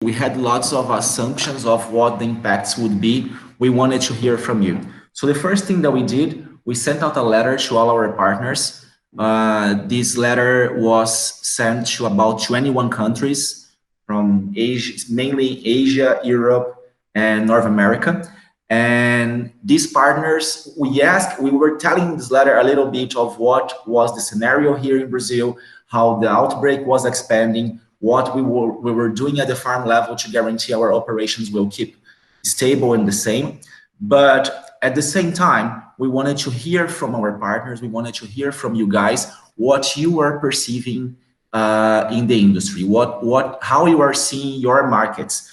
we had lots of assumptions of what the impacts would be. We wanted to hear from you. So the first thing that we did, we sent out a letter to all our partners. This letter was sent to about 21 countries from Asia, mainly Asia, Europe, and North America. And these partners, we were telling this letter a little bit of what was the scenario here in Brazil, how the outbreak was expanding, what we were doing at the farm level to guarantee our operations will keep stable and the same. But at the same time, we wanted to hear from our partners, we wanted to hear from you guys what you are perceiving in the industry, how you are seeing your markets.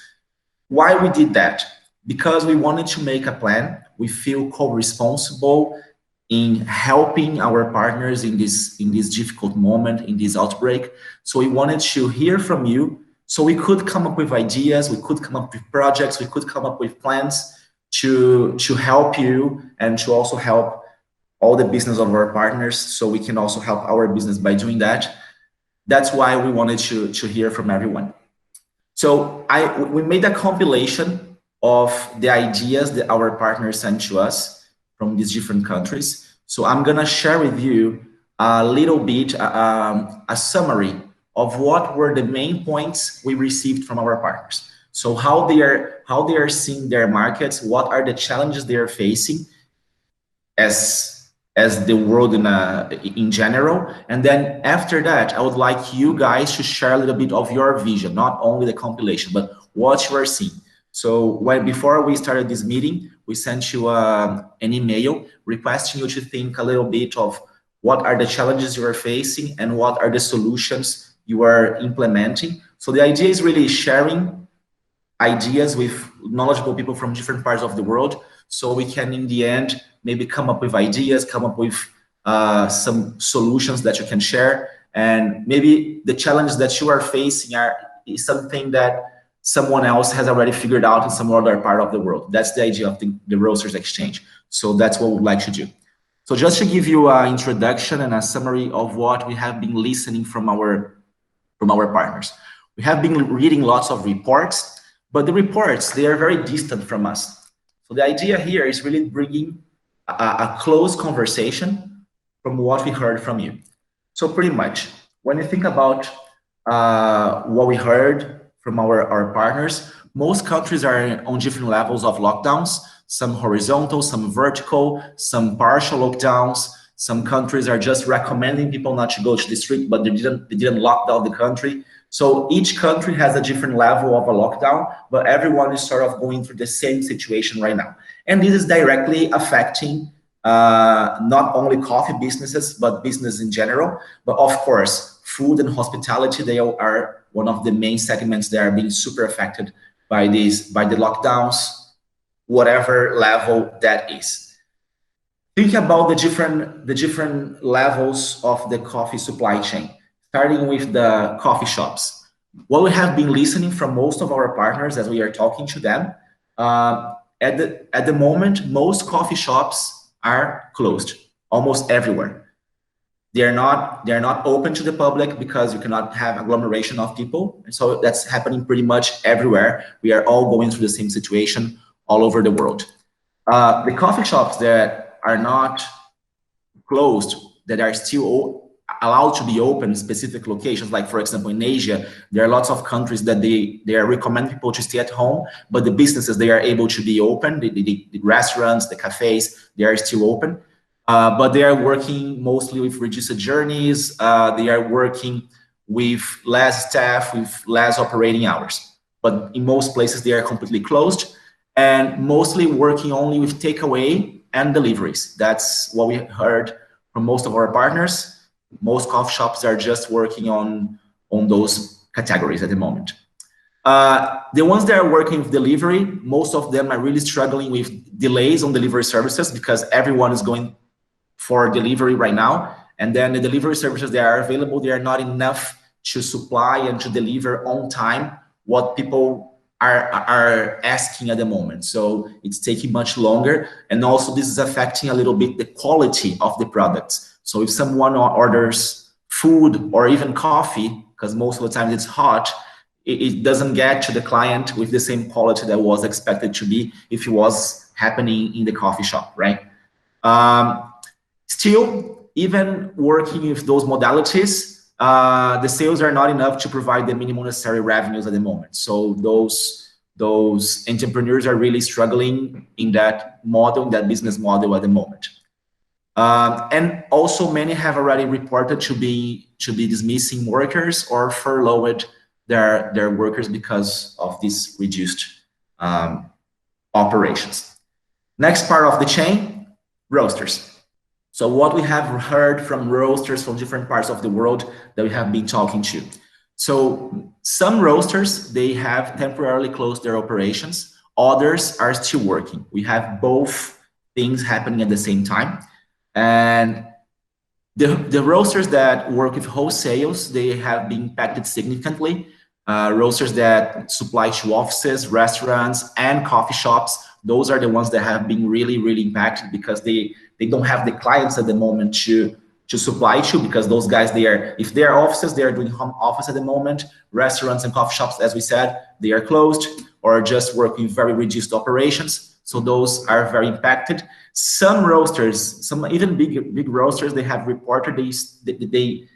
Why we did that? Because we wanted to make a plan. We feel co-responsible in helping our partners in this difficult moment, in this outbreak. So we wanted to hear from you so we could come up with ideas, we could come up with projects, we could come up with plans to help you and to also help all the business of our partners, so we can also help our business by doing that. That's why we wanted to hear from everyone. So we made a compilation of the ideas that our partners sent to us from these different countries. So I'm gonna share with you a little bit, a summary of what were the main points we received from our partners. So how they are seeing their markets, what are the challenges they are facing as the world in general. And then after that, I would like you guys to share a little bit of your vision, not only the compilation, but what you are seeing. So before we started this meeting, we sent you an email requesting you to think a little bit of what are the challenges you are facing and what are the solutions you are implementing. So the idea is really sharing ideas with knowledgeable people from different parts of the world, so we can, in the end, maybe come up with ideas, come up with some solutions that you can share. And maybe the challenge that you are facing is something that someone else has already figured out in some other part of the world. That's the idea of the Roasters Exchange. So that's what we'd like to do. So just to give you an introduction and a summary of what we have been listening from our partners. We have been reading lots of reports, but the reports, they are very distant from us. So the idea here is really bringing a close conversation from what we heard from you. So pretty much, when you think about what we heard from our partners, most countries are on different levels of lockdowns, some horizontal, some vertical, some partial lockdowns. Some countries are just recommending people not to go to the street, but they didn't lock down the country. So each country has a different level of a lockdown, but everyone is sort of going through the same situation right now. And this is directly affecting not only coffee businesses, but business in general. But of course, food and hospitality, they are one of the main segments that are being super affected by the lockdowns, whatever level that is. Think about the different levels of the coffee supply chain, starting with the coffee shops. What we have been listening from most of our partners as we are talking to them, at the moment, most coffee shops are closed, almost everywhere. They're not open to the public because you cannot have agglomeration of people. And so that's happening pretty much everywhere. We are all going through the same situation all over the world. The coffee shops that are not closed, that are still allowed to be open in specific locations, like for example in Asia, there are lots of countries that they are recommending people to stay at home, but the businesses, they are able to be open, the restaurants, the cafes, they are still open, but they are working mostly with reduced journeys, they are working with less staff, with less operating hours. But in most places they are completely closed and mostly working only with takeaway and deliveries. That's what we heard from most of our partners. Most coffee shops are just working on those categories at the moment. The ones that are working with delivery, most of them are really struggling with delays on delivery services because everyone is going for delivery right now. And then the delivery services that are available, they are not enough to supply and to deliver on time what people are asking at the moment. So it's taking much longer. And also this is affecting a little bit the quality of the products. So if someone orders food or even coffee, because most of the time it's hot, it doesn't get to the client with the same quality that was expected to be if it was happening in the coffee shop, right? Still, even working with those modalities, the sales are not enough to provide the minimum necessary revenues at the moment. So those entrepreneurs are really struggling in that model, that business model at the moment. And also many have already reported to be dismissing workers or furloughed their workers because of these reduced operations. Next part of the chain, roasters. So what we have heard from roasters from different parts of the world that we have been talking to. So some roasters, they have temporarily closed their operations. Others are still working. We have both things happening at the same time. And the roasters that work with wholesales, they have been impacted significantly. Roasters that supply to offices, restaurants, and coffee shops, those are the ones that have been really, really impacted because they don't have the clients at the moment to supply to, because those guys, if they are offices, they are doing home office at the moment. Restaurants and coffee shops, as we said, they are closed or just working very reduced operations. So those are very impacted. Some roasters, some even big roasters, they have reported they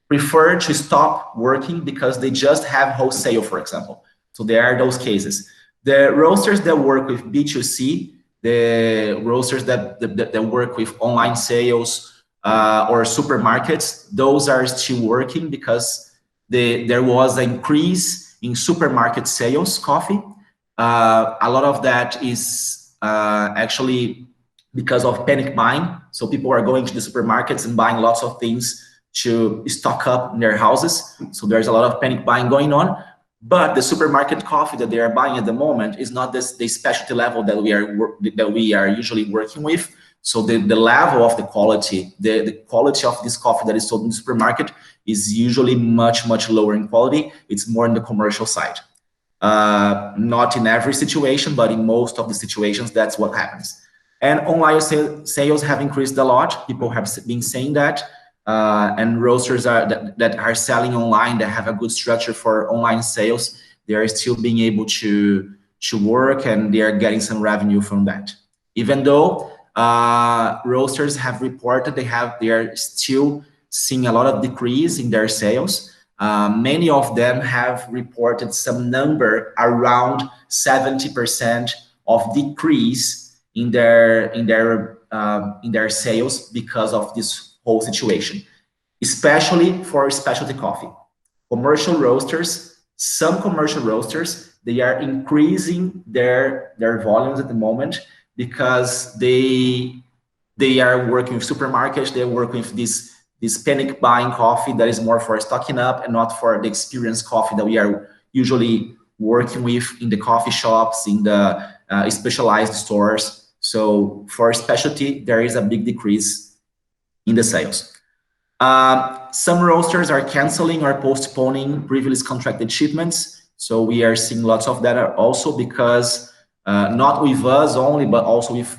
prefer to stop working because they just have wholesale, for example. So there are those cases. The roasters that work with B2C, the roasters that work with online sales or supermarkets, those are still working because there was an increase in supermarket sales coffee. A lot of that is actually because of panic buying. So people are going to the supermarkets and buying lots of things to stock up in their houses. So there's a lot of panic buying going on. But the supermarket coffee that they are buying at the moment is not the specialty level that we are usually working with. So the level of the quality of this coffee that is sold in the supermarket is usually much lower in quality. It's more in the commercial side. Not in every situation, but in most of the situations, that's what happens. And online sales have increased a lot. People have been saying that. And roasters that are selling online, that have a good structure for online sales, they are still being able to work, and they are getting some revenue from that. Even though roasters have reported they are still seeing a lot of decrease in their sales. Many of them have reported some number around 70% of decrease in their sales because of this whole situation, especially for specialty coffee. Commercial roasters, some commercial roasters, they are increasing their volumes at the moment because they are working with supermarkets, they are working with this panic buying coffee that is more for stocking up and not for the experienced coffee that we are usually working with in the coffee shops, in the specialized stores. So for specialty, there is a big decrease in the sales. Some roasters are canceling or postponing previously contracted shipments. So we are seeing lots of that also because not with us only, but also with,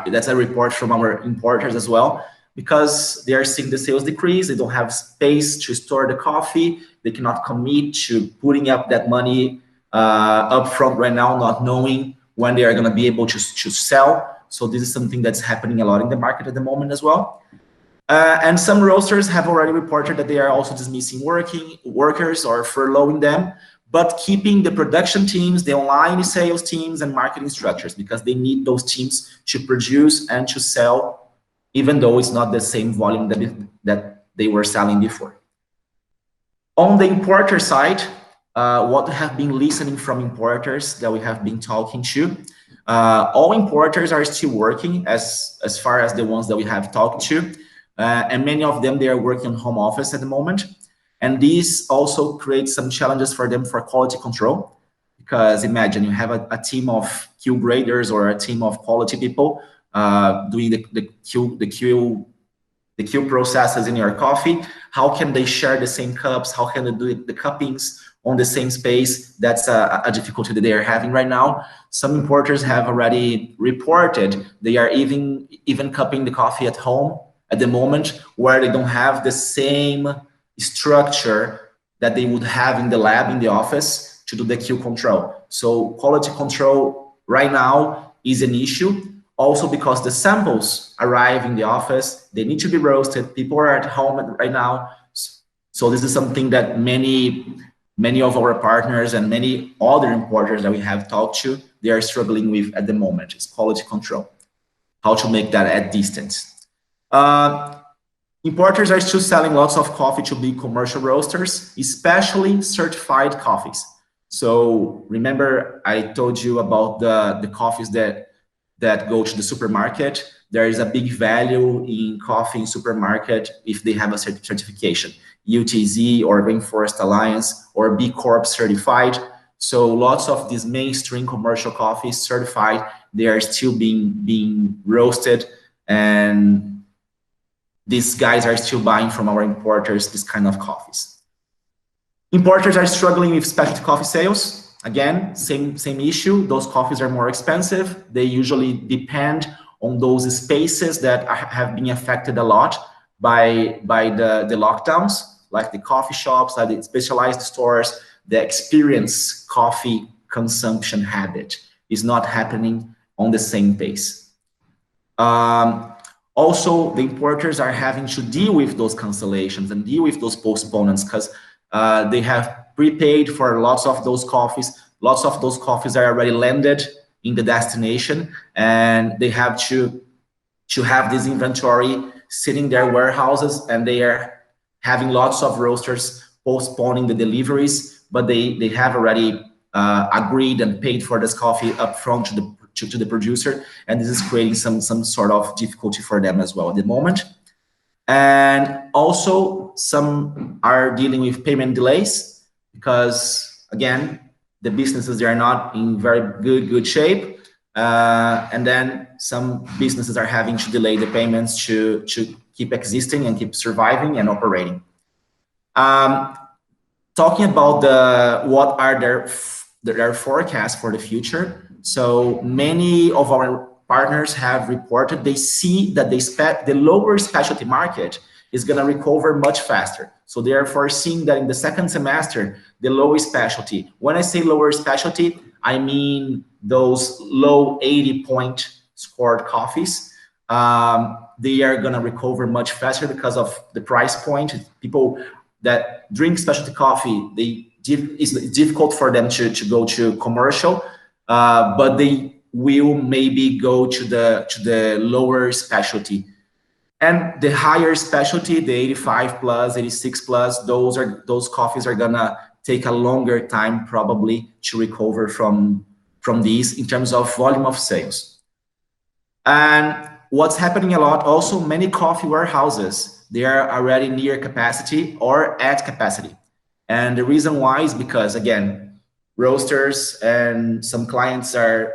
that's a report from our importers as well, because they are seeing the sales decrease. They don't have space to store the coffee. They cannot commit to putting up that money up front right now, not knowing when they are going to be able to sell. So this is something that's happening a lot in the market at the moment as well. And some roasters have already reported that they are also dismissing workers or furloughing them, but keeping the production teams, the online sales teams, and marketing structures, because they need those teams to produce and to sell, even though it's not the same volume that they were selling before. On the importer side, what we have been listening from importers that we have been talking to, all importers are still working as far as the ones that we have talked to. And many of them, they are working on home office at the moment. And this also creates some challenges for them for quality control. Because imagine you have a team of Q graders or a team of quality people doing the Q processes in your coffee. How can they share the same cups? How can they do the cuppings on the same space? That's a difficulty that they are having right now. Some importers have already reported they are even cupping the coffee at home at the moment, where they don't have the same structure that they would have in the lab, in the office, to do the Q control. So quality control right now is an issue. Also because the samples arrive in the office, they need to be roasted. People are at home right now. So this is something that many of our partners and many other importers that we have talked to, they are struggling with at the moment. It's quality control, how to make that at distance. Importers are still selling lots of coffee to big commercial roasters, especially certified coffees. So remember, I told you about the coffees that go to the supermarket. There is a big value in coffee in supermarket if they have a certification, UTZ or Rainforest Alliance or B Corp certified. So lots of these mainstream commercial coffees certified, they are still being roasted, and these guys are still buying from our importers this kind of coffees. Importers are struggling with specialty coffee sales. Again, same issue. Those coffees are more expensive. They usually depend on those spaces that have been affected a lot by the lockdowns, like the coffee shops, like the specialized stores. The experience coffee consumption habit is not happening on the same pace. Also, the importers are having to deal with those cancellations and deal with those postponements because they have prepaid for lots of those coffees. Lots of those coffees are already landed in the destination, and they have to have this inventory sitting in their warehouses, and they are having lots of roasters postponing the deliveries, but they have already agreed and paid for this coffee upfront to the producer, and this is creating some sort of difficulty for them as well at the moment. And also some are dealing with payment delays because, again, the businesses, they are not in very good shape. And then some businesses are having to delay the payments to keep existing and keep surviving and operating. Talking about what are their forecasts for the future. So many of our partners have reported they see that the lower specialty market is going to recover much faster. So they are foreseeing that in the second semester, the lower specialty, when I say lower specialty, I mean those low 80-point scored coffees. They are going to recover much faster because of the price point. People that drink specialty coffee, it's difficult for them to go to commercial, but they will maybe go to the lower specialty. And the higher specialty, the 85 plus, 86 plus, those coffees are gonna take a longer time probably to recover from these in terms of volume of sales. And what's happening a lot also, many coffee warehouses, they are already near capacity or at capacity. And the reason why is because, again, roasters and some clients are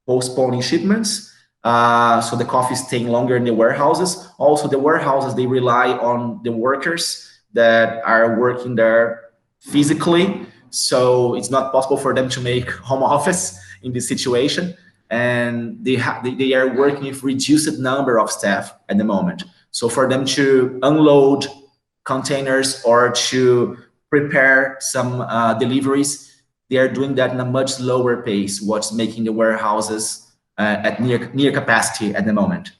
postponing shipments. So the coffee is staying longer in the warehouses. Also, the warehouses, they rely on the workers that are working there physically. So it's not possible for them to make home office in this situation. And they are working with reduced number of staff at the moment. So for them to unload containers or to prepare some deliveries, they are doing that in a much slower pace, what's making the warehouses at near capacity at the moment.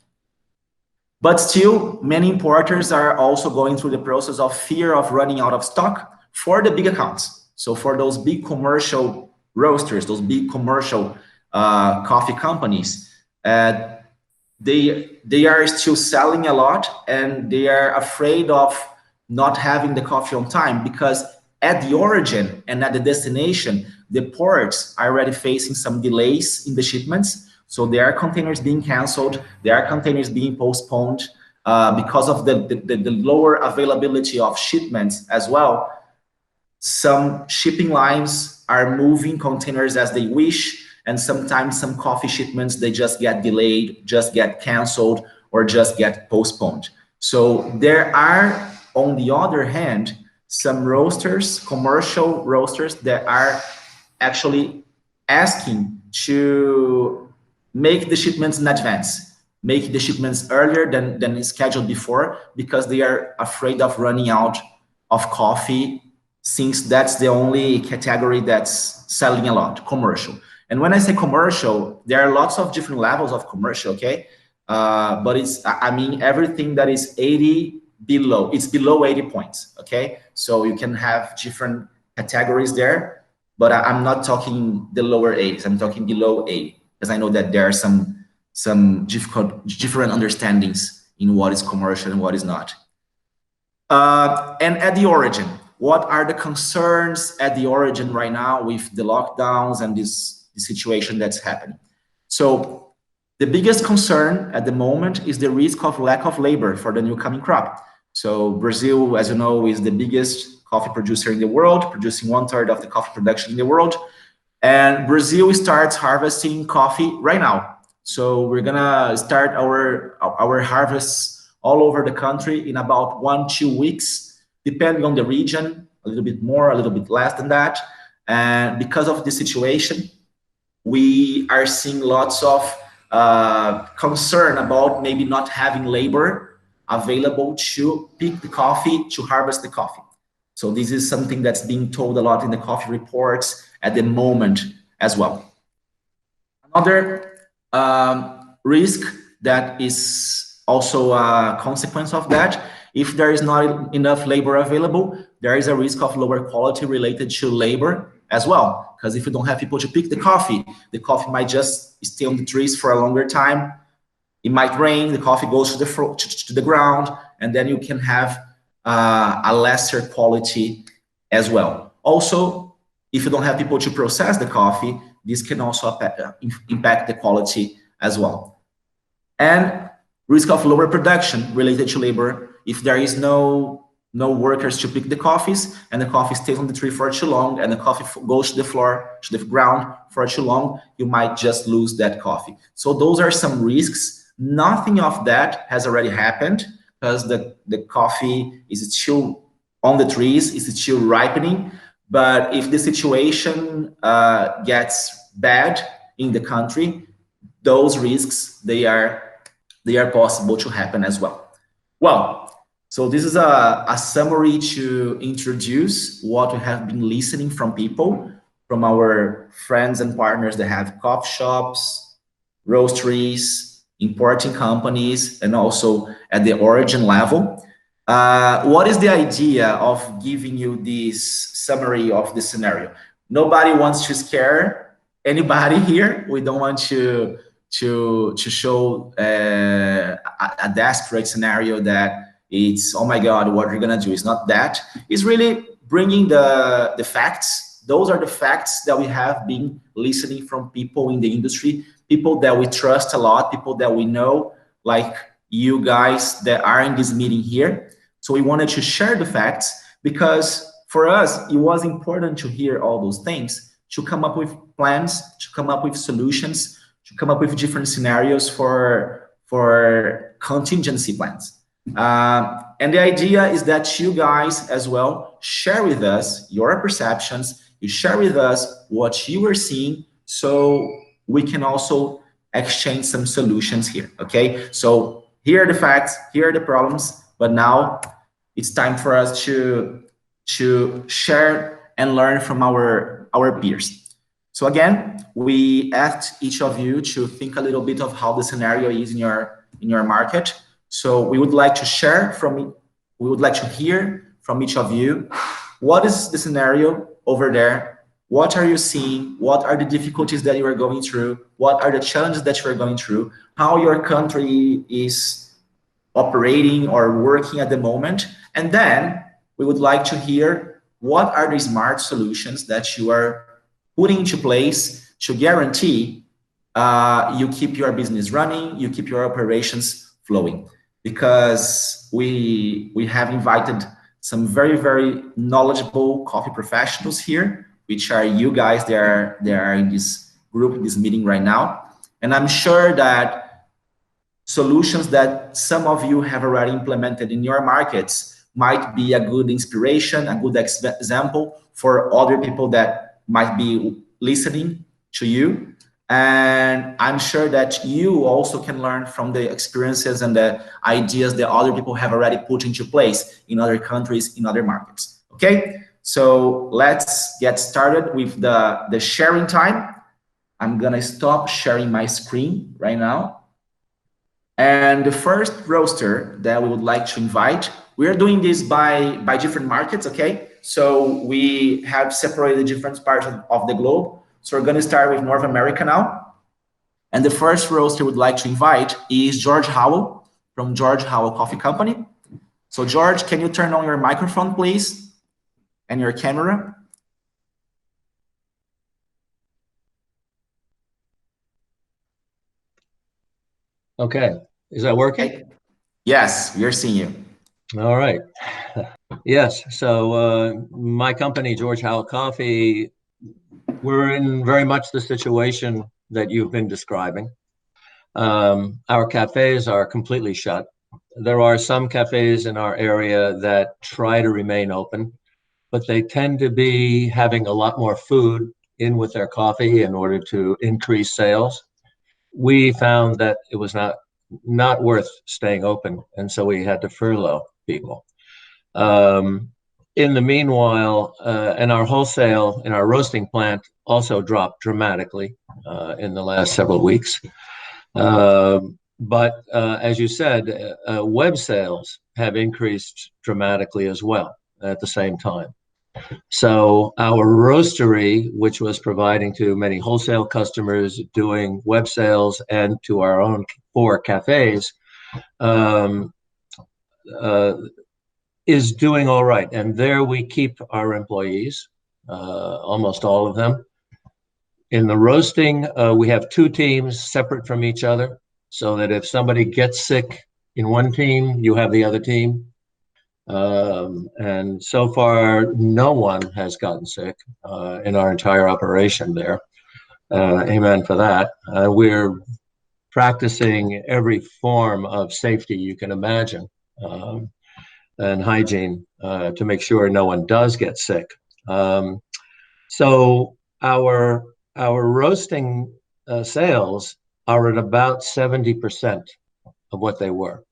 But still, many importers are also going through the process of fear of running out of stock for the big accounts. So for those big commercial roasters, those big commercial coffee companies, they are still selling a lot, and they are afraid of not having the coffee on time because at the origin and at the destination, the ports are already facing some delays in the shipments. So there are containers being canceled, there are containers being postponed because of the lower availability of shipments as well. Some shipping lines are moving containers as they wish, and sometimes some coffee shipments, they just get delayed, just get canceled, or just get postponed. So there are, on the other hand, some roasters, commercial roasters, that are actually asking to make the shipments in advance, make the shipments earlier than scheduled before, because they are afraid of running out of coffee since that's the only category that's selling a lot, commercial. And when I say commercial, there are lots of different levels of commercial, okay? But I mean, everything that is 80 below, it's below 80 points, okay? So you can have different categories there, but I'm not talking the lower 80s, I'm talking below 80, because I know that there are some different understandings in what is commercial and what is not. And at the origin, what are the concerns at the origin right now with the lockdowns and this situation that's happening? So the biggest concern at the moment is the risk of lack of labor for the new coming crop. So Brazil, as you know, is the biggest coffee producer in the world, producing 1/3 of the coffee production in the world. And Brazil starts harvesting coffee right now. So we're gonna start our harvests all over the country in about 1-2 weeks, depending on the region, a little bit more, a little bit less than that. And because of the situation, we are seeing lots of concern about maybe not having labor available to pick the coffee, to harvest the coffee. So this is something that's being told a lot in the coffee reports at the moment as well. Another risk that is also a consequence of that, if there is not enough labor available, there is a risk of lower quality related to labor as well. Because if you don't have people to pick the coffee might just stay on the trees for a longer time. It might rain, the coffee goes to the ground, and then you can have a lesser quality as well. Also, if you don't have people to process the coffee, this can also impact the quality as well. And risk of lower production related to labor. If there is no workers to pick the coffees, and the coffee stays on the tree for too long, and the coffee goes to the floor, to the ground for too long, you might just lose that coffee. So those are some risks. Nothing of that has already happened, because the coffee is still on the trees, it's still ripening. But if the situation gets bad in the country, those risks, they are possible to happen as well. Well, so this is a summary to introduce what we have been listening from people, from our friends and partners that have coffee shops, roasteries, importing companies, and also at the origin level. What is the idea of giving you this summary of the scenario? Nobody wants to scare anybody here. We don't want to show a desperate scenario that it's, oh my God, what you're gonna do. It's not that. It's really bringing the facts. Those are the facts that we have been listening from people in the industry, people that we trust a lot, people that we know, like you guys that are in this meeting here. So we wanted to share the facts, because for us, it was important to hear all those things, to come up with plans, to come up with solutions, to come up with different scenarios for contingency plans. And the idea is that you guys as well share with us your perceptions, you share with us what you are seeing, so we can also exchange some solutions here, okay? So here are the facts, here are the problems, but now it's time for us to share and learn from our peers. So again, we asked each of you to think a little bit of how the scenario is in your market. So we would like to hear from each of you, what is the scenario over there? What are you seeing? What are the difficulties that you are going through? What are the challenges that you are going through? How your country is operating or working at the moment? And then we would like to hear, what are the smart solutions that you are putting into place to guarantee you keep your business running, you keep your operations flowing? Because we have invited some very, very knowledgeable coffee professionals here, which are you guys that are in this group, in this meeting right now. And I'm sure that solutions that some of you have already implemented in your markets might be a good inspiration, a good example for other people that might be listening to you. And I'm sure that you also can learn from the experiences and the ideas that other people have already put into place in other countries, in other markets. Okay, So let's get started with the sharing time. I'm gonna stop sharing my screen right now. And the first roaster that we would like to invite, we are doing this by different markets, okay? So we have separated different parts of the globe. So we're gonna start with North America now. And the first roaster we'd like to invite is George Howell from George Howell Coffee Company. So George, can you turn on your microphone, please? And your camera? Okay, is that working? Okay. Yes, we are seeing you. All right. Yes, so my company, George Howell Coffee, we're in very much the situation that you've been describing. Our cafes are completely shut. There are some cafes in our area that try to remain open, but they tend to be having a lot more food in with their coffee in order to increase sales. We found that it was not worth staying open, and so we had to furlough people. In the meanwhile, and our wholesale in our roasting plant also dropped dramatically in the last several weeks. But as you said, web sales have increased dramatically as well at the same time. So our roastery, which was providing to many wholesale customers, doing web sales, and to our own 4 cafes, is doing all right. And there we keep our employees, almost all of them. In the roasting, we have 2 teams separate from each other, so that if somebody gets sick in one team, you have the other team. And so far, no one has gotten sick in our entire operation there. Amen for that. We're practicing every form of safety you can imagine and hygiene to make sure no one does get sick. So our roasting sales are at about 70% of what they were.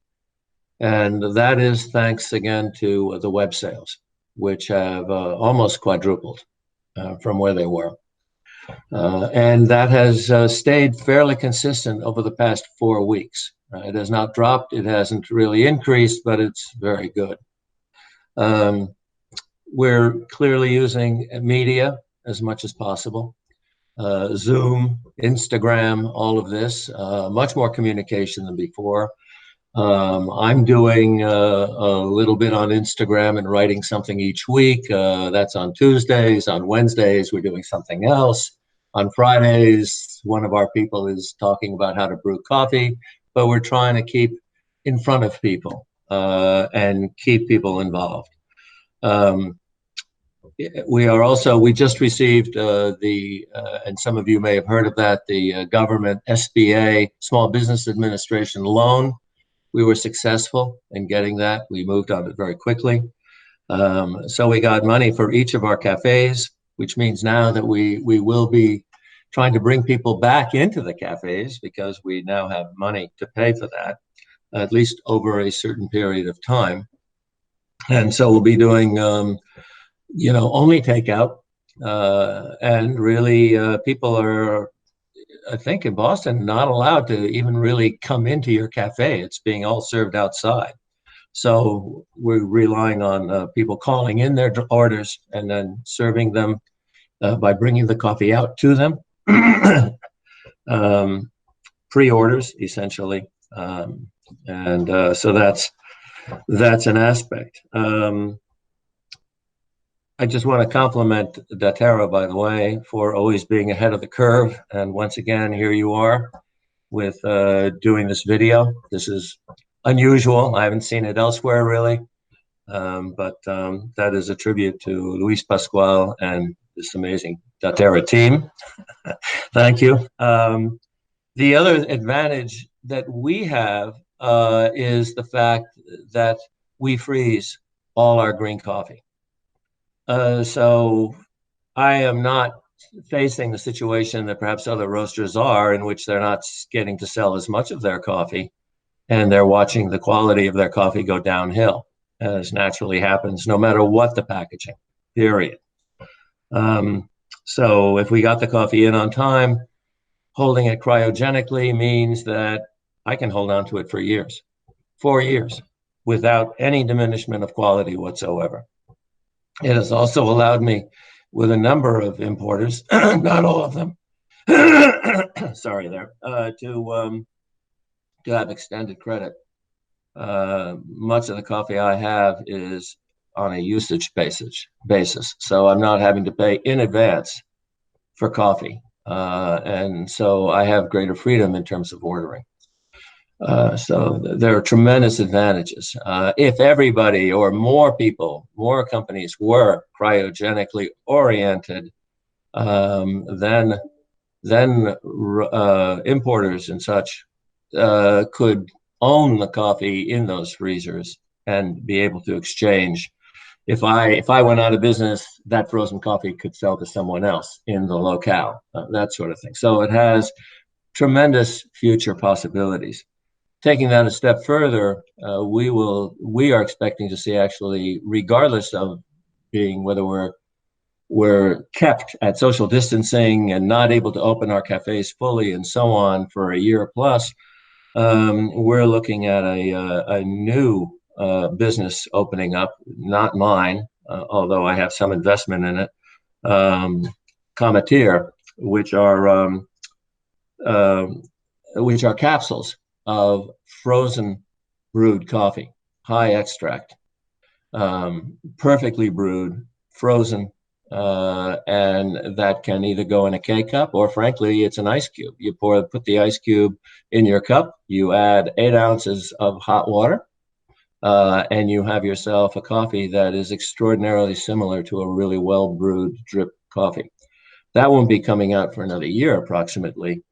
And that is thanks again to the web sales, which have almost quadrupled from where they were. And that has stayed fairly consistent over the past 4 weeks. It has not dropped, it hasn't really increased, but it's very good. We're clearly using media as much as possible. Zoom, Instagram, all of this, much more communication than before. I'm doing a little bit on Instagram and writing something each week. That's on Tuesdays. On Wednesdays, we're doing something else. On Fridays, one of our people is talking about how to brew coffee, but we're trying to keep in front of people and keep people involved. We just received and some of you may have heard of that, the government SBA, Small Business Administration loan. We were successful in getting that. We moved on it very quickly. So we got money for each of our cafes, which means now that we will be trying to bring people back into the cafes because we now have money to pay for that, at least over a certain period of time. And so we'll be doing, only takeout. And really, people are, I think in Boston, not allowed to even really come into your cafe. It's being all served outside. So we're relying on people calling in their orders and then serving them by bringing the coffee out to them. Pre-orders, essentially. So that's an aspect. I just want to compliment Datera, by the way, for always being ahead of the curve. And once again, here you are with doing this video. This is unusual. I haven't seen it elsewhere, really. But that is a tribute to Luis Pascual and this amazing Datera team. Thank you. The other advantage that we have is the fact that we freeze all our green coffee. So I am not facing the situation that perhaps other roasters are, in which they're not getting to sell as much of their coffee and they're watching the quality of their coffee go downhill, as naturally happens no matter what the packaging. period. So if we got the coffee in on time, holding it cryogenically means that I can hold on to it for years, 4 years, without any diminishment of quality whatsoever. It has also allowed me, with a number of importers, not all of them, sorry there, to have extended credit. Much of the coffee I have is on a usage basis. So I'm not having to pay in advance for coffee. And so I have greater freedom in terms of ordering. So there are tremendous advantages. If everybody or more people, more companies were cryogenically oriented, then importers and such could own the coffee in those freezers and be able to exchange. If I went out of business, that frozen coffee could sell to someone else in the locale, that sort of thing. So it has tremendous future possibilities. Taking that a step further, we are expecting to see, actually, regardless of being whether we're kept at social distancing and not able to open our cafes fully and so on for a year plus, we're looking at a new business opening up, not mine, although I have some investment in it, Cometeer, which are capsules of frozen brewed coffee, high extract, perfectly brewed, frozen, and that can either go in a K cup or, frankly, it's an ice cube. You put the ice cube in your cup, you add 8 ounces of hot water, and you have yourself a coffee that is extraordinarily similar to a really well brewed drip coffee. That won't be coming out for another year approximately.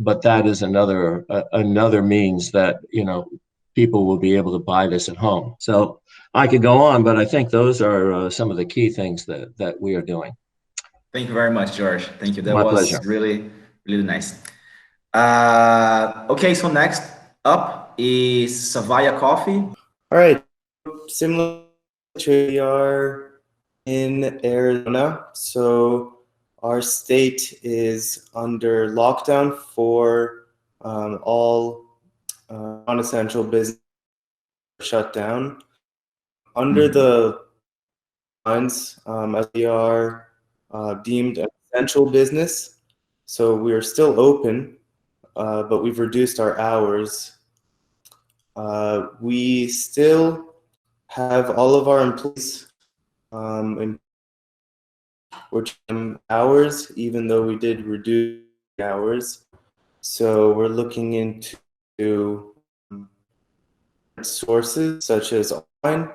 But that is another means that, people will be able to buy this at home. So I could go on, but I think those are some of the key things that we are doing. Thank you very much, George. Thank you. That My was pleasure. really, really nice. Okay, so next up is Sevilla Coffee. All right. Similar to we are in Arizona, so our state is under lockdown for all non-essential business shut down. Under the lines, as we are deemed an essential business, so we are still open, but we've reduced our hours. We still have all of our employees in hours, even though we did reduce hours. So we're looking into sources such as online.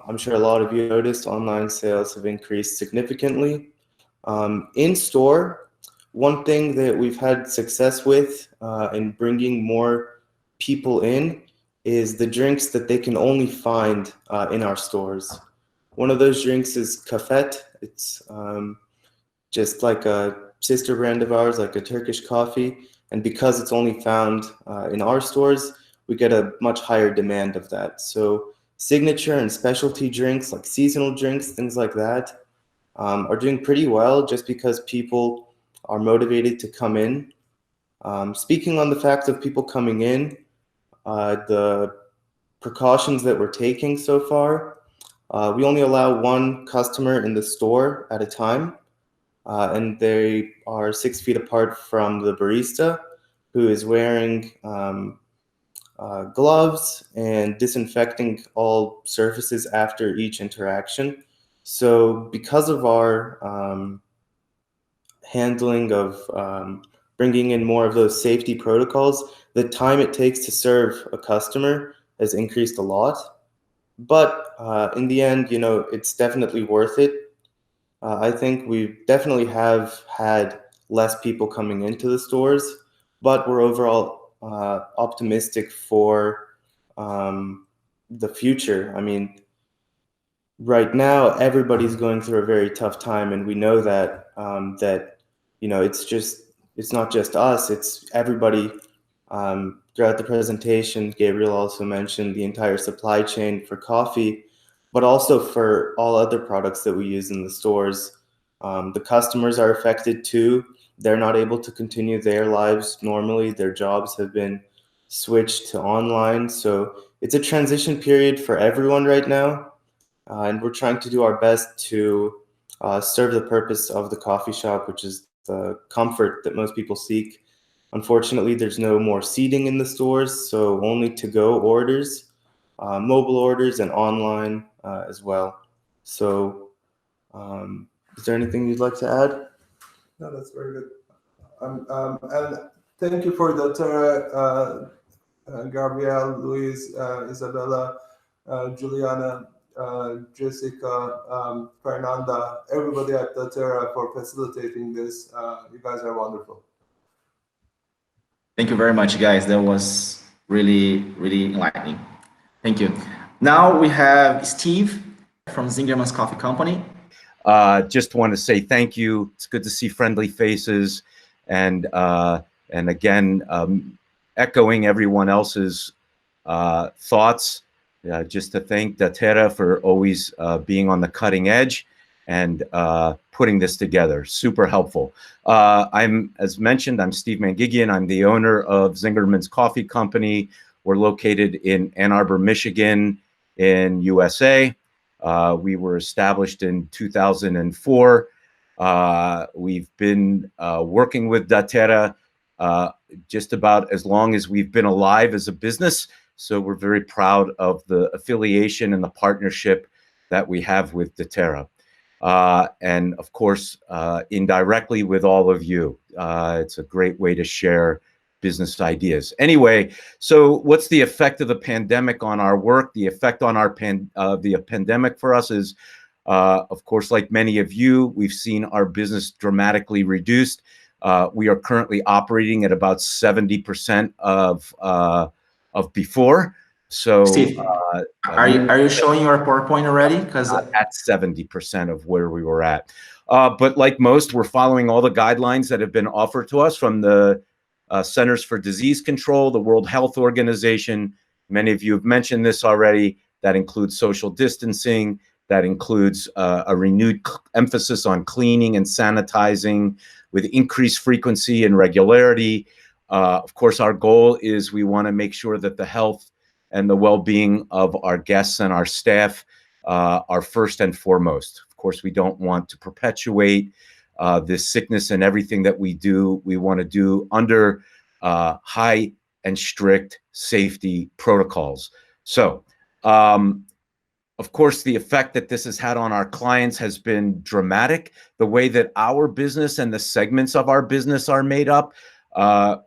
I'm sure a lot of you noticed online sales have increased significantly. In store, one thing that we've had success with in bringing more people in is the drinks that they can only find in our stores. One of those drinks is Kafet. It's just like a sister brand of ours, like a Turkish coffee. And because it's only found in our stores, we get a much higher demand of that. So signature and specialty drinks, like seasonal drinks, things like that, are doing pretty well just because people are motivated to come in. Speaking on the fact of people coming in, the precautions that we're taking so far, we only allow one customer in the store at a time, and they are 6 feet apart from the barista, who is wearing gloves and disinfecting all surfaces after each interaction. So because of our handling of bringing in more of those safety protocols, the time it takes to serve a customer has increased a lot. But in the end, it's definitely worth it. I think we definitely have had less people coming into the stores, but we're overall optimistic for the future. I mean, right now everybody's going through a very tough time, and we know that it's not just us; it's everybody. Throughout the presentation, Gabriel also mentioned the entire supply chain for coffee. but also for all other products that we use in the stores. The customers are affected too. They're not able to continue their lives normally. Their jobs have been switched to online. So it's a transition period for everyone right now. And we're trying to do our best to serve the purpose of the coffee shop, which is the comfort that most people seek. Unfortunately, there's no more seating in the stores, so only to-go orders, mobile orders, and online as well. So is there anything you'd like to add? No, that's very good. And thank you for doTERRA, Gabrielle, Luis, Isabella, Juliana, Jessica, Fernanda, everybody at doTERRA for facilitating this. You guys are wonderful. Thank you very much, guys. That was really, really enlightening. Thank you. Now we have Steve from Zingerman's Coffee Company. Just want to say thank you. It's good to see friendly faces, and again, echoing everyone else's thoughts. Just to thank doTERRA for always being on the cutting edge and putting this together. Super helpful. As mentioned, I'm Steve Mangigian. I'm the owner of Zingerman's Coffee Company. We're located in Ann Arbor, Michigan, in USA. We were established in 2004. We've been working with doTERRA just about as long as we've been alive as a business. So we're very proud of the affiliation and the partnership that we have with doTERRA. And of course, indirectly with all of you. It's a great way to share business ideas. Anyway, so what's the effect of the pandemic on our work? The effect on our the pandemic for us is, of course, like many of you, we've seen our business dramatically reduced. We are currently operating at about 70% of before. So Steve, are you showing your PowerPoint already? Because at 70% of where we were at. But like most, we're following all the guidelines that have been offered to us from the Centers for Disease Control, the World Health Organization. Many of you have mentioned this already. That includes social distancing. That includes a renewed emphasis on cleaning and sanitizing with increased frequency and regularity. Of course, our goal is we want to make sure that the health and the well-being of our guests and our staff are first and foremost. Of course, we don't want to perpetuate this sickness, and everything that we do, we want to do under high and strict safety protocols. So, of course, the effect that this has had on our clients has been dramatic. The way that our business and the segments of our business are made up,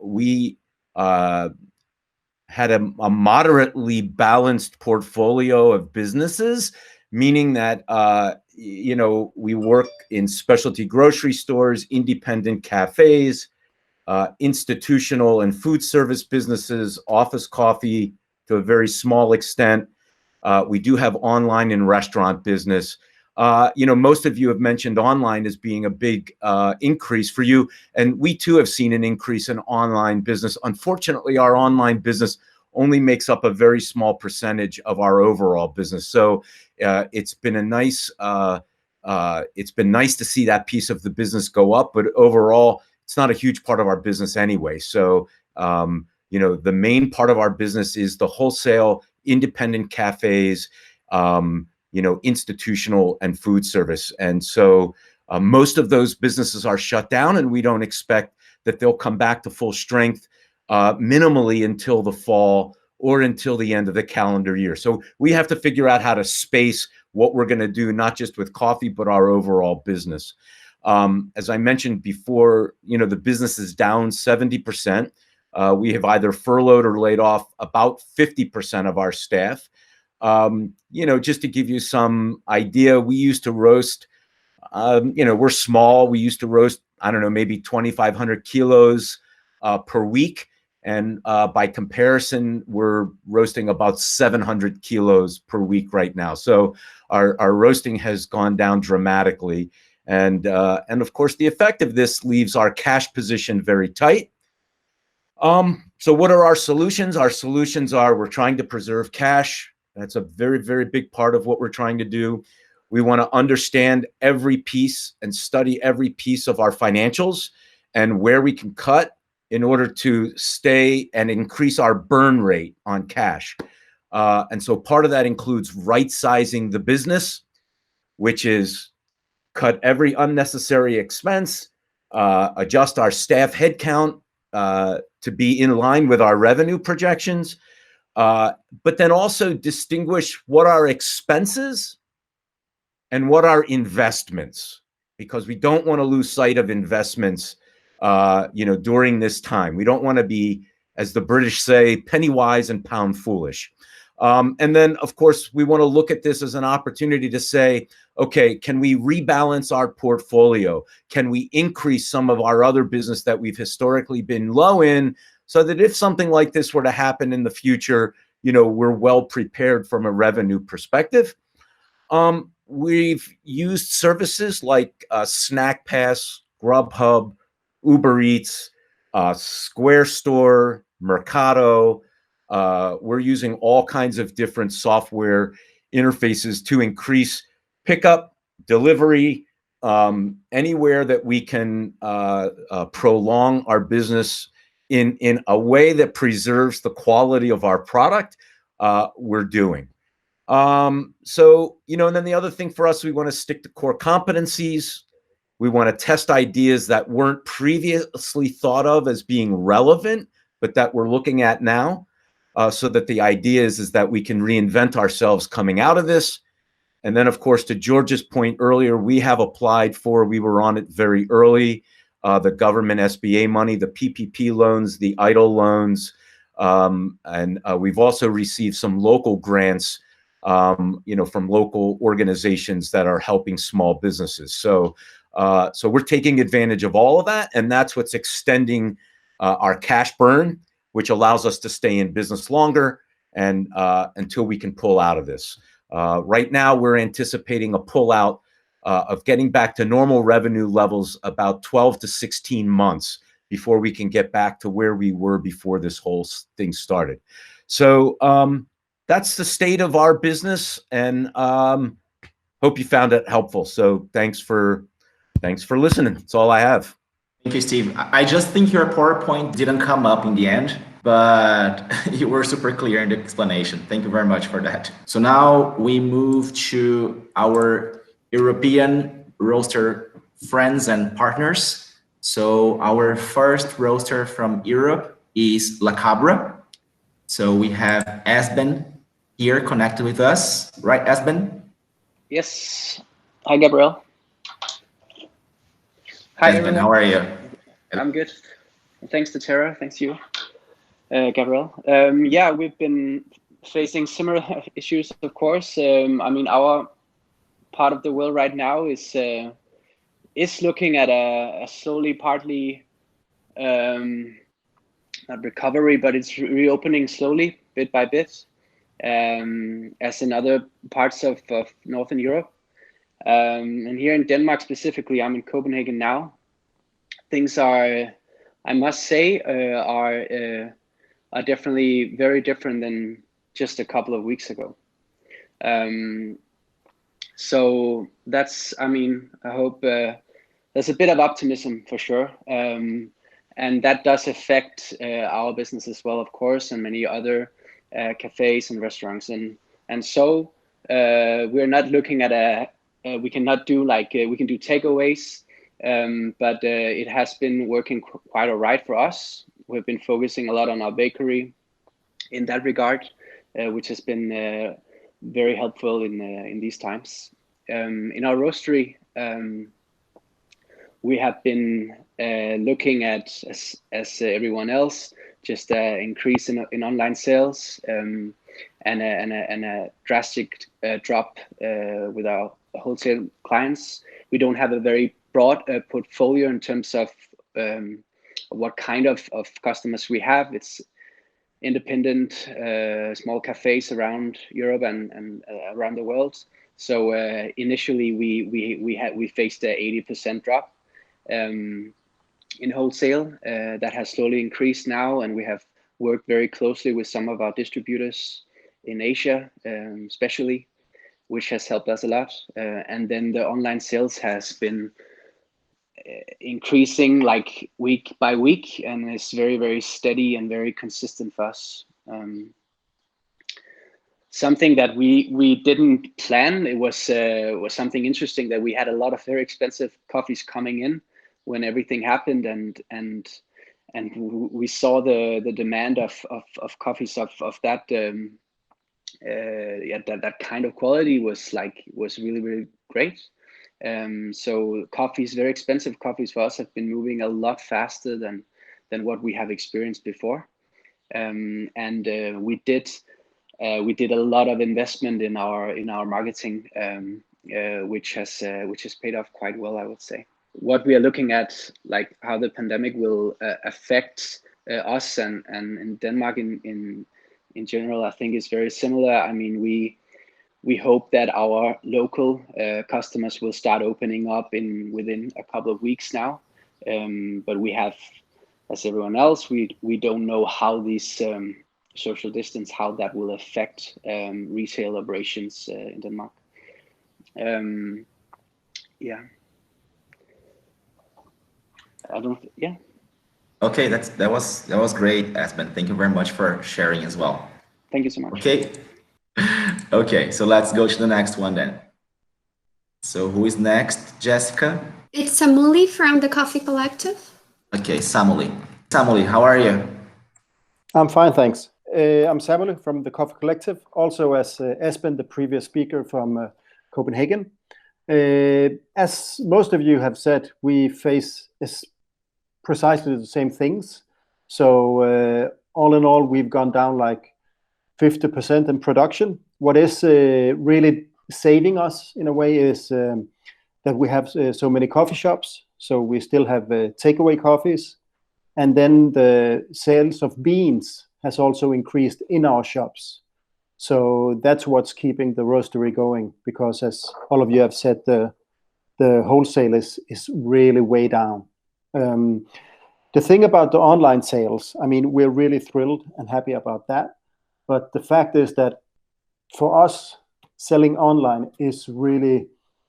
we had a moderately balanced portfolio of businesses, meaning that you know, we work in specialty grocery stores, independent cafes, institutional and food service businesses, office coffee to a very small extent. We do have online and restaurant business. You know, most of you have mentioned online as being a big increase for you. And we too have seen an increase in online business. Unfortunately, our online business only makes up a very small percentage of our overall business. So it's been a nice, it's been nice to see that piece of the business go up, but overall, it's not a huge part of our business anyway. So, you know, the main part of our business is the wholesale, independent cafes, you know, institutional and food service. And so most of those businesses are shut down, and we don't expect that they'll come back to full strength minimally until the fall or until the end of the calendar year. So we have to figure out how to space what we're going to do, not just with coffee, but our overall business. As I mentioned before, you know, the business is down 70%. We have either furloughed or laid off about 50% of our staff. You know, just to give you some idea, we used to roast, you know, we're small. We used to roast, I don't know, maybe 2,500 kilos per week. And by comparison, we're roasting about 700 kilos per week right now. So our roasting has gone down dramatically. And of course, the effect of this leaves our cash position very tight. So what are our solutions? Our solutions are we're trying to preserve cash. That's a very, very big part of what we're trying to do. We want to understand every piece and study every piece of our financials and where we can cut in order to stay and increase our burn rate on cash. And so part of that includes right-sizing the business, which is cut every unnecessary expense, adjust our staff headcount to be in line with our revenue projections, but then also distinguish what are expenses and what are investments, because we don't want to lose sight of investments, during this time. We don't want to be, as the British say, penny wise and pound foolish. And then, of course, we want to look at this as an opportunity to say, okay, can we rebalance our portfolio? Can we increase some of our other business that we've historically been low in, so that if something like this were to happen in the future, we're well prepared from a revenue perspective. We've used services like Snack Pass, Grubhub, Uber Eats, Square Store, Mercado. We're using all kinds of different software interfaces to increase pickup, delivery, anywhere that we can prolong our business in a way that preserves the quality of our product, we're doing. And then the other thing for us, we want to stick to core competencies. We want to test ideas that weren't previously thought of as being relevant, but that we're looking at now, so that the idea is that we can reinvent ourselves coming out of this. And then, of course, to George's point earlier, we were on it very early, the government SBA money, the PPP loans, the EIDL loans, and we've also received some local grants, from local organizations that are helping small businesses. So we're taking advantage of all of that, and that's what's extending our cash burn, which allows us to stay in business longer and until we can pull out of this. Right now, we're anticipating a pullout of getting back to normal revenue levels about 12 to 16 months before we can get back to where we were before this whole thing started. So that's the state of our business, and hope you found it helpful. So thanks for listening. That's all I have. Thank you, Steve. I just think your PowerPoint didn't come up in the end, but you were super clear in the explanation. Thank you very much for that. So now we move to our European roaster friends and partners. So our first roaster from Europe is La Cabra. So we have Esben here connected with us, right, Esben? Yes. Hi, Gabriel. Hi, Esben, everyone. how are you? I'm good. Thanks to Tara. Thanks you, Gabriel. Yeah, we've been facing similar issues, of course. Our part of the world right now is looking at a slowly, partly, not recovery, but it's reopening slowly, bit by bit, as in other parts of Northern Europe. And here in Denmark specifically, I'm in Copenhagen now. Things are, I must say, are definitely very different than just a couple of weeks ago. So that's, I hope there's a bit of optimism for sure. And that does affect our business as well, of course, and many other cafes and restaurants. And so we're not looking at we cannot do we can do takeaways, but it has been working quite all right for us. We've been focusing a lot on our bakery in that regard, which has been very helpful in these times. In our roastery, we have been looking at, as everyone else, just increase in online sales, and a drastic drop with our wholesale clients. We don't have a very broad portfolio in terms of what kind of customers we have. It's independent small cafes around Europe and around the world. So initially we faced a 80% drop in wholesale. That has slowly increased now, and we have worked very closely with some of our distributors in Asia, especially, which has helped us a lot. And then the online sales has been increasing like week by week, and it's very, very steady and very consistent for us. Something that we didn't plan, it was something interesting, that we had a lot of very expensive coffees coming in when everything happened, and we saw the demand of coffees of that that kind of quality was really, really great. So coffees, very expensive coffees for us, have been moving a lot faster than what we have experienced before. And we did a lot of investment in our marketing, which has paid off quite well, I would say. What we are looking at, like how the pandemic will affect us and in Denmark in general, I think is very similar. I mean, we hope that our local customers will start opening up within a couple of weeks now. But we have, as everyone else, we don't know how these social distance, how that will affect retail operations in Denmark. Yeah. Yeah. Okay, that was great, Esben. Thank you very much for sharing as well. Thank you so much. Okay. Okay, so let's go to the next one then. So who is next, Jessica? It's Samuli from the Coffee Collective. Okay, Samuli. Samuli, how are you? I'm fine, thanks. I'm Samuli from the Coffee Collective, also as Esben, the previous speaker from Copenhagen. As most of you have said, we face precisely the same things. So all in all, we've gone down like 50% in production. What is really saving us in a way is that we have so many coffee shops. So we still have takeaway coffees. And then the sales of beans has also increased in our shops. So that's what's keeping the roastery going, because as all of you have said, the wholesale is really way down. The thing about the online sales, I mean, we're really thrilled and happy about that. But the fact is that for us, selling online is really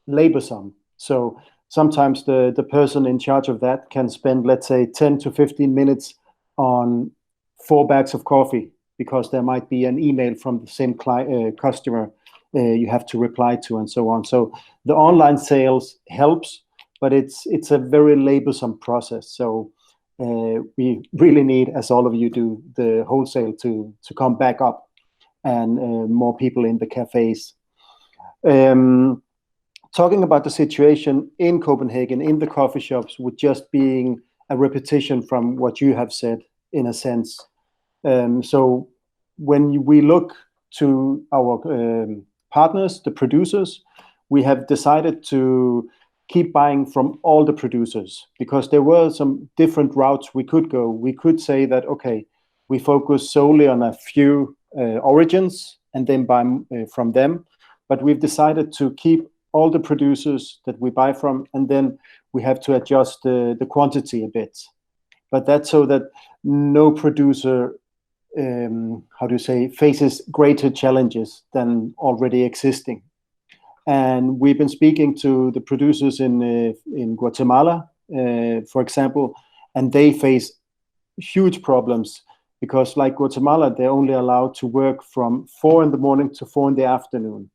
laborsome. So sometimes the person in charge of that can spend, let's say, 10 to 15 minutes on 4 bags of coffee, because there might be an email from the same customer you have to reply to, and so on. So the online sales helps, but it's a very laborsome process. So we really need, as all of you do, the wholesale to come back up, and more people in the cafes. Talking about the situation in Copenhagen, in the coffee shops, would just being a repetition from what you have said, in a sense. So when we look to our partners, the producers, we have decided to keep buying from all the producers, because there were some different routes we could go. We could say that, okay, we focus solely on a few origins and then buy from them. But we've decided to keep all the producers that we buy from, and then we have to adjust the quantity a bit. But that's so that no producer, faces greater challenges than already existing. And we've been speaking to the producers in Guatemala, for example, and they face huge problems, because like Guatemala, they're only allowed to work from 4 in the morning to 4 in the afternoon.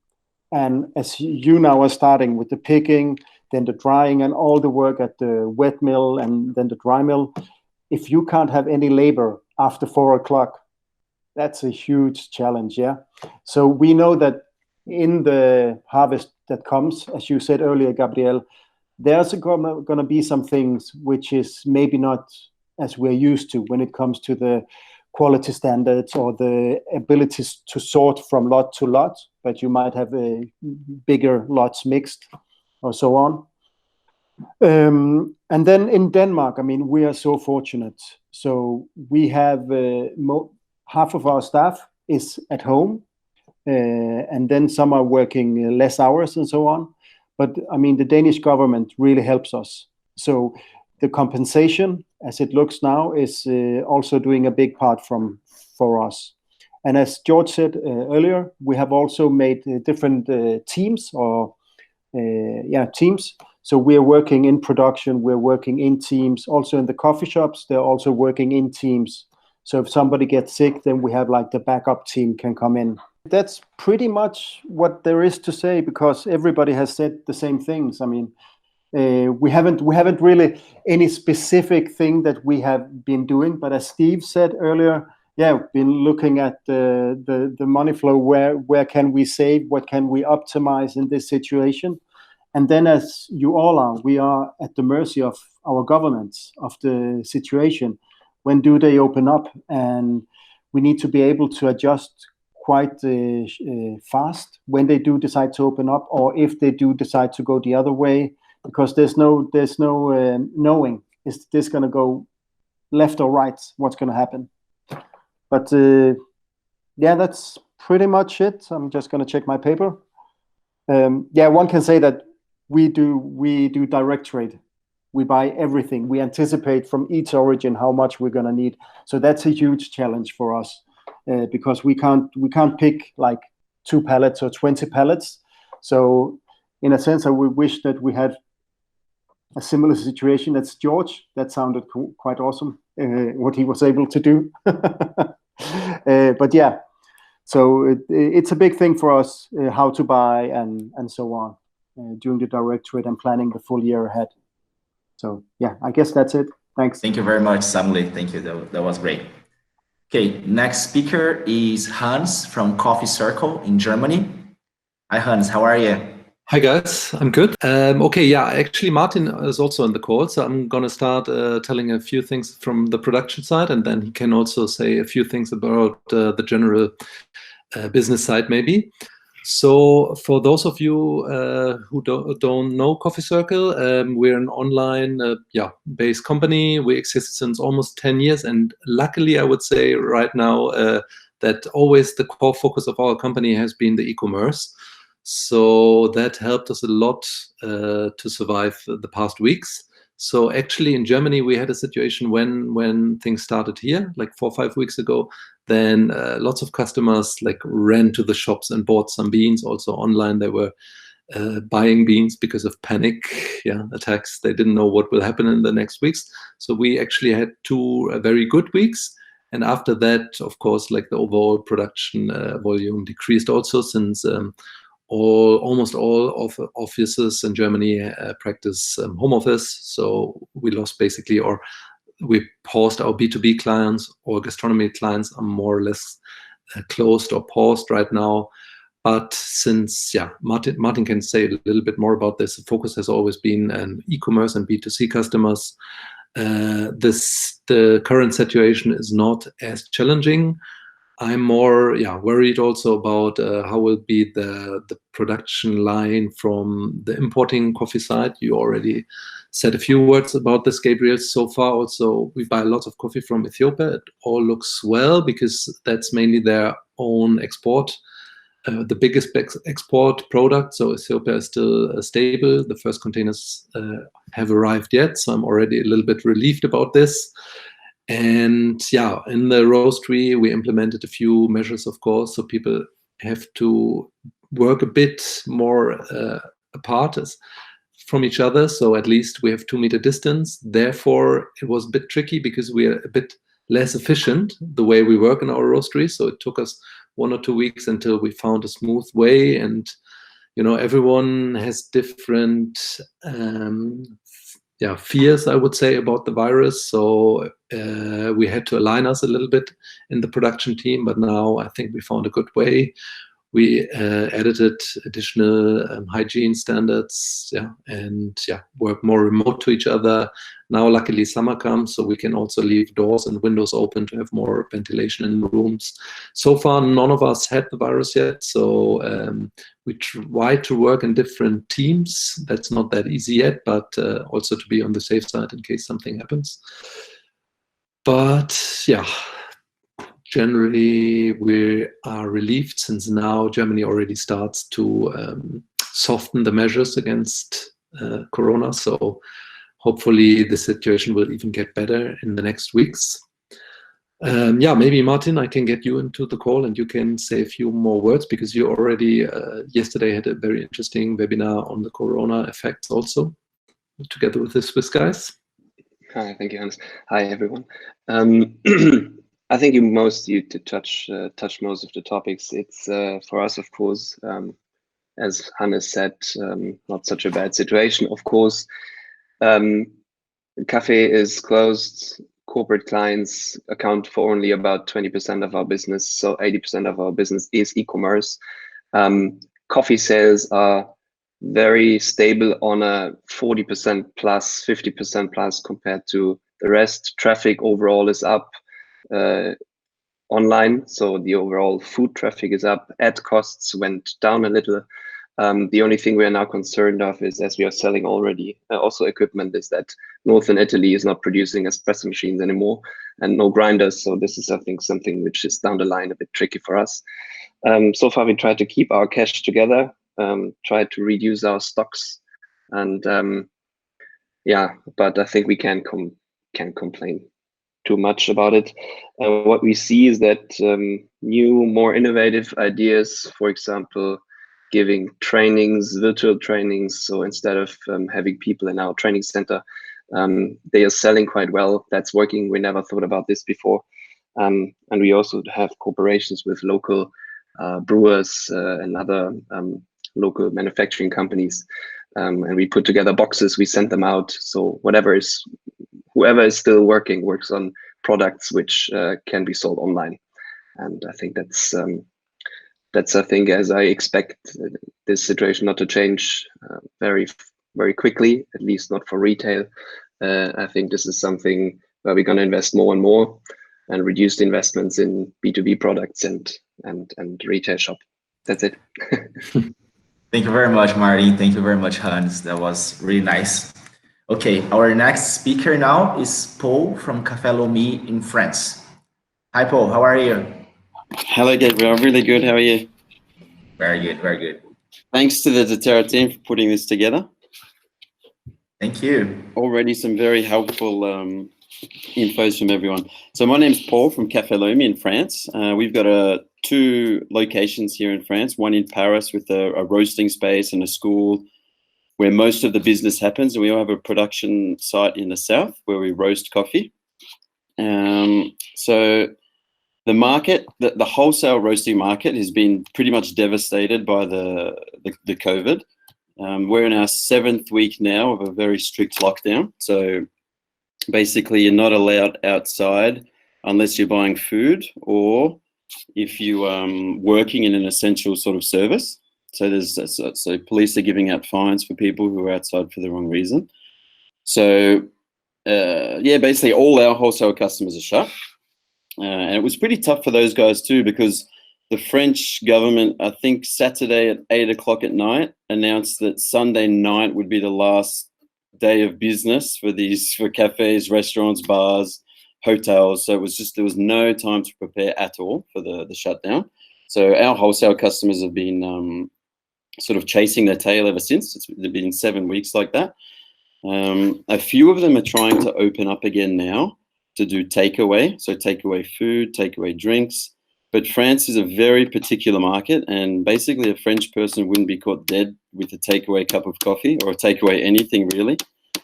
And as you now are starting with the picking, then the drying, and all the work at the wet mill and then the dry mill, if you can't have any labor after 4 o'clock, that's a huge challenge, yeah? So we know that in the harvest that comes, as you said earlier, Gabriel, there's going to be some things which is maybe not as we're used to when it comes to the quality standards or the abilities to sort from lot to lot, but you might have bigger lots mixed or so on. And then in Denmark, I mean, we are so fortunate. So we have half of our staff is at home, and then some are working less hours and so on. But I mean, the Danish government really helps us. So the compensation, as it looks now, is also doing a big part for us. And as George said earlier, we have also made different teams or teams. So we're working in production, we're working in teams. Also in the coffee shops, they're also working in teams. So if somebody gets sick, then we have like the backup team can come in. That's pretty much what there is to say, because everybody has said the same things. I mean, we haven't really any specific thing that we have been doing, but as Steve said earlier, we've been looking at the money flow. Where can we save? What can we optimize in this situation? And then, as you all are, we are at the mercy of our governments, of the situation. When do they open up? And we need to be able to adjust quite fast when they do decide to open up, or if they do decide to go the other way, because there's no knowing, is this going to go left or right? What's going to happen? But that's pretty much it. I'm just going to check my paper. One can say that we do direct trade. We buy everything. We anticipate from each origin how much we're going to need. So that's a huge challenge for us, because we can't pick like 2 pallets or 20 pallets. So in a sense, I would wish that we had a similar situation. That's George. That sounded quite awesome, what he was able to do. But yeah, so it's a big thing for us, how to buy and so on, during the direct trade and planning the full year ahead. So yeah, I guess that's it. Thanks. Thank you very much, Samuel. Thank you. That was great. Okay, next speaker is Hans from Coffee Circle in Germany. Hi, Hans. How are you? Hi, guys. I'm good. Actually, Martin is also on the call, so I'm going to start telling a few things from the production side, and then he can also say a few things about the general business side, maybe. So for those of you who don't know Coffee Circle, we're an online based company. We exist since almost 10 years, and luckily I would say right now that always the core focus of our company has been the e-commerce. So that helped us a lot to survive the past weeks. So actually in Germany, we had a situation when things started here, like 4 or 5 weeks ago, then lots of customers like ran to the shops and bought some beans. Also online, they were buying beans because of panic attacks. They didn't know what will happen in the next weeks. So we actually had 2 very good weeks. And after that, of course, like the overall production volume decreased also, since almost all of offices in Germany practice home office. So we lost basically, or we paused our B2B clients, or gastronomy clients are more or less closed or paused right now. But since, Martin can say a little bit more about this, the focus has always been e-commerce and B2C customers. The current situation is not as challenging. I'm more worried also about how will be the production line from the importing coffee side. You already said a few words about this, Gabriel. So far also we buy lots of coffee from Ethiopia. It all looks well because that's mainly their own export, the biggest export product. So Ethiopia is still stable. The first containers have arrived yet, so I'm already a little bit relieved about this. And in the roastery, we implemented a few measures, of course, so people have to work a bit more apart from each other. So at least we have 2 meter distance. Therefore, it was a bit tricky because we are a bit less efficient the way we work in our roastery. So it took us 1 or 2 weeks until we found a smooth way. And, everyone has different fears, I would say, about the virus. So we had to align us a little bit in the production team, but now I think we found a good way. We edited additional hygiene standards, and work more remote to each other. Now, luckily, summer comes, so we can also leave doors and windows open to have more ventilation in the rooms. So far, none of us had the virus yet, so we try to work in different teams. That's not that easy yet, but also to be on the safe side in case something happens. But generally, we are relieved since now Germany already starts to soften the measures against Corona. So hopefully the situation will even get better in the next weeks. Yeah, maybe Martin, I can get you into the call and you can say a few more words, because you already yesterday had a very interesting webinar on the corona effects also, together with the Swiss guys. Hi, thank you, Hans. Hi, everyone. I think you touch most of the topics. It's for us, of course, as Hannes said, not such a bad situation. Of course, the cafe is closed. Corporate clients account for only about 20% of our business, so 80% of our business is e-commerce. Coffee sales are very stable on a 40% plus, 50% plus compared to the rest. Traffic overall is up online, so the overall food traffic is up. Ad costs went down a little. The only thing we are now concerned of is, as we are selling already also equipment, is that Northern Italy is not producing espresso machines anymore and no grinders. So this is, I think, something which is down the line a bit tricky for us. So far, we tried to keep our cash together, tried to reduce our stocks, and yeah, but I think we can't complain too much about it. What we see is that new, more innovative ideas, for example, giving trainings, virtual trainings. So instead of having people in our training center, they are selling quite well. That's working. We never thought about this before. And we also have cooperations with local brewers and other local manufacturing companies. And we put together boxes, we send them out. So whoever is still working works on products which can be sold online. And I think that's I think, as I expect this situation not to change very, very quickly, at least not for retail. I think this is something where we're going to invest more and more and reduce the investments in B2B products and retail shop. That's it. Thank you very much, Martin. Thank you very much, Hans. That was really nice. Okay, our next speaker now is Paul from Café Lomi in France. Hi, Paul. How are you? Hello, Gabriel. I'm really good. How are you? Very good, very good. Thanks to the doTERRA team for putting this together. Thank you. Already some very helpful infos from everyone. So my name's Paul from Café Lomi in France. We've got 2 locations here in France, one in Paris with a roasting space and a school where most of the business happens. And we all have a production site in the south where we roast coffee. So the market, the wholesale roasting market has been pretty much devastated by the COVID. We're in our 7th week now of a very strict lockdown. So basically you're not allowed outside unless you're buying food or if you are working in an essential sort of service. So so police are giving out fines for people who are outside for the wrong reason. So yeah, basically all our wholesale customers are shut. And it was pretty tough for those guys too, because the French government, I think Saturday at 8 o'clock at night, announced that Sunday night would be the last day of business for cafes, restaurants, bars, hotels. So it was just, there was no time to prepare at all for the shutdown. So our wholesale customers have been sort of chasing their tail ever since. It's been 7 weeks like that. A few of them are trying to open up again now to do takeaway, so takeaway food, takeaway drinks. But France is a very particular market, and basically a French person wouldn't be caught dead with a takeaway cup of coffee or a takeaway anything really.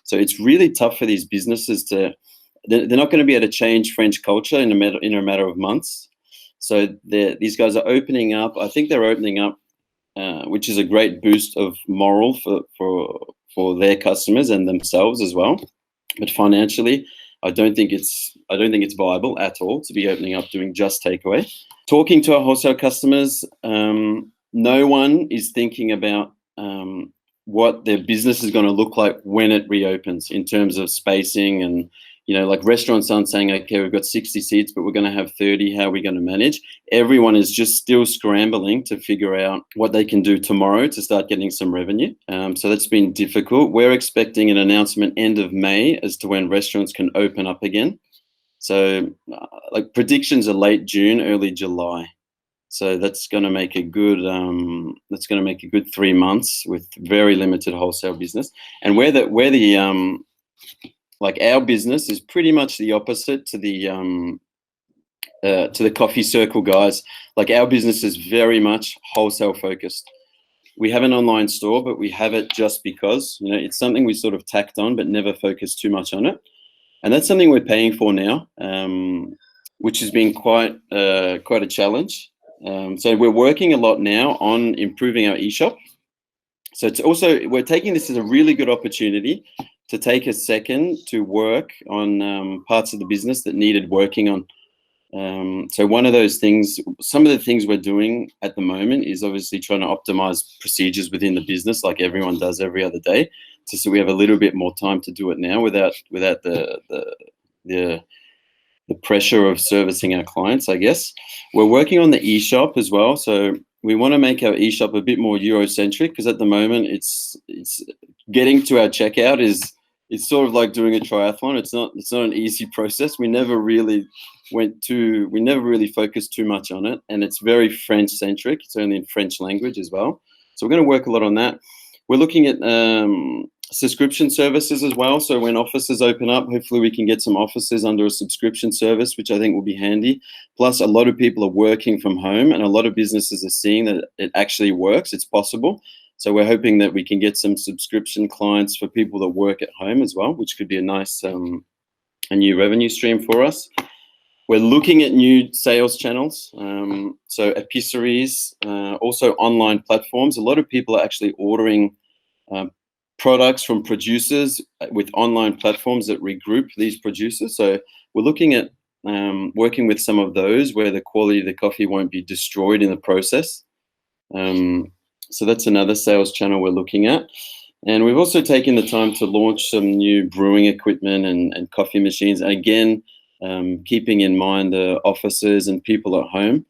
So it's really tough for these businesses they're not going to be able to change French culture in a matter of months. So these guys are opening up. I think they're opening up, which is a great boost of morale for their customers and themselves as well. But financially, I don't think it's viable at all to be opening up doing just takeaway. Talking to our wholesale customers, no one is thinking about what their business is going to look like when it reopens in terms of spacing. And like restaurants aren't saying, okay, we've got 60 seats, but we're going to have 30. How are we going to manage? Everyone is just still scrambling to figure out what they can do tomorrow to start getting some revenue. So that's been difficult. We're expecting an announcement end of May as to when restaurants can open up again. So like predictions are late June, early July. So that's going to make a good 3 months with very limited wholesale business. And where the like our business is pretty much the opposite to the to the Coffee Circle guys, like our business is very much wholesale focused. We have an online store, but we have it just because, you know, it's something we sort of tacked on, but never focused too much on it. And that's something we're paying for now, which has been quite a challenge. So we're working a lot now on improving our eShop. So it's also, we're taking this as a really good opportunity to take a second to work on parts of the business that needed working on. So one of those things, some of the things we're doing at the moment is obviously trying to optimize procedures within the business, like everyone does every other day. So we have a little bit more time to do it now without the pressure of servicing our clients, I guess. We're working on the eShop as well. So we want to make our eShop a bit more Eurocentric, because at the moment it's getting to our checkout it's sort of like doing a triathlon. It's not an easy process. We never really focused too much on it, and it's very French centric. It's only in French language as well. So we're going to work a lot on that. We're looking at subscription services as well. So when offices open up, hopefully we can get some offices under a subscription service, which I think will be handy. Plus, a lot of people are working from home, and a lot of businesses are seeing that it actually works. It's possible. So we're hoping that we can get some subscription clients for people that work at home as well, which could be a nice a new revenue stream for us. We're looking at new sales channels, so epiceries, also online platforms. A lot of people are actually ordering products from producers with online platforms that regroup these producers. So we're looking at working with some of those where the quality of the coffee won't be destroyed in the process. So that's another sales channel we're looking at. And we've also taken the time to launch some new brewing equipment and coffee machines. And again, keeping in mind the offices and people at home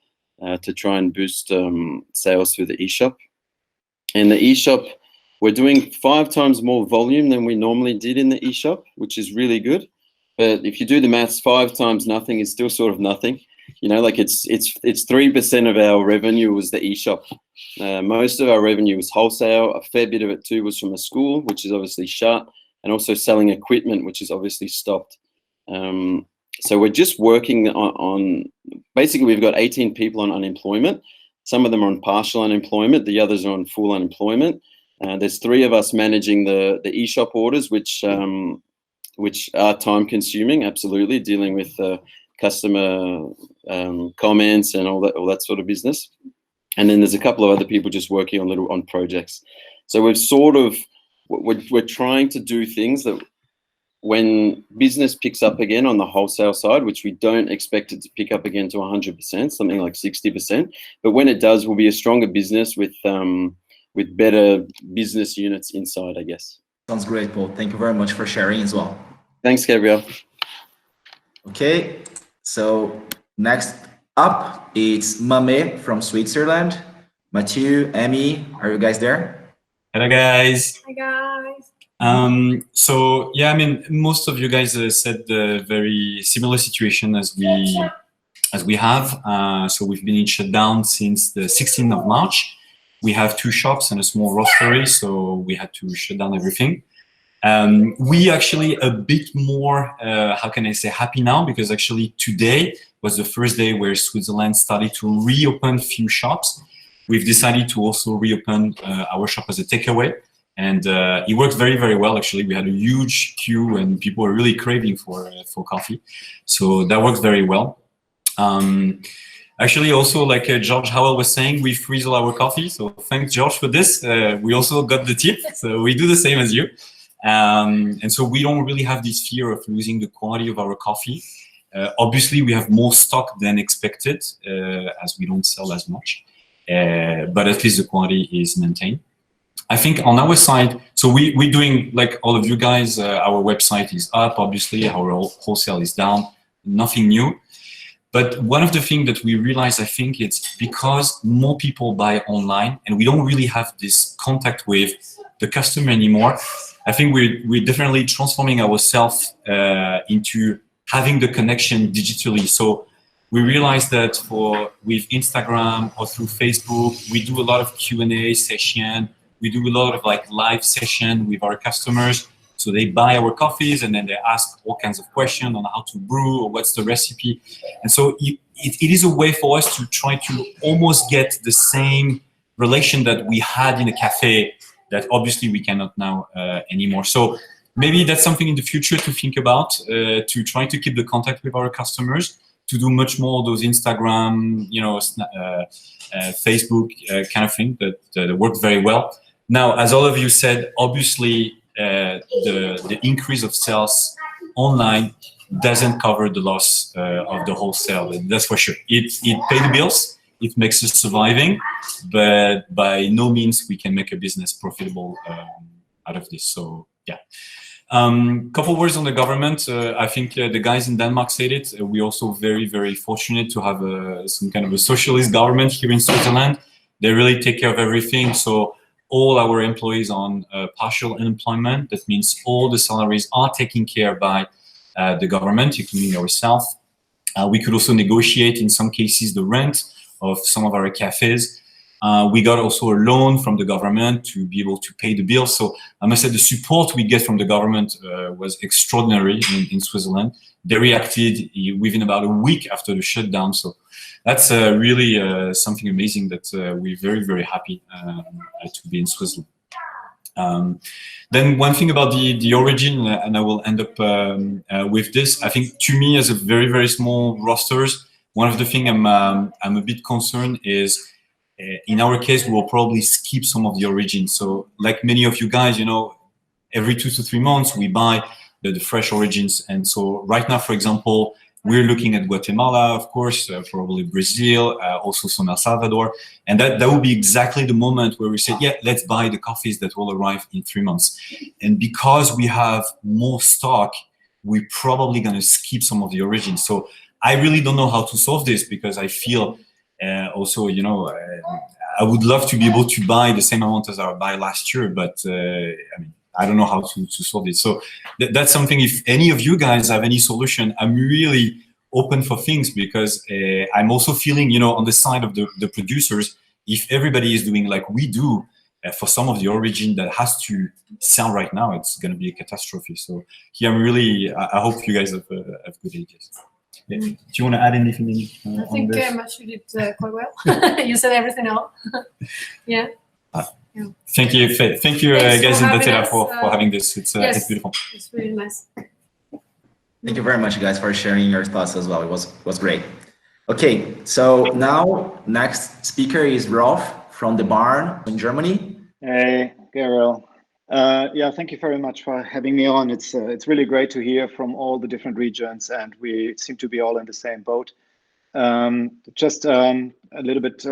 to try and boost sales through the eShop. And the eShop, we're doing 5 times more volume than we normally did in the eShop, which is really good. But if you do the maths, 5 times nothing is still sort of nothing. You know, like it's 3% of our revenue was the eShop. Most of our revenue was wholesale. A fair bit of it too was from a school, which is obviously shut, and also selling equipment, which is obviously stopped. So we're just working on basically we've got 18 people on unemployment. Some of them are on partial unemployment. The others are on full unemployment. There's 3 of us managing the eShop orders, which are time consuming, absolutely, dealing with customer comments and all that sort of business. And then there's a couple of other people just working on projects. So we're trying to do things that when business picks up again on the wholesale side, which we don't expect it to pick up again to 100%, something like 60%, but when it does, we'll be a stronger business with better business units inside, I guess. Sounds great, Paul. Thank you very much for sharing as well. Thanks, Gabriel. Okay, so next up, it's Mame from Switzerland. Mathieu, Amy, are you guys there? Hello, guys. Hi, guys. So yeah, I mean, most of you guys said the very similar situation as we have. So we've been in shutdown since the 16th of March. We have 2 shops and a small roastery, so we had to shut down everything. We actually a bit more, how can I say, happy now, because actually today was the first day where Switzerland started to reopen few shops. We've decided to also reopen our shop as a takeaway, and it worked very, very well. Actually, we had a huge queue and people were really craving for coffee, so that worked very well. Actually, also, like George Howell was saying, we freeze all our coffee. So thanks, George, for this. We also got the tip, so we do the same as you. And so we don't really have this fear of losing the quality of our coffee. Obviously, we have more stock than expected as we don't sell as much. But at least the quality is maintained. I think on our side, so we're doing, like all of you guys, our website is up, obviously, our wholesale is down, nothing new. But one of the things that we realize, I think, it's because more people buy online and we don't really have this contact with the customer anymore. I think we're definitely transforming ourselves into having the connection digitally. So we realize that with Instagram or through Facebook, we do a lot of Q&A session. We do a lot of like live session with our customers. So they buy our coffees and then they ask all kinds of questions on how to brew or what's the recipe. And so it is a way for us to try to almost get the same relation that we had in a cafe that obviously we cannot now anymore. So maybe that's something in the future to think about, to try to keep the contact with our customers, to do much more of those Instagram, Facebook kind of thing that worked very well. Now, as all of you said, obviously the increase of sales online doesn't cover the loss of the wholesale. That's for sure. It pays the bills. It makes us surviving, but by no means we can make a business profitable out of this. So yeah. Couple words on the government. I think the guys in Denmark said it. We're also very, very fortunate to have some kind of a socialist government here in Switzerland. They really take care of everything. So all our employees on partial unemployment. That means all the salaries are taken care by the government, including ourselves. We could also negotiate, in some cases, the rent of some of our cafes. We got also a loan from the government to be able to pay the bills. So I must say the support we get from the government was extraordinary in Switzerland. They reacted within about a week after the shutdown. So that's really something amazing that we're very, very happy to be in Switzerland. Then one thing about the origin, and I will end up with this. I think to me, as a very, very small rosters, one of the things I'm a bit concerned is, in our case, we will probably skip some of the origins. So like many of you guys, every 2 to 3 months, we buy the fresh origins. And so right now, for example, we're looking at Guatemala, of course, probably Brazil, also some El Salvador. And that will be exactly the moment where we say, yeah, let's buy the coffees that will arrive in 3 months. And because we have more stock, we're probably going to skip some of the origins. So I really don't know how to solve this, because I feel also, I would love to be able to buy the same amount as I buy last year, but I don't know how to solve it. So that's something, if any of you guys have any solution, I'm really open for things, because I'm also feeling, on the side of the producers, if everybody is doing like we do, for some of the origin that has to sell right now, it's going to be a catastrophe. So here I'm really, I hope you guys have good ideas. Yeah. Do you want to add anything I think much you did quite well. You said everything else. Yeah. Thank you, guys in Datera for having this. It's beautiful. It's really nice. Thank you very much, guys, for sharing your thoughts as well. It was great. Okay, so now next speaker is Rolf from the Barn in Germany. Hey, Gabriel. Yeah, thank you very much for having me on. It's really great to hear from all the different regions, and we seem to be all in the same boat. Just a little bit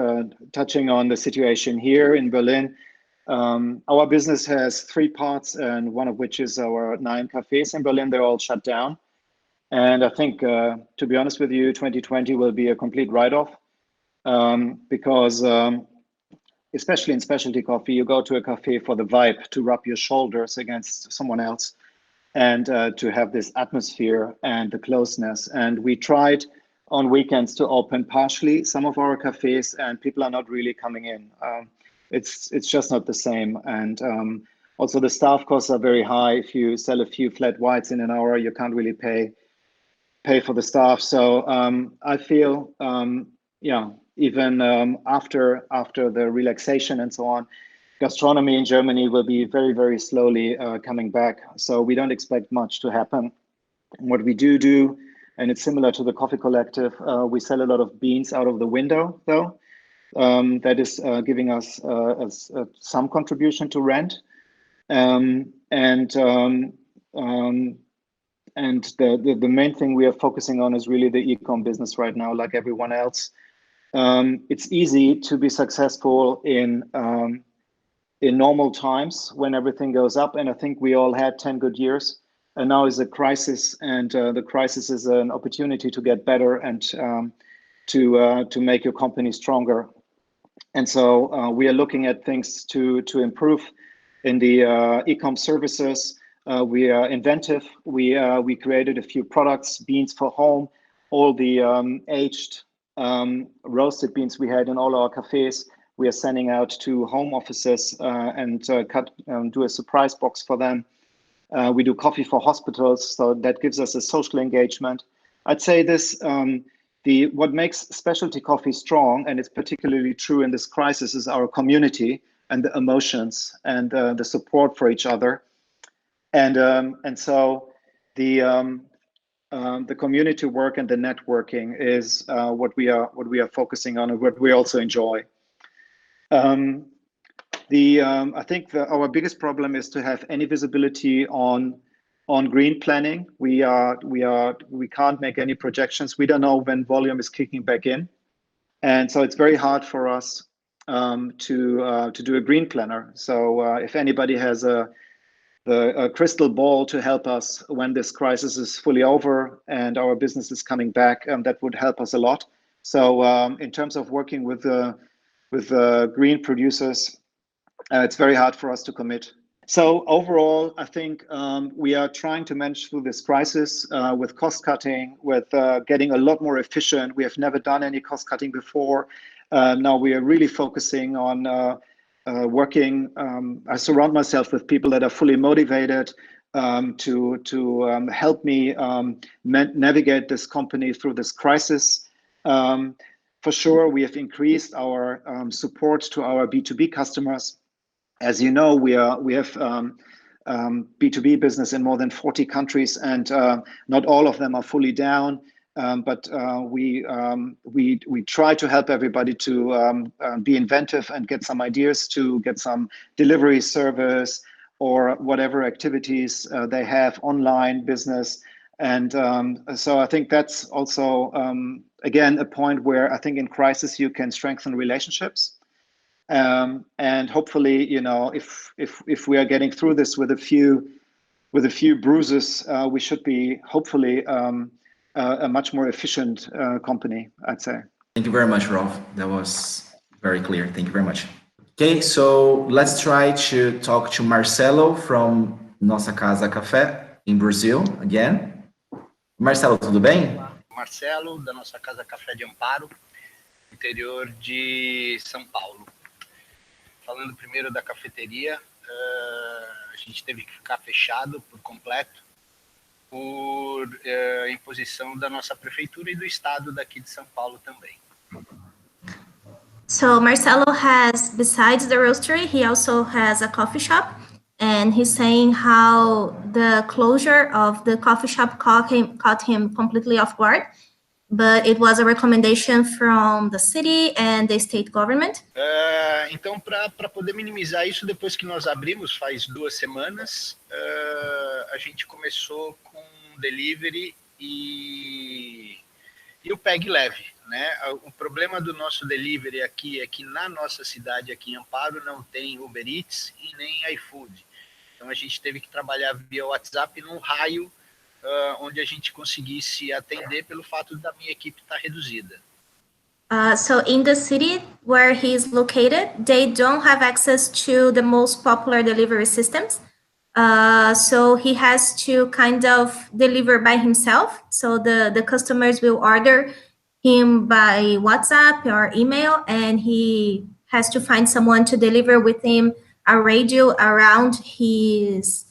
touching on the situation here in Berlin. Our business has 3 parts, and one of which is our 9 cafes in Berlin. They're all shut down. And I think, to be honest with you, 2020 will be a complete write-off, because especially in specialty coffee, you go to a cafe for the vibe, to rub your shoulders against someone else, and to have this atmosphere and the closeness. And we tried on weekends to open partially some of our cafes, and people are not really coming in. It's just not the same. And also the staff costs are very high. If you sell a few flat whites in an hour, you can't really pay for the staff. So I feel, even after the relaxation and so on, gastronomy in Germany will be very, very slowly coming back. So we don't expect much to happen. What we do, and it's similar to the Coffee Collective, we sell a lot of beans out of the window, though. That is giving us some contribution to rent. And the main thing we are focusing on is really the e-com business right now, like everyone else. It's easy to be successful in normal times when everything goes up, and I think we all had 10 good years. And now is a crisis, and the crisis is an opportunity to get better and to make your company stronger. And so we are looking at things to improve in the e-com services. We are inventive. We created a few products, beans for home, all the aged roasted beans we had in all our cafes. We are sending out to home offices and do a surprise box for them. We do coffee for hospitals, so that gives us a social engagement. I'd say this, what makes specialty coffee strong, and it's particularly true in this crisis, is our community and the emotions and the support for each other. And so the community work and the networking is what we are focusing on and what we also enjoy. I think our biggest problem is to have any visibility on green planning. We can't make any projections. We don't know when volume is kicking back in, and so it's very hard for us to do a green planner. So if anybody has a crystal ball to help us when this crisis is fully over and our business is coming back, that would help us a lot. So in terms of working with green producers, it's very hard for us to commit. So overall, I think we are trying to manage through this crisis with cost cutting, with getting a lot more efficient. We have never done any cost cutting before. Now we are really focusing on working. I surround myself with people that are fully motivated to help me navigate this company through this crisis. For sure, we have increased our support to our B2B customers. As you know, we have B2B business in more than 40 countries, and not all of them are fully down. But we try to help everybody to be inventive and get some ideas to get some delivery service or whatever activities they have, online business. And so I think that's also, again, a point where I think in crisis you can strengthen relationships. And hopefully, you know, if we are getting through this with a few bruises, we should be hopefully a much more efficient company, I'd say. Thank you very much, Rolf. That was very clear. Thank you very much. Okay, so let's try to talk to Marcelo from Nossa Casa Café in Brazil again. Marcelo, tudo bem? Marcelo, da Nossa Casa Café de Amparo, interior de São Paulo. Falando primeiro da cafeteria, a gente teve que ficar fechado por completo por imposição da nossa prefeitura e do estado daqui de São Paulo também. So Marcelo has, besides the roastery, he also has a coffee shop, and he's saying how the closure of the coffee shop caught him completely off guard, but it was a recommendation from the city and the state government. Então, para poder minimizar isso, depois que nós abrimos, faz 2 semanas, a gente começou com delivery e o Peg Leve, né? O problema do nosso delivery aqui é que na nossa cidade, aqui em Amparo, não tem Uber Eats e nem iFood. Então a gente teve que trabalhar via WhatsApp num raio onde a gente conseguisse atender pelo fato da minha equipe estar reduzida. So in the city where he's located, they don't have access to the most popular delivery systems. So he has to kind of deliver by himself. So the customers will order him by WhatsApp or email, and he has to find someone to deliver with him a radio around his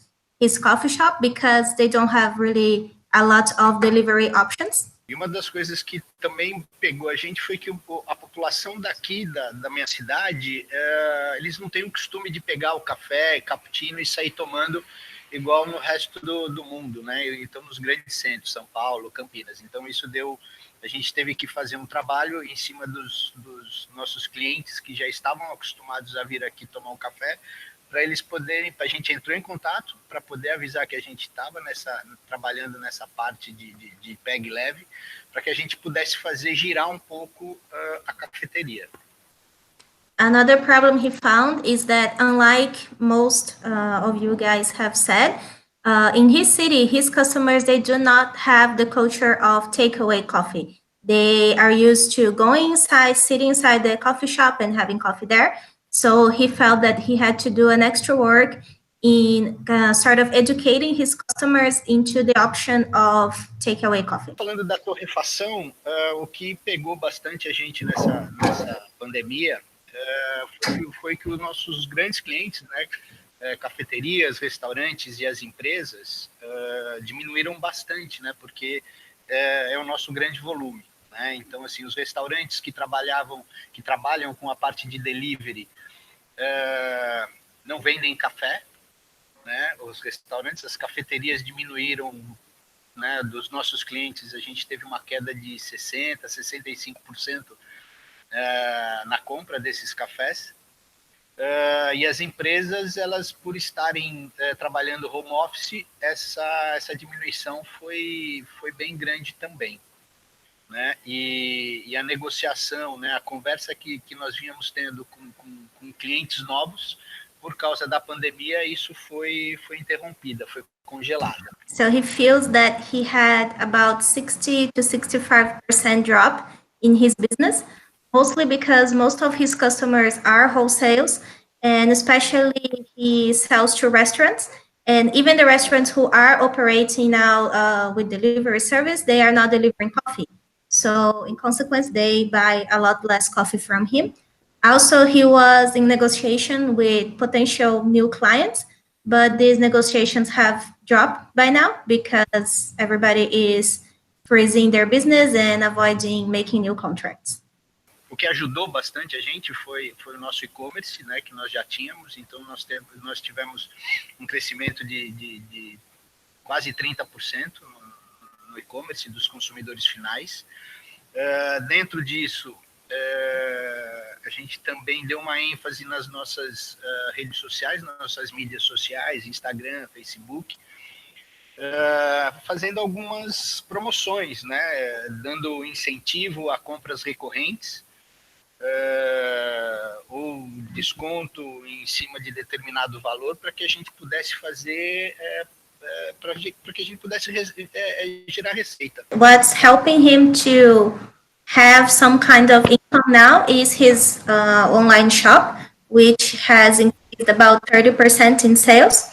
coffee shop because they don't have really a lot of delivery options. E uma das coisas que também pegou a gente foi que a população daqui, da minha cidade, eles não têm o costume de pegar o café, cappuccino e sair tomando igual no resto do mundo, né? Então, nos grandes centros, São Paulo, Campinas. Então, isso a gente teve que fazer um trabalho em cima dos nossos clientes que já estavam acostumados a vir aqui tomar um café, para eles poderem, a gente entrou em contato para poder avisar que a gente estava trabalhando nessa parte de Peg Leve, para que a gente pudesse fazer girar um pouco a cafeteria. Another problem he found is that unlike most of you guys have said, in his city, his customers, they do not have the culture of takeaway coffee. They are used to going inside, sitting inside the coffee shop and having coffee there. So he felt that he had to do an extra work in sort of educating his customers into the option of takeaway coffee. Falando da torrefação, o que pegou bastante a gente nessa pandemia foi que os nossos grandes clientes, né, cafeterias, restaurantes e as empresas diminuíram bastante, né? Porque é o nosso grande volume, né? Então, assim, os restaurantes que trabalham com a parte de delivery não vendem café, né? Os restaurantes, as cafeterias diminuíram, né? Dos nossos clientes, a gente teve uma queda de 60%, 65% na compra desses cafés. E as empresas, elas por estarem trabalhando home office, essa diminuição foi bem grande também, né? E a negociação, né, a conversa que nós vínhamos tendo com clientes novos, por causa da pandemia, isso foi interrompida, foi congelada. So he feels that he had about 60 to 65% drop in his business, mostly because most of his customers are wholesales, and especially he sells to restaurants. And even the restaurants who are operating now with delivery service, they are not delivering coffee. So in consequence, they buy a lot less coffee from him. Also, he was in negotiation with potential new clients, but these negotiations have dropped by now because everybody is freezing their business and avoiding making new contracts. O que ajudou bastante a gente foi o nosso e-commerce, né, que nós já tínhamos. Então, nós tivemos um crescimento de quase 30% no e-commerce dos consumidores finais. Dentro disso, a gente também deu uma ênfase nas nossas redes sociais, nas nossas mídias sociais, Instagram, Facebook, fazendo algumas promoções, né, dando incentivo a compras recorrentes, ou desconto em cima de determinado valor, para que a gente pudesse fazer, para que a gente pudesse gerar receita. What's helping him to have some kind of income now is his online shop, which has increased about 30% in sales.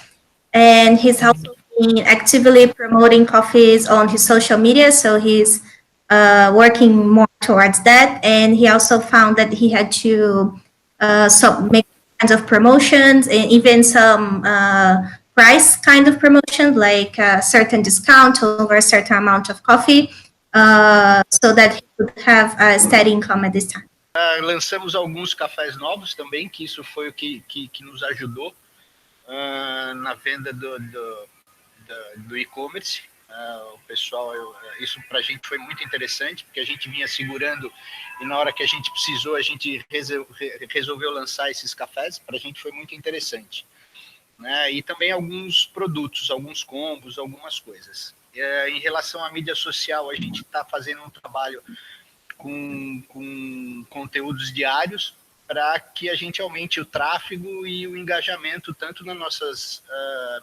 And he's also been actively promoting coffees on his social media, so he's working more towards that. And he also found that he had to make kinds of promotions and even some price kind of promotions, like a certain discount over a certain amount of coffee, so that he could have a steady income at this time. Lançamos alguns cafés novos também, que isso foi o que nos ajudou na venda do e-commerce. O pessoal, isso para a gente foi muito interessante, porque a gente vinha segurando e na hora que a gente precisou, a gente resolveu lançar esses cafés. Para a gente foi muito interessante, né? E também alguns produtos, alguns combos, algumas coisas. Em relação à mídia social, a gente está fazendo um trabalho com conteúdos diários para que a gente aumente o tráfego e o engajamento tanto nas nossas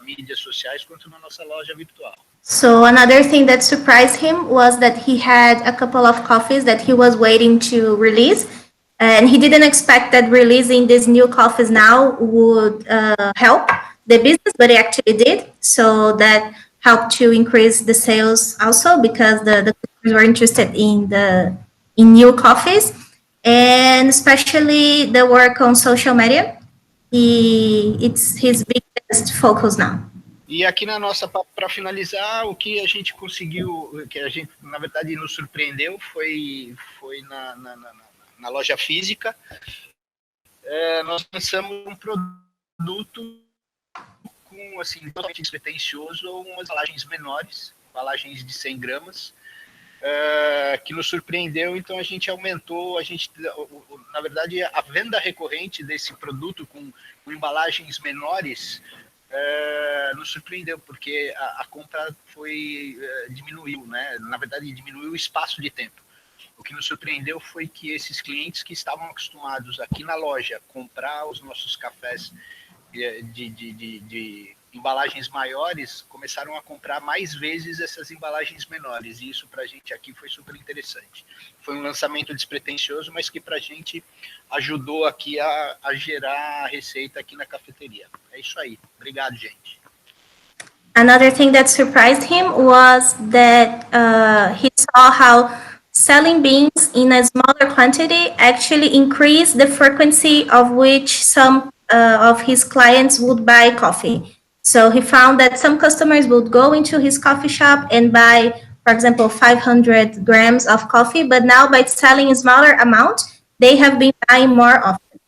mídias sociais quanto na nossa loja virtual. So another thing that surprised him was that he had a couple of coffees that he was waiting to release, and he didn't expect that releasing these new coffees now would help the business, but it actually did. So that helped to increase the sales also, because the customers were interested in new coffees, and especially the work on social media. It's his biggest focus now. E aqui na nossa, para finalizar, o que a gente conseguiu, que a gente, na verdade, nos surpreendeu, foi na loja física. Nós lançamos um produto com, assim, totalmente despretensioso, umas embalagens menores, embalagens de 100 gramas, que nos surpreendeu. Então a gente aumentou, na verdade, a venda recorrente desse produto com embalagens menores nos surpreendeu, porque a compra diminuiu, né? Na verdade, diminuiu o espaço de tempo. O que nos surpreendeu foi que esses clientes que estavam acostumados aqui na loja comprar os nossos cafés de embalagens maiores, começaram a comprar mais vezes essas embalagens menores, e isso para a gente aqui foi super interessante. Foi um lançamento despretensioso, mas que para a gente ajudou aqui a gerar receita aqui na cafeteria. É isso aí. Obrigado, gente. Another thing that surprised him was that he saw how selling beans in a smaller quantity actually increased the frequency of which some of his clients would buy coffee. So he found that some customers would go into his coffee shop and buy, for example, 500 grams of coffee, but now by selling a smaller amount, they have been buying more often.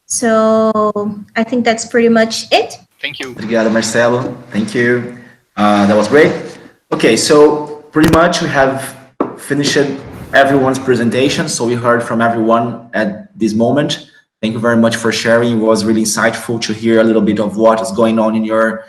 So I think that's pretty much it. Thank you. Obrigado, Marcelo. Thank you. That was great. Okay, so pretty much we have finished everyone's presentation. So we heard from everyone at this moment. Thank you very much for sharing. It was really insightful to hear a little bit of what is going on in your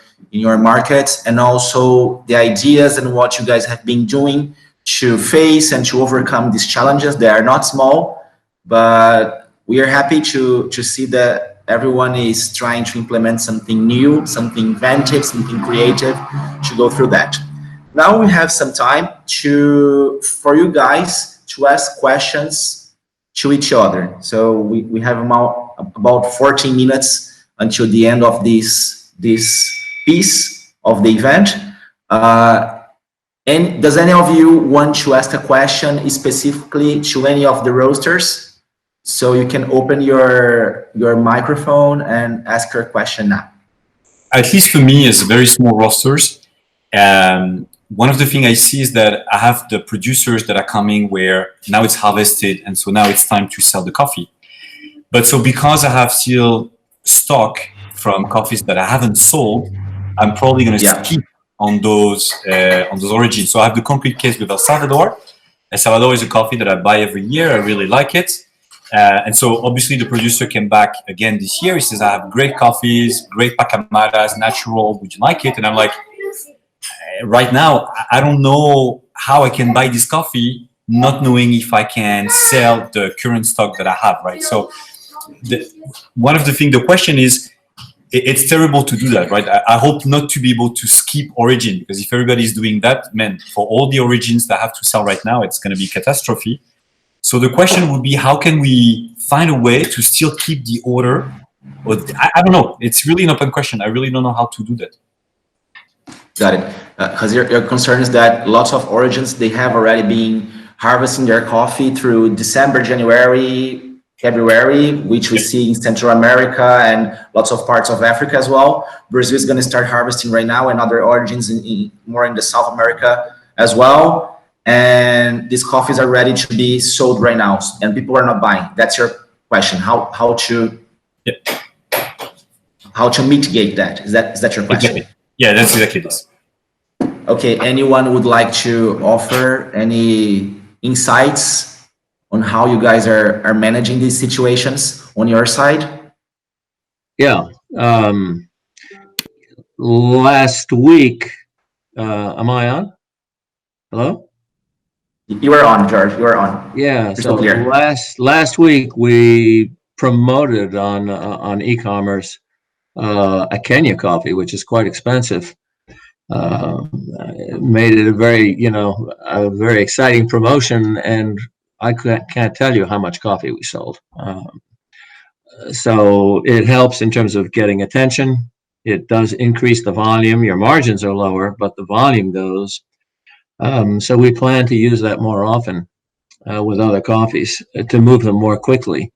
market, and also the ideas and what you guys have been doing to face and to overcome these challenges. They are not small, but we are happy to see that everyone is trying to implement something new, something inventive, something creative to go through that. Now we have some time for you guys to ask questions to each other. So we have about 14 minutes until the end of this piece of the event. And does any of you want to ask a question specifically to any of the roasters? So you can open your microphone and ask your question now. At least for me, as very small roasters, one of the things I see is that I have the producers that are coming where now it's harvested, and so now it's time to sell the coffee. But so because I have still stock from coffees that I haven't sold, I'm probably going to keep on those origins. So I have the complete case with El Salvador. El Salvador is a coffee that I buy every year. I really like it. And so obviously the producer came back again this year. He says, I have great coffees, great pacamadas, natural. Would you like it? And I'm like, right now, I don't know how I can buy this coffee, not knowing if I can sell the current stock that I have, right? So one of the things, the question is, it's terrible to do that, right? I hope not to be able to skip origin, because if everybody is doing that, man, for all the origins that I have to sell right now, it's going to be catastrophe. So the question would be, how can we find a way to still keep the order? Or I don't know. It's really an open question. I really don't know how to do that. Got it. Because your concern is that lots of origins, they have already been harvesting their coffee through December, January, February, which we see in Central America and lots of parts of Africa as well. Brazil is going to start harvesting right now, and other origins more in the South America as well. And these coffees are ready to be sold right now, and people are not buying. That's your question. How to mitigate that? Is that your question? Exactly. Yeah, that's exactly this. Okay. Anyone would like to offer any insights on how you guys are managing these situations on your side? Yeah. Last week, am I on? Hello? You are on, George. You are on. Yeah. So last week we promoted on e-commerce a Kenya coffee, which is quite expensive. Made it a very exciting promotion, and I can't tell you how much coffee we sold. So it helps in terms of getting attention. It does increase the volume. Your margins are lower, but the volume goes. So we plan to use that more often with other coffees to move them more quickly.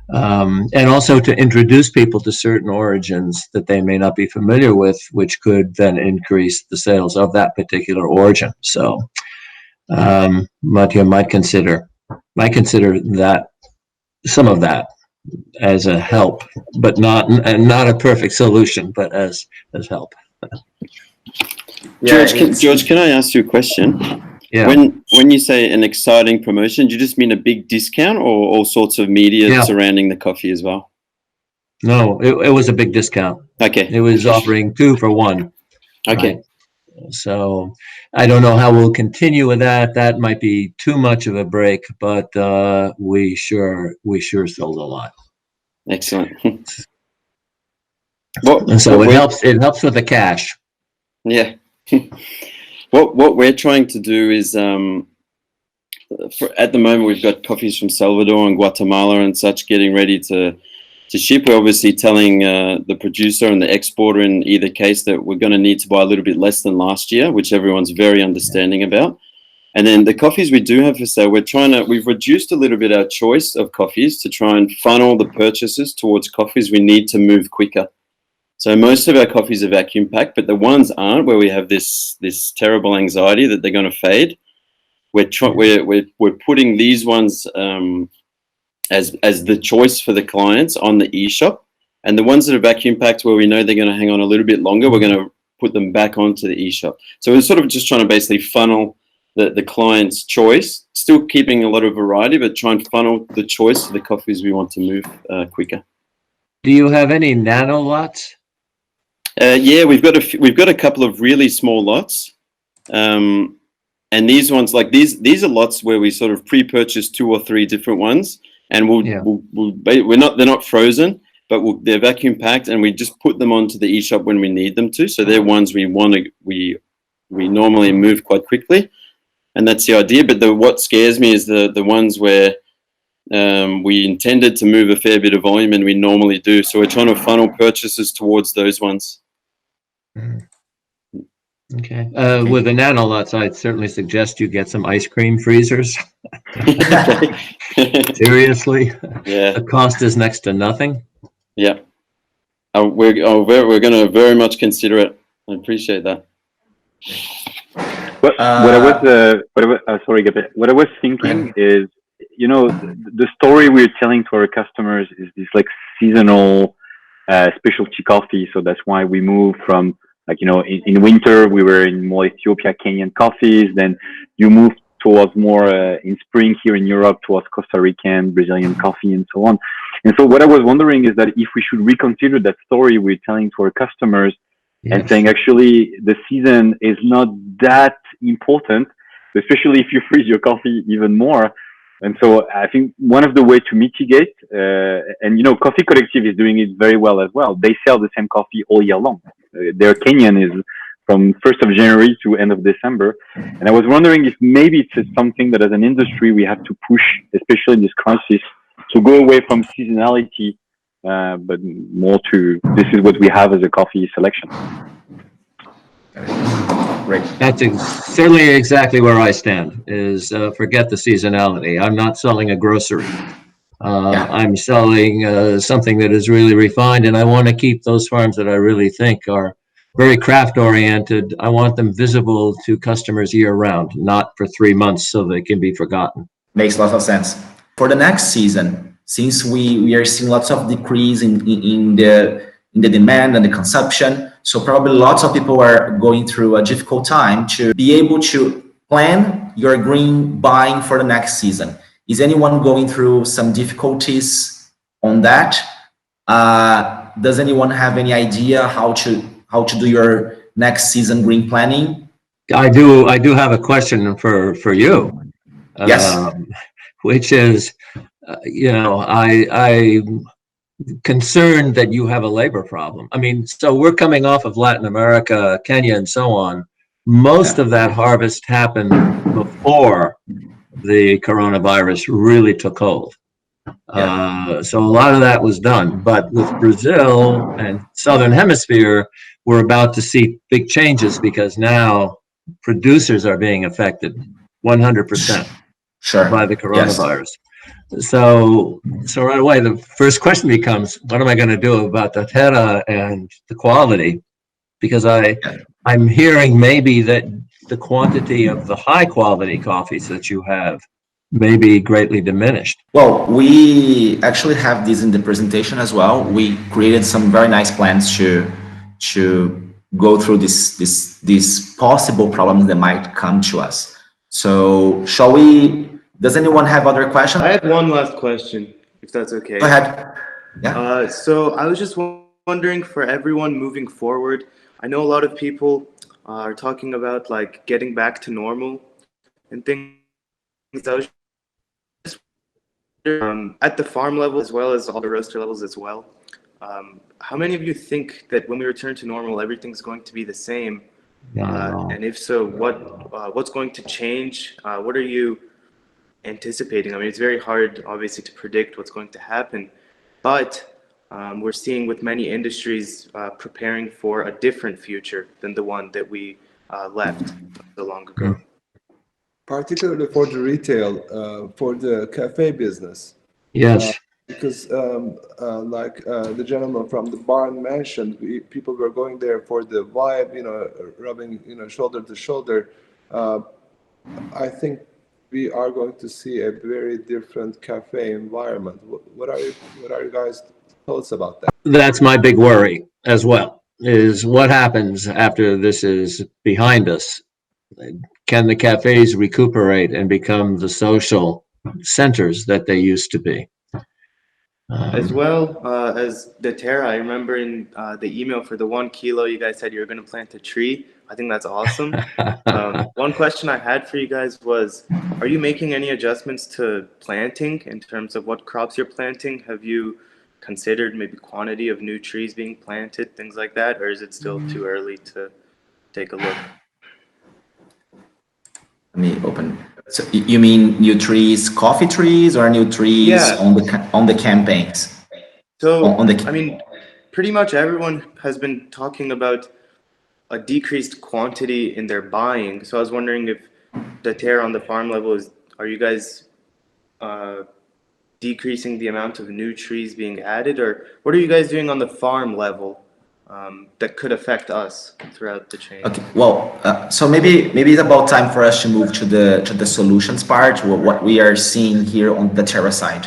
And also to introduce people to certain origins that they may not be familiar with, which could then increase the sales of that particular origin. So Mathieu might consider that, some of that, as a help, but not a perfect solution, but as help. Yeah, George, can I ask you a question? Yeah. When you say an exciting promotion, do you just mean a big discount, or all sorts of media surrounding the coffee as well? No, it was a big discount. Okay. It was offering 2 for 1. Okay. Right? So I don't know how we'll continue with that. That might be too much of a break, but we sure sold a lot. Excellent. And so it helps with the cash. Yeah. What we're trying to do is, at the moment, we've got coffees from Salvador and Guatemala and such getting ready to ship. We're obviously telling the producer and the exporter in either case that we're going to need to buy a little bit less than last year, which everyone's very understanding about. And then the coffees we do have for sale, we've reduced a little bit our choice of coffees to try and funnel the purchases towards coffees we need to move quicker. So most of our coffees are vacuum packed, but the ones aren't, where we have this terrible anxiety that they're going to fade. We're putting these ones as the choice for the clients on the eShop, and the ones that are vacuum packed, where we know they're going to hang on a little bit longer, we're going to put them back onto the eShop. So we're sort of just trying to basically funnel the client's choice, still keeping a lot of variety, but try and funnel the choice to the coffees we want to move quicker. Do you have any nano lots? Yeah, we've got a couple of really small lots, and these ones, like these are lots where we sort of pre-purchase 2 or 3 different ones, and they're not frozen, but they're vacuum packed, and we just put them onto the eShop when we need them to. So they're ones we normally move quite quickly. And that's the idea. But what scares me is the ones where we intended to move a fair bit of volume, and we normally do. So we're trying to funnel purchases towards those ones. Okay. With the nano lots, I'd certainly suggest you get some ice cream freezers. Seriously? Yeah. The cost is next to nothing. Yeah. We're going to very much consider it. I appreciate that. What I was thinking is, the story we're telling to our customers is this like seasonal specialty coffee. So that's why we move from in winter we were in more Ethiopia, Kenyan coffees. Then you move towards more in spring here in Europe towards Costa Rican, Brazilian coffee, and so on. And so what I was wondering is that if we should reconsider that story we're telling to our customers. Yes. And saying actually the season is not that important, especially if you freeze your coffee even more. And so I think one of the ways to mitigate, and Coffee Collective is doing it very well as well. They sell the same coffee all year long. Their Kenyan is from 1st of January to end of December. And I was wondering if maybe it's something that as an industry we have to push, especially in this crisis, to go away from seasonality. But more to this is what we have as a coffee selection. Right. That's certainly exactly where I stand, is forget the seasonality. I'm not selling a grocery. I'm selling something that is really refined, and I want to keep those farms that I really think are very craft oriented. I want them visible to customers year round, not for 3 months so they can be forgotten. Makes lots of sense. For the next season, since we are seeing lots of decrease in the demand and the consumption, so probably lots of people are going through a difficult time to be able to plan your green buying for the next season. Is anyone going through some difficulties on that? Does anyone have any idea how to do your next season green planning? I do have a question for you. Yes. Which is, I'm concerned that you have a labor problem. I mean, so we're coming off of Latin America, Kenya, and so on. Most of that harvest happened before the coronavirus really took hold. So a lot of that was done. But with Brazil and Southern Hemisphere, we're about to see big changes because now producers are being affected 100% by the coronavirus. So right away, the first question becomes, what am I going to do about the terra and the quality? Because I'm hearing maybe that the quantity of the high quality coffees that you have may be greatly diminished. Well, we actually have this in the presentation as well. We created some very nice plans to go through these possible problems that might come to us. So shall we? Does anyone have other questions? I had one last question, if that's okay. Go ahead. Yeah. So I was just wondering, for everyone moving forward, I know a lot of people are talking about like getting back to normal and things. I was just at the farm level as well as all the roaster levels as well. How many of you think that when we return to normal, everything's going to be the same? And if so, what's going to change? What are you anticipating? I mean, it's very hard, obviously, to predict what's going to happen, but we're seeing with many industries preparing for a different future than the one that we left so long ago. particularly for the retail, for the cafe business. Yes. Because like the gentleman from the barn mentioned, people were going there for the vibe, rubbing, shoulder to shoulder. I think we are going to see a very different cafe environment. What are you guys' thoughts about that? That's my big worry as well, is what happens after this is behind us. Can the cafes recuperate and become the social centers that they used to be? As well as the Terra, I remember in the email for the 1 kilo, you guys said you were going to plant a tree. I think that's awesome. One question I had for you guys was, are you making any adjustments to planting in terms of what crops you're planting? Have you considered maybe quantity of new trees being planted, things like that? Or is it still too early to take a look? Let me open. So you mean new trees, coffee trees, or new trees on the campaigns? So, I mean, pretty much everyone has been talking about a decreased quantity in their buying. So I was wondering if the Terra on the farm level are you guys decreasing the amount of new trees being added, or what are you guys doing on the farm level that could affect us throughout the chain? Okay, well, so maybe it's about time for us to move to the solutions part, what we are seeing here on the Terra side.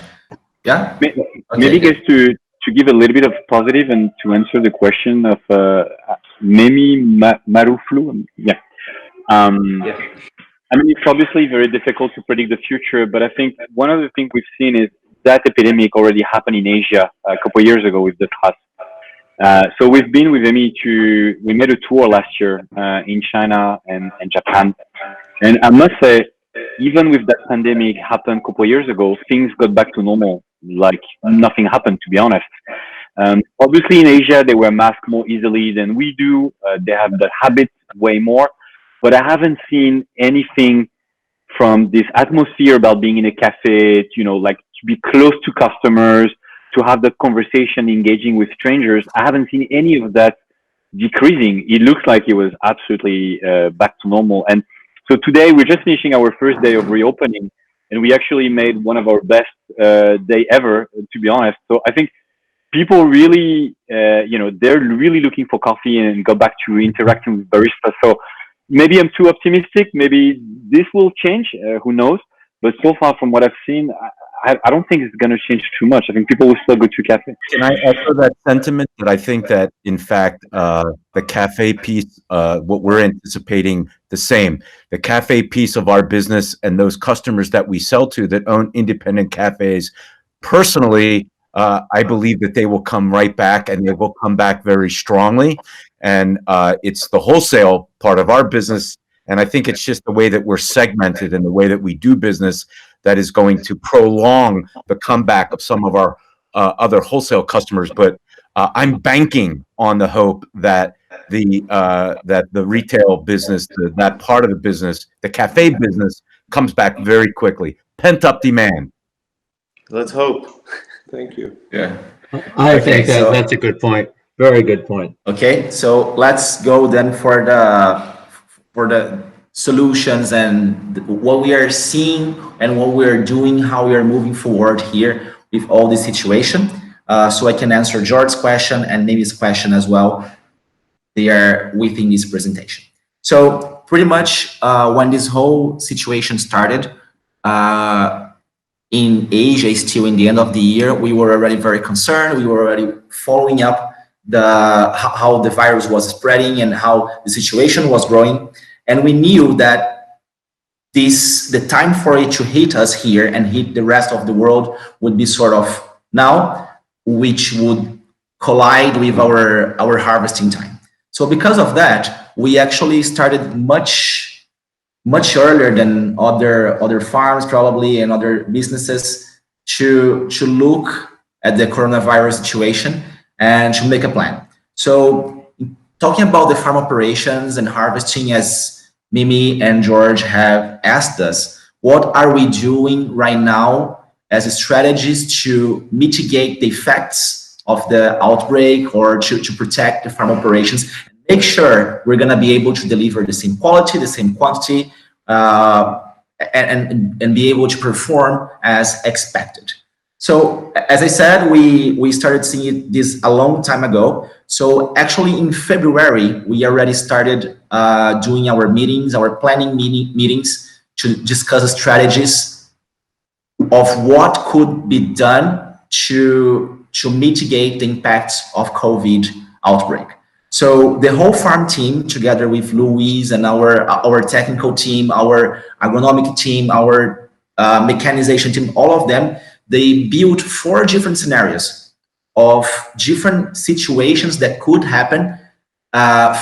Yeah. Maybe guys to give a little bit of positive and to answer the question of Memi Maruflu. Yeah. I mean, it's obviously very difficult to predict the future, but I think one of the things we've seen is that epidemic already happened in Asia a couple of years ago with the trust. So we've been with Emi we made a tour last year in China and Japan. And I must say, even with that pandemic happened a couple of years ago, things got back to normal, like nothing happened, to be honest. Obviously in Asia, they wear masks more easily than we do. They have that habit way more. But I haven't seen anything from this atmosphere about being in a cafe, like to be close to customers, to have that conversation, engaging with strangers. I haven't seen any of that decreasing. It looks like it was absolutely back to normal. And so today we're just finishing our first day of reopening, and we actually made one of our best day ever, to be honest. So I think people really, they're really looking for coffee and go back to interacting with baristas. So maybe I'm too optimistic. Maybe this will change. Who knows? But so far, from what I've seen, I don't think it's going to change too much. I think people will still go to cafes. Can I echo that sentiment? That I think that, in fact, the cafe piece, what we're anticipating the same. The cafe piece of our business and those customers that we sell to that own independent cafes, personally, I believe that they will come right back, and they will come back very strongly. And it's the wholesale part of our business. And I think it's just the way that we're segmented and the way that we do business that is going to prolong the comeback of some of our other wholesale customers. But I'm banking on the hope that the retail business, that part of the business, the cafe business, comes back very quickly. Pent up demand. Let's hope. Thank you. Yeah. I think that's a good point. Very good point. Okay, so let's go then for the solutions and what we are seeing and what we are doing, how we are moving forward here with all this situation. So I can answer George's question and Nami's question as well. They are within this presentation. So pretty much when this whole situation started in Asia, still in the end of the year, we were already very concerned. We were already following up how the virus was spreading and how the situation was growing. And we knew that the time for it to hit us here and hit the rest of the world would be sort of now, which would collide with our harvesting time. So because of that, we actually started much earlier than other farms probably and other businesses to look at the coronavirus situation and to make a plan. So talking about the farm operations and harvesting, as Mimi and George have asked us, what are we doing right now as strategies to mitigate the effects of the outbreak or to protect the farm operations, make sure we're going to be able to deliver the same quality, the same quantity and be able to perform as expected. So as I said, we started seeing this a long time ago. So actually in February, we already started doing our meetings, our planning meetings to discuss strategies of what could be done to mitigate the impacts of COVID outbreak. So the whole farm team, together with Luis and our technical team, our agronomic team, our mechanization team, all of them, they built 4 different scenarios of different situations that could happen,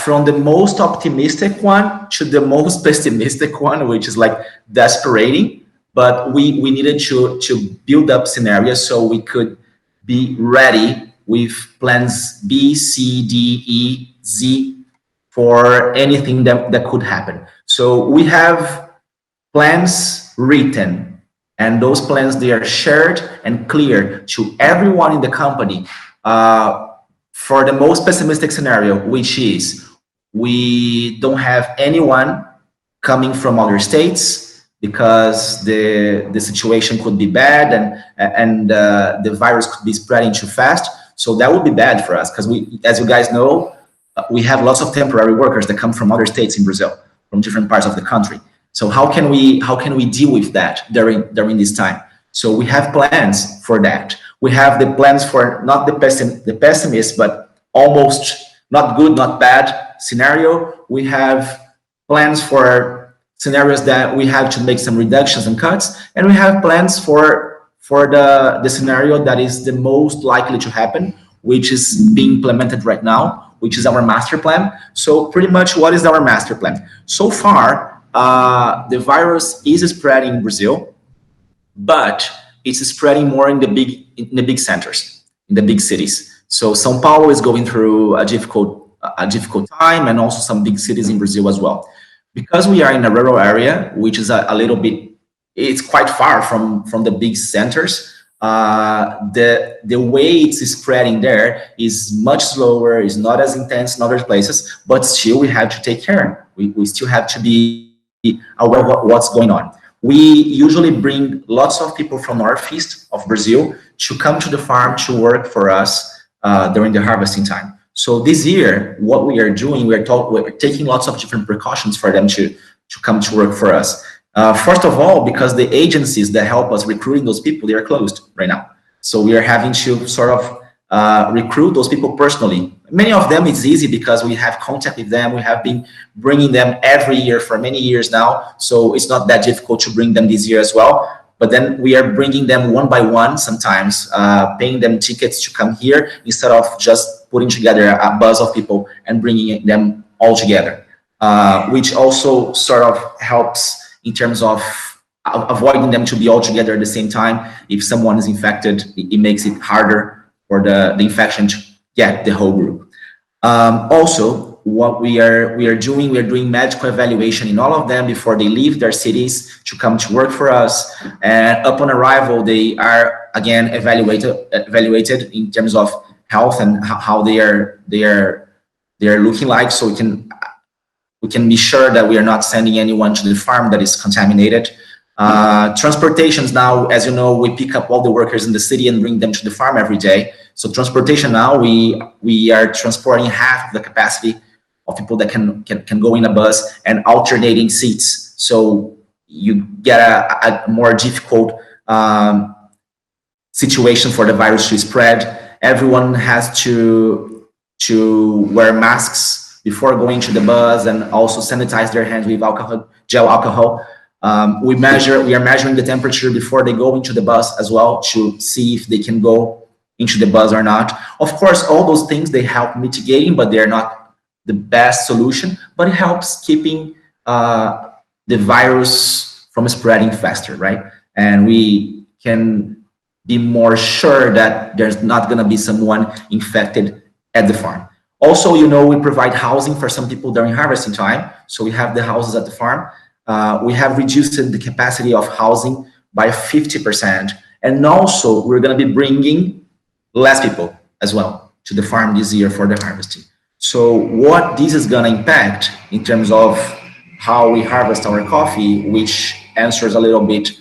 from the most optimistic one to the most pessimistic one, which is like desperating. But we needed to build up scenarios so we could be ready with plans B, C, D, E, Z for anything that could happen. So we have plans written, and those plans, they are shared and clear to everyone in the company, for the most pessimistic scenario, which is we don't have anyone coming from other states because the situation could be bad and the virus could be spreading too fast. So that would be bad for us because we, as you guys know, we have lots of temporary workers that come from other states in Brazil, from different parts of the country. So how can we deal with that during this time? So we have plans for that. We have the plans for not the pessimist, but almost not good, not bad scenario. We have plans for scenarios that we have to make some reductions and cuts, and we have plans for the scenario that is the most likely to happen, which is being implemented right now, which is our master plan. So pretty much, what is our master plan? So far, the virus is spreading in Brazil, but it's spreading more in the big centers, in the big cities. So São Paulo is going through a difficult time, and also some big cities in Brazil as well. Because we are in a rural area, which is a little bit, it's quite far from the big centers. The way it's spreading there is much slower, is not as intense in other places, but still we have to take care. We still have to be aware of what's going on. We usually bring lots of people from northeast of Brazil to come to the farm to work for us during the harvesting time. So this year, what we are doing, we're taking lots of different precautions for them to come to work for us. First of all, because the agencies that help us recruiting those people, they are closed right now. So we are having to sort of recruit those people personally. Many of them, it's easy because we have contact with them. We have been bringing them every year for many years now. So it's not that difficult to bring them this year as well. But then we are bringing them one by one sometimes, paying them tickets to come here instead of just putting together a bus of people and bringing them all together, which also sort of helps in terms of avoiding them to be all together at the same time. If someone is infected, it makes it harder for the infection to get the whole group. Also, what we are doing medical evaluation in all of them before they leave their cities to come to work for us. And upon arrival, they are again evaluated in terms of health and how they are looking like, so we can be sure that we are not sending anyone to the farm that is contaminated. Transportations now, as you know, we pick up all the workers in the city and bring them to the farm every day. So transportation now, we are transporting half of the capacity of people that can go in a bus and alternating seats. So you get a more difficult situation for the virus to spread. Everyone has to wear masks before going to the bus and also sanitize their hands with gel alcohol. We are measuring the temperature before they go into the bus as well to see if they can go into the bus or not. Of course, all those things, they help mitigating, but they're not the best solution, but it helps keeping the virus from spreading faster, right? And we can be more sure that there's not gonna be someone infected at the farm. Also, you know, we provide housing for some people during harvesting time. So we have the houses at the farm. We have reduced the capacity of housing by 50%. And also we're gonna be bringing less people as well to the farm this year for the harvesting. So what this is gonna impact in terms of how we harvest our coffee, which answers a little bit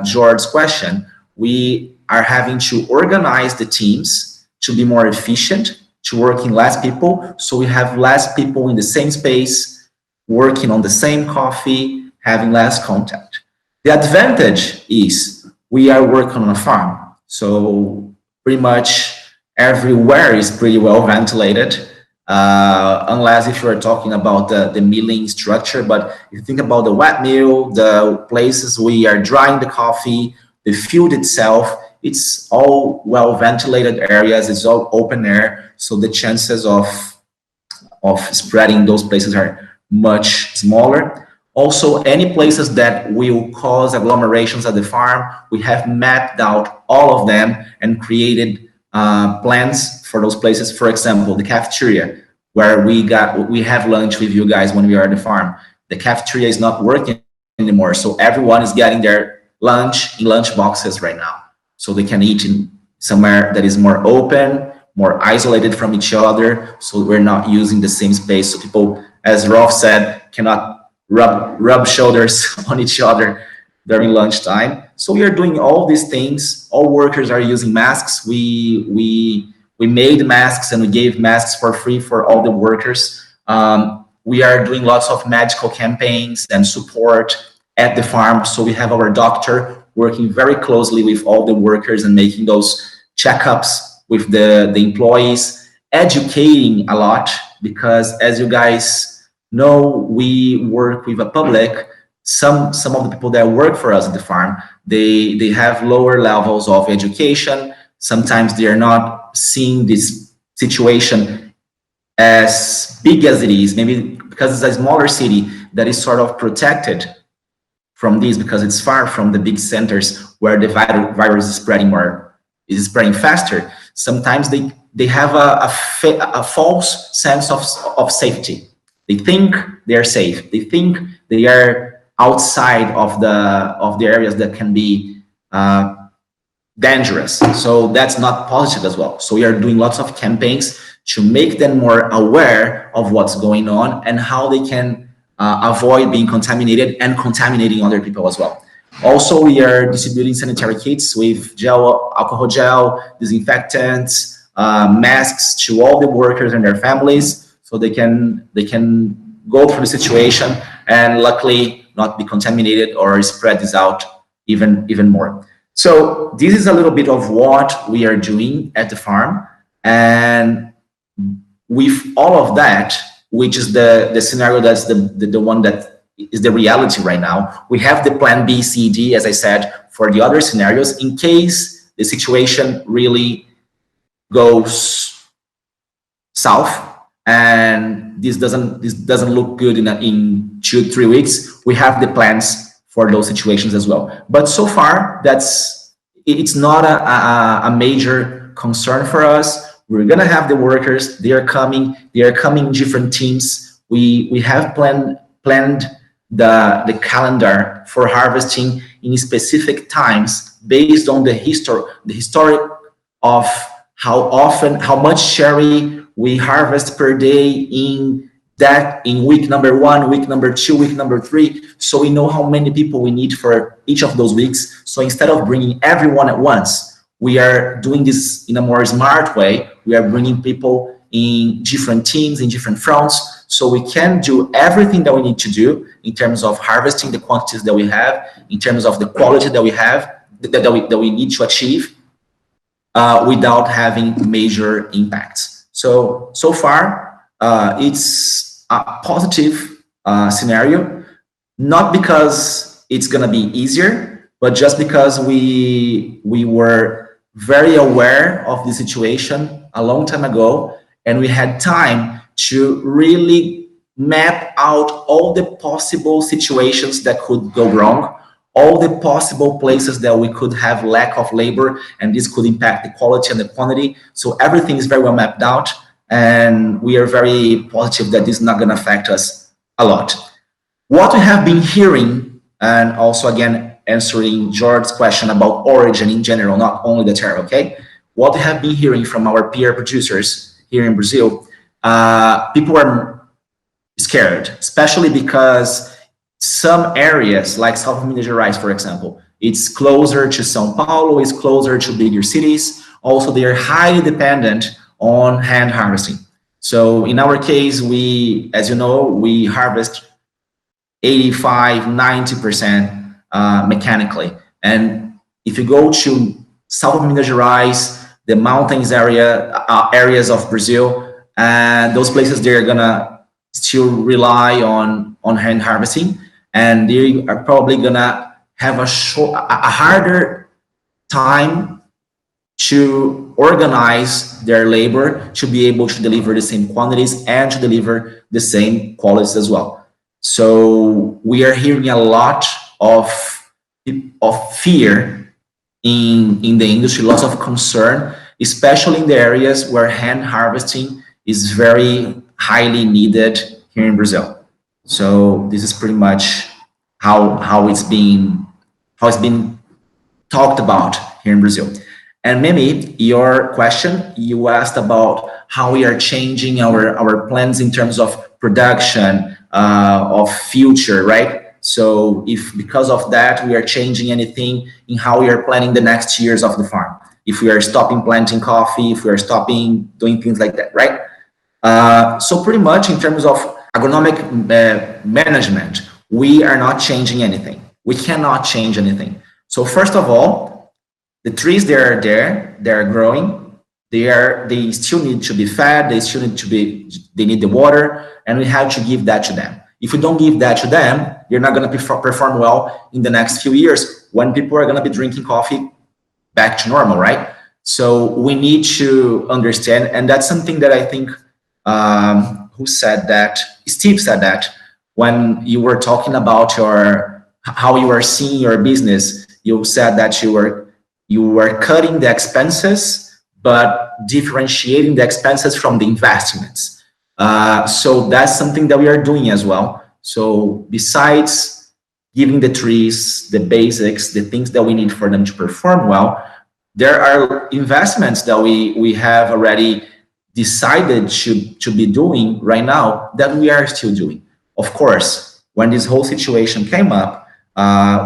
George's question. We are having to organize the teams to be more efficient, to work in less people, so we have less people in the same space, working on the same coffee, having less contact. The advantage is we are working on a farm, so pretty much everywhere is pretty well ventilated, unless if you're talking about the milling structure. But if you think about the wet mill, the places we are drying the coffee, the field itself, it's all well ventilated areas, it's all open air, so the chances of spreading those places are much smaller. Also, any places that will cause agglomerations at the farm, we have mapped out all of them and created plans for those places. For example, the cafeteria, where we have lunch with you guys when we are at the farm. The cafeteria is not working anymore, so everyone is getting their lunch in lunch boxes right now, so they can eat in somewhere that is more open, more isolated from each other, so we're not using the same space, so people, as Rolf said, cannot rub shoulders on each other during lunchtime. So we are doing all these things. All workers are using masks. We made masks and we gave masks for free for all the workers. We are doing lots of medical campaigns and support at the farm. So we have our doctor working very closely with all the workers and making those checkups with the employees, educating a lot, because as you guys know, we work with a public. Some of the people that work for us at the farm, they have lower levels of education. Sometimes they are not seeing this situation as big as it is, maybe because it's a smaller city that is sort of protected from this, because it's far from the big centers where the virus is spreading faster. Sometimes they have a false sense of safety. They think they are safe. They think they are outside of the areas that can be dangerous. So that's not positive as well. So we are doing lots of campaigns to make them more aware of what's going on and how they can avoid being contaminated and contaminating other people as well. Also, we are distributing sanitary kits with alcohol gel, disinfectants, masks to all the workers and their families, so they can go through the situation and luckily not be contaminated or spread this out even more. So this is a little bit of what we are doing at the farm, and with all of that, which is the scenario that's the one that is the reality right now, we have the plan B, C, D, as I said, for the other scenarios in case the situation really goes south and this doesn't look good in 2-3 weeks. We have the plans for those situations as well. But so far, it's not a major concern for us. We're gonna have the workers. They are coming in different teams. We have planned the calendar for harvesting in specific times based on the historic of how much sherry we harvest per day in week number 1, week number 2, week number 3. So we know how many people we need for each of those weeks. So instead of bringing everyone at once, we are doing this in a more smart way. We are bringing people in different teams, in different fronts, so we can do everything that we need to do in terms of harvesting the quantities that we have, in terms of the quality that we have, that we need to achieve, without having major impacts. So far, it's a positive scenario, not because it's gonna be easier, but just because we were very aware of the situation a long time ago, and we had time to really map out all the possible situations that could go wrong, all the possible places that we could have lack of labor, and this could impact the quality and the quantity. So everything is very well mapped out, and we are very positive that this is not going to affect us a lot. What we have been hearing, and also again answering George's question about origin in general, not only the term, okay? What we have been hearing from our peer producers here in Brazil, people are scared, especially because some areas like South of Minas Gerais, for example, it's closer to São Paulo, it's closer to bigger cities. Also, they are highly dependent on hand harvesting. So in our case, we, as you know, we harvest 85, 90% mechanically. And if you go to South of Minas Gerais, the mountains areas of Brazil, and those places, they're gonna still rely on hand harvesting, and they are probably gonna have a harder time to organize their labor to be able to deliver the same quantities and to deliver the same qualities as well. So we are hearing a lot of fear in the industry, lots of concern, especially in the areas where hand harvesting is very highly needed here in Brazil. So this is pretty much how it's been talked about here in Brazil. And Mimi, your question, you asked about how we are changing our plans in terms of production, of future, right? So if because of that, we are changing anything in how we are planning the next years of the farm. If we are stopping planting coffee, if we are stopping doing things like that, right? So pretty much in terms of agronomic management, we are not changing anything. We cannot change anything. So first of all, the trees, they're there, they're growing, they still need to be fed, they need the water, and we have to give that to them. If we don't give that to them, they're not going to perform well in the next few years when people are going to be drinking coffee back to normal, right? So we need to understand, and that's something that I think, who said that? Steve said that when you were talking about how you are seeing your business. You said that you were cutting the expenses, but differentiating the expenses from the investments. So that's something that we are doing as well. So besides giving the trees the basics, the things that we need for them to perform well, there are investments that we have already decided to be doing right now that we are still doing. Of course, when this whole situation came up,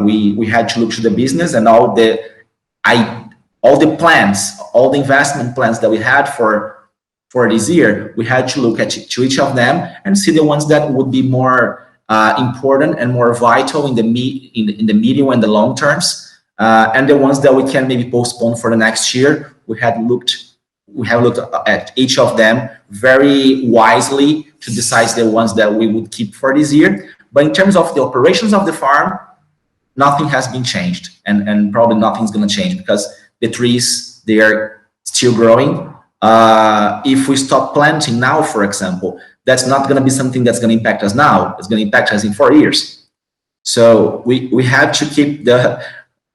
we had to look to the business and all the plans, all the investment plans that we had for this year. We had to look to each of them and see the ones that would be more important and more vital in the medium and the long terms, and the ones that we can maybe postpone for the next year. We have looked at each of them very wisely to decide the ones that we would keep for this year. But in terms of the operations of the farm, nothing has been changed, and probably nothing's going to change because the trees, they are still growing. If we stop planting now, for example, that's not going to be something that's going to impact us now. It's going to impact us in 4 years. So we have to keep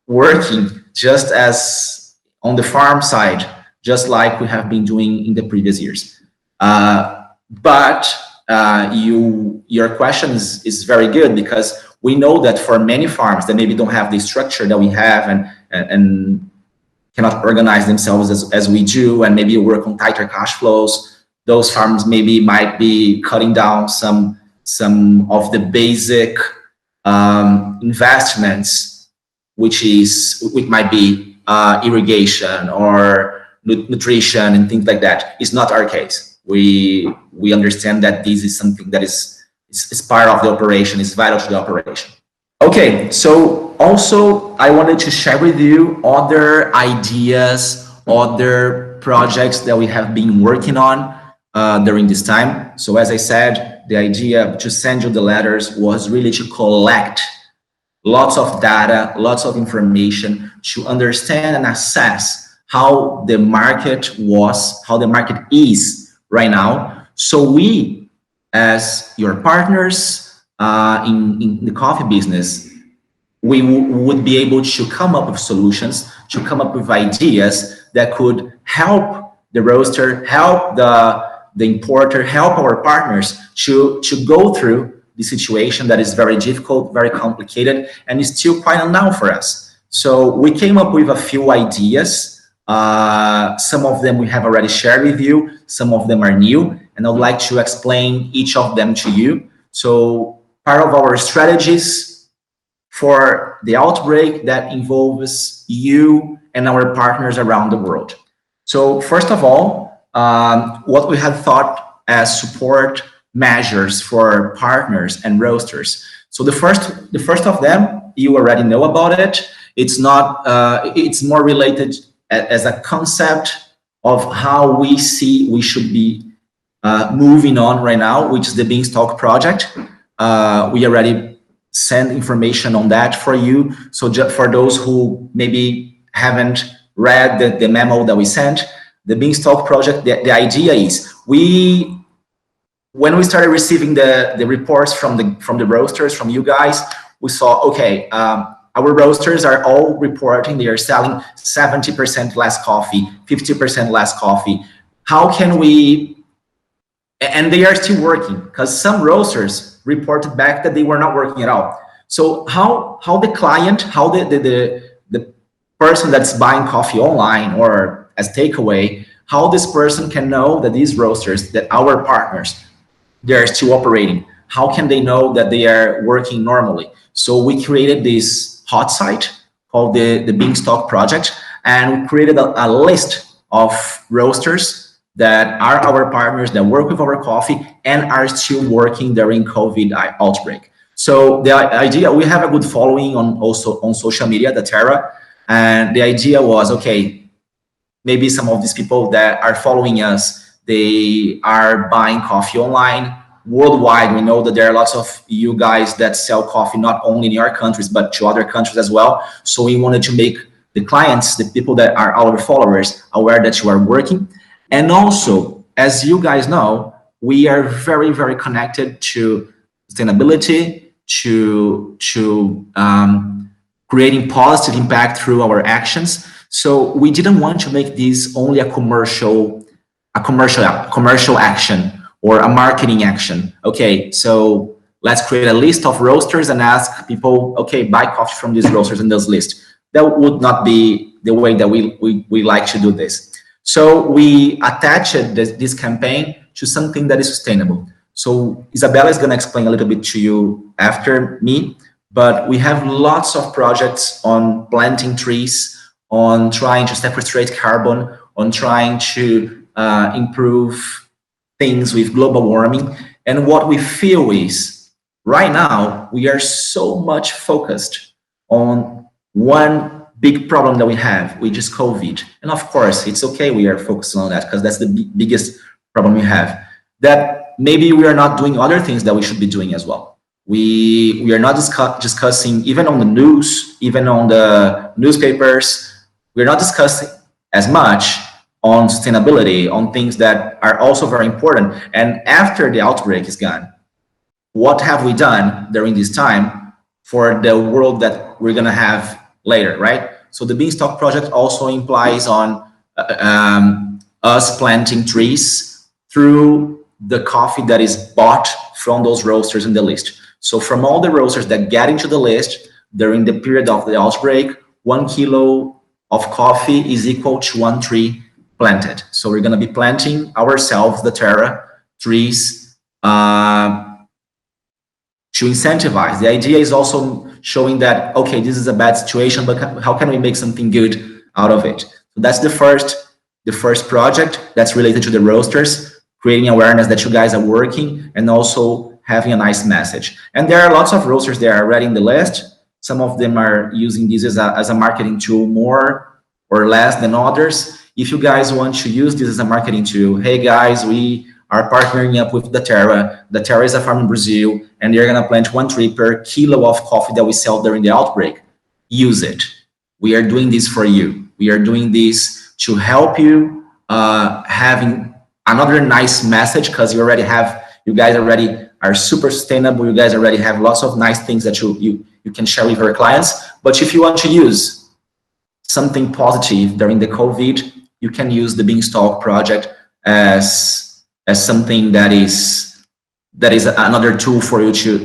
working just as on the farm side, just like we have been doing in the previous years. But your question is very good, because we know that for many farms that maybe don't have the structure that we have and cannot organize themselves as we do, and maybe work on tighter cash flows, those farms maybe might be cutting down some of the basic investments, which might be irrigation or nutrition and things like that. It's not our case. We understand that this is something that is part of the operation, is vital to the operation. Okay, so also I wanted to share with you other ideas, other projects that we have been working on during this time. So as I said, the idea to send you the letters was really to collect lots of data, lots of information to understand and assess how the market is right now. So we, as your partners in the coffee business, we would be able to come up with solutions, to come up with ideas that could help the roaster, help the importer, help our partners to go through the situation that is very difficult, very complicated, and is still quite unknown for us. So we came up with a few ideas. Some of them we have already shared with you, some of them are new, and I would like to explain each of them to you. So part of our strategies for the outbreak that involves you and our partners around the world. So first of all, what we had thought as support measures for partners and roasters. So the first of them, you already know about it. It's not. It's more related as a concept of how we see we should be moving on right now, which is the Beanstalk Project. We already sent information on that for you. So just for those who maybe haven't read the memo that we sent, the Beanstalk Project, the idea is when we started receiving the reports from the roasters, from you guys, we saw, okay, our roasters are all reporting they are selling 70% less coffee, 50% less coffee. How can we, and they are still working, because some roasters reported back that they were not working at all. So how the client, how the person that's buying coffee online or as takeaway, how this person can know that these roasters, that our partners, they're still operating? How can they know that they are working normally? So we created this hot site called the Beanstalk Project, and we created a list of roasters that are our partners that work with our coffee and are still working during COVID outbreak. So the idea, we have a good following also on social media, the Terra, and the idea was, okay, maybe some of these people that are following us, they are buying coffee online worldwide. We know that there are lots of you guys that sell coffee not only in your countries but to other countries as well. So we wanted to make the clients, the people that are our followers, aware that you are working. And also, as you guys know, we are very, very connected to sustainability, to creating positive impact through our actions. So we didn't want to make this only a commercial action or a marketing action. Okay, so let's create a list of roasters and ask people, okay, buy coffee from these roasters in this list. That would not be the way that we like to do this. So we attached this campaign to something that is sustainable. So Isabella is going to explain a little bit to you after me, but we have lots of projects on planting trees, on trying to sequestrate carbon, on trying to improve things with global warming. And what we feel is, right now, we are so much focused on one big problem that we have, which is COVID. And of course, it's okay we are focusing on that because that's the biggest problem we have. That maybe we are not doing other things that we should be doing as well. We are not discussing, even on the news, even on the newspapers, we're not discussing as much on sustainability, on things that are also very important. And after the outbreak is gone, what have we done during this time for the world that we're going to have later, right? So the Beanstalk Project also implies on us planting trees through the coffee that is bought from those roasters in the list. So from all the roasters that get into the list during the period of the outbreak, 1 kilo of coffee is equal to 1 tree planted. So we're going to be planting ourselves, the Terra, trees to incentivize. The idea is also showing that, okay, this is a bad situation, but how can we make something good out of it? So that's the first project that's related to the roasters, creating awareness that you guys are working and also having a nice message. And there are lots of roasters that are already in the list. Some of them are using this as a marketing tool more or less than others. If you guys want to use this as a marketing tool, hey guys, we are partnering up with the Terra. The Terra is a farm in Brazil, and they're going to plant 1 tree per kilo of coffee that we sell during the outbreak. Use it. We are doing this for you. We are doing this to help you having another nice message, because you guys already are super sustainable. You guys already have lots of nice things that you can share with your clients. But if you want to use something positive during the COVID, you can use the Beanstalk Project as something that is another tool for you to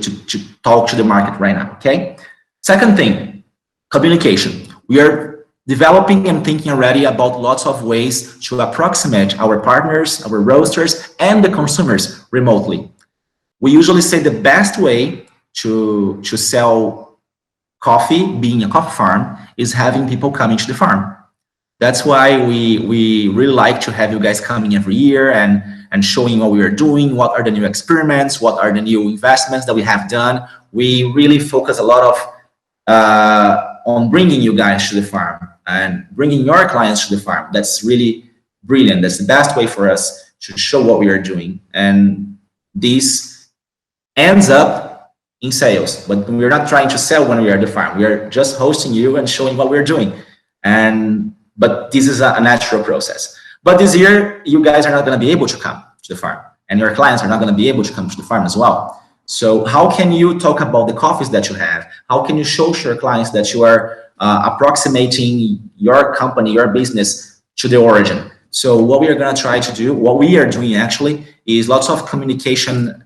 talk to the market right now. Okay. Second thing, communication. We are developing and thinking already about lots of ways to approximate our partners, our roasters, and the consumers remotely. We usually say the best way to sell coffee, being a coffee farm, is having people coming to the farm. That's why we really like to have you guys coming every year and showing what we are doing, what are the new experiments, what are the new investments that we have done. We really focus a lot of on bringing you guys to the farm and bringing your clients to the farm. That's really brilliant. That's the best way for us to show what we are doing. And this ends up in sales, but we're not trying to sell when we are at the farm. We are just hosting you and showing what we're doing. But this is a natural process. But this year, you guys are not going to be able to come to the farm, and your clients are not going to be able to come to the farm as well. So how can you talk about the coffees that you have? How can you show your clients that you are approximating your company, your business to the origin? So what we are going to try to do, what we are doing actually, is lots of communication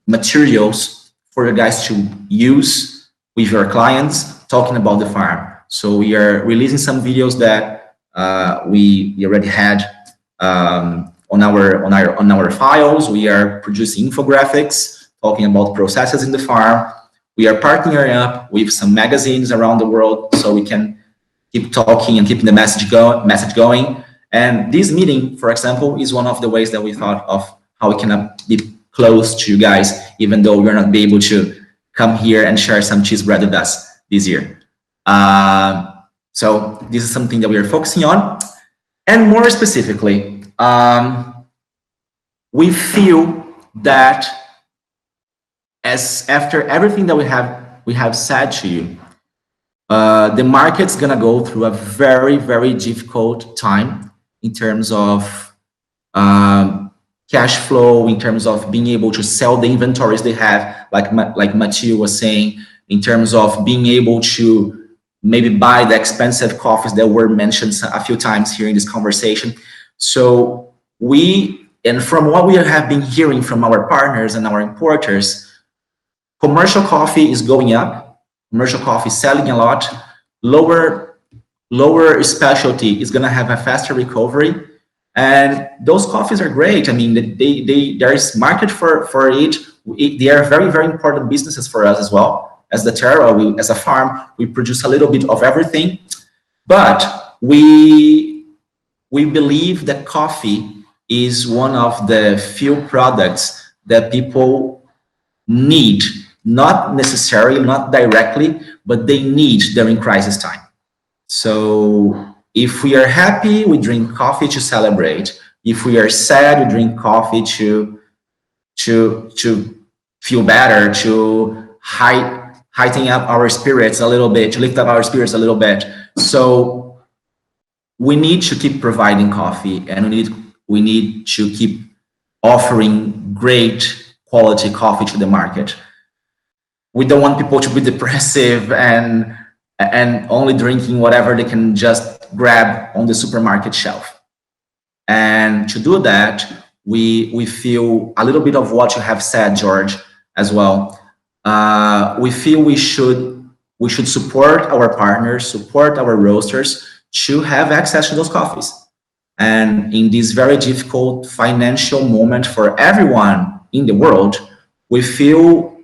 materials for you guys to use with your clients, talking about the farm. So we are releasing some videos that we already had on our files. We are producing infographics talking about processes in the farm. We are partnering up with some magazines around the world so we can keep talking and keeping the message going. And this meeting, for example, is one of the ways that we thought of how we can be close to you guys, even though we're not be able to come here and share some cheese bread with us this year. So this is something that we are focusing on. And more specifically, we feel that after everything that we have said to you, the market's gonna go through a very, very difficult time in terms of cash flow, in terms of being able to sell the inventories they have, like Mathieu was saying, in terms of being able to maybe buy the expensive coffees that were mentioned a few times here in this conversation. So and from what we have been hearing from our partners and our importers, commercial coffee is going up. Commercial coffee is selling a lot. Lower specialty is going to have a faster recovery. And those coffees are great. I mean, there is market for it. They are very, very important businesses for us as well. As the Terra, as a farm, we produce a little bit of everything. But we believe that coffee is one of the few products that people need, not necessarily, not directly, but they need during crisis time. So if we are happy, we drink coffee to celebrate. If we are sad, we drink coffee to feel better, to heighten up our spirits a little bit, to lift up our spirits a little bit. So we need to keep providing coffee, and we need to keep offering great quality coffee to the market. We don't want people to be depressive and only drinking whatever they can just grab on the supermarket shelf. And to do that, we feel a little bit of what you have said, George, as well. We feel we should support our partners, support our roasters to have access to those coffees. And in this very difficult financial moment for everyone in the world, we feel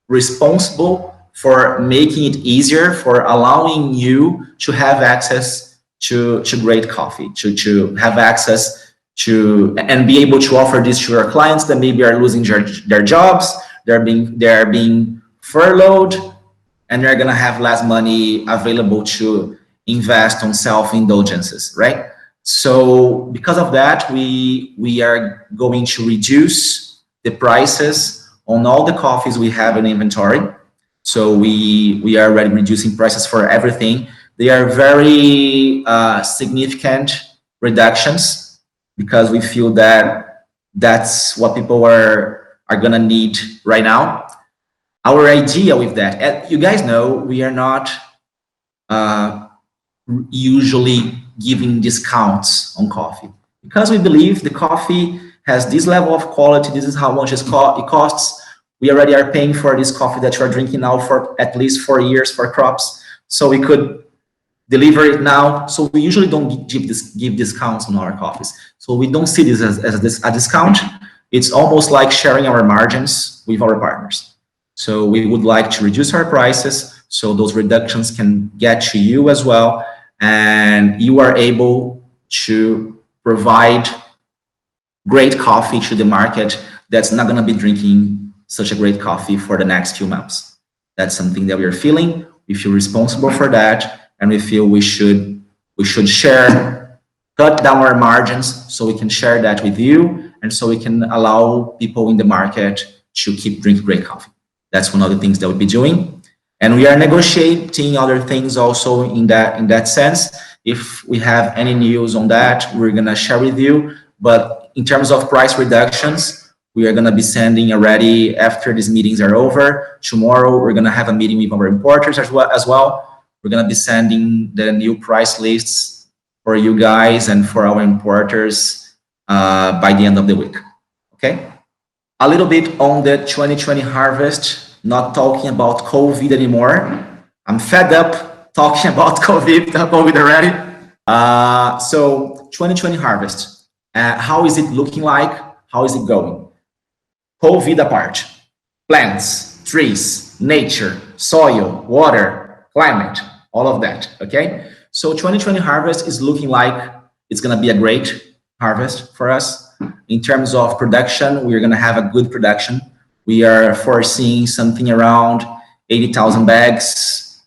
responsible for making it easier, for allowing you to have access to great coffee, to have access to, and be able to offer this to your clients that maybe are losing their jobs, they're being furloughed, and they're gonna have less money available to invest on self-indulgences, right? So because of that, we are going to reduce the prices on all the coffees we have in inventory. So we are already reducing prices for everything. They are very significant reductions because we feel that that's what people are gonna need right now. Our idea with that, you guys know, we are not usually giving discounts on coffee because we believe the coffee has this level of quality. This is how much it costs. We already are paying for this coffee that you are drinking now for at least 4 years for crops. So we could deliver it now. So we usually don't give discounts on our coffees. So we don't see this as a discount. It's almost like sharing our margins with our partners. So we would like to reduce our prices so those reductions can get to you as well, and you are able to provide great coffee to the market that's not going to be drinking such a great coffee for the next few months. That's something that we are feeling. We feel responsible for that, and we feel we should share, cut down our margins so we can share that with you, and so we can allow people in the market to keep drinking great coffee. That's one of the things that we'll be doing. And we are negotiating other things also in that sense. If we have any news on that, we're going to share with you. But in terms of price reductions, we are going to be sending already after these meetings are over. Tomorrow, we're going to have a meeting with our importers as well. We're going to be sending the new price lists for you guys and for our importers by the end of the week. Okay? A little bit on the 2020 harvest, not talking about COVID anymore. I'm fed up talking about COVID already. So 2020 harvest, how is it looking like? How is it going? COVID apart, plants, trees, nature, soil, water, climate, all of that, okay? So 2020 harvest is looking like it's gonna be a great harvest for us. In terms of production, we're gonna have a good production. We are foreseeing something around 80,000 bags,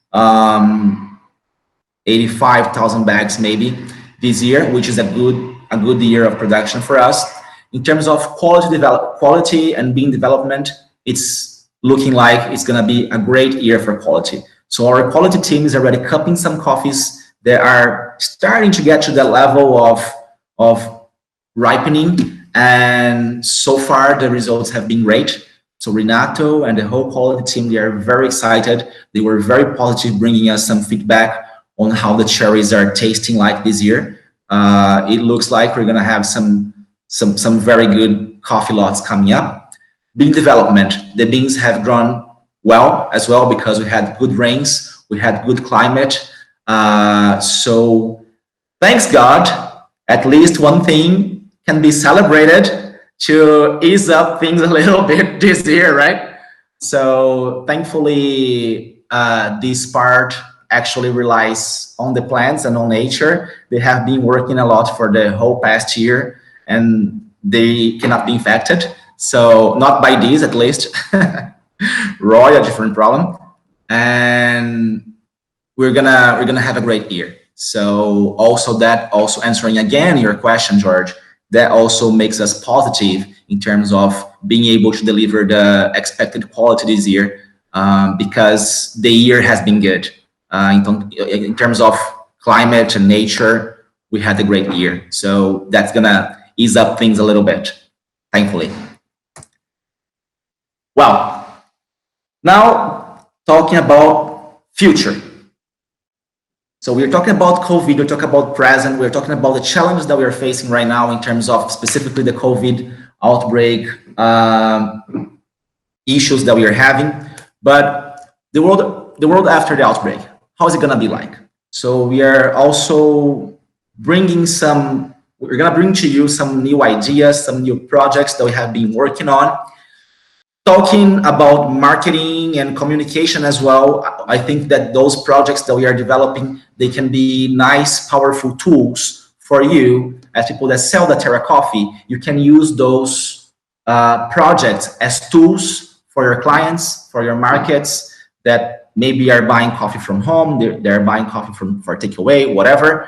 85,000 bags maybe this year, which is a good year of production for us. In terms of quality and bean development, it's looking like it's gonna be a great year for quality. So our quality team is already cupping some coffees that are starting to get to that level of ripening, and so far the results have been great. So Renato and the whole quality team, they are very excited. They were very positive, bringing us some feedback on how the cherries are tasting like this year. It looks like we're gonna have some very good coffee lots coming up. Bean development, the beans have grown well as well because we had good rains, we had good climate. So thanks God, at least one thing can be celebrated to ease up things a little bit this year, right? So thankfully, this part actually relies on the plants and on nature. They have been working a lot for the whole past year, and they cannot be infected. So not by these, at least. Roy, a different problem. And we're gonna have a great year. So also answering again your question, George, that also makes us positive in terms of being able to deliver the expected quality this year, because the year has been good. In terms of climate and nature, we had a great year. So that's gonna ease up things a little bit, thankfully. Well, now talking about future. So we're talking about COVID, we're talking about present, we're talking about the challenges that we're facing right now in terms of specifically the COVID outbreak, issues that we are having. But the world after the outbreak, how is it gonna be like? So we are also we're gonna bring to you some new ideas, some new projects that we have been working on. Talking about marketing and communication as well, I think that those projects that we are developing, they can be nice, powerful tools for you as people that sell the Terra coffee. You can use those projects as tools for your clients, for your markets that maybe are buying coffee from home, they're buying coffee for takeaway, whatever.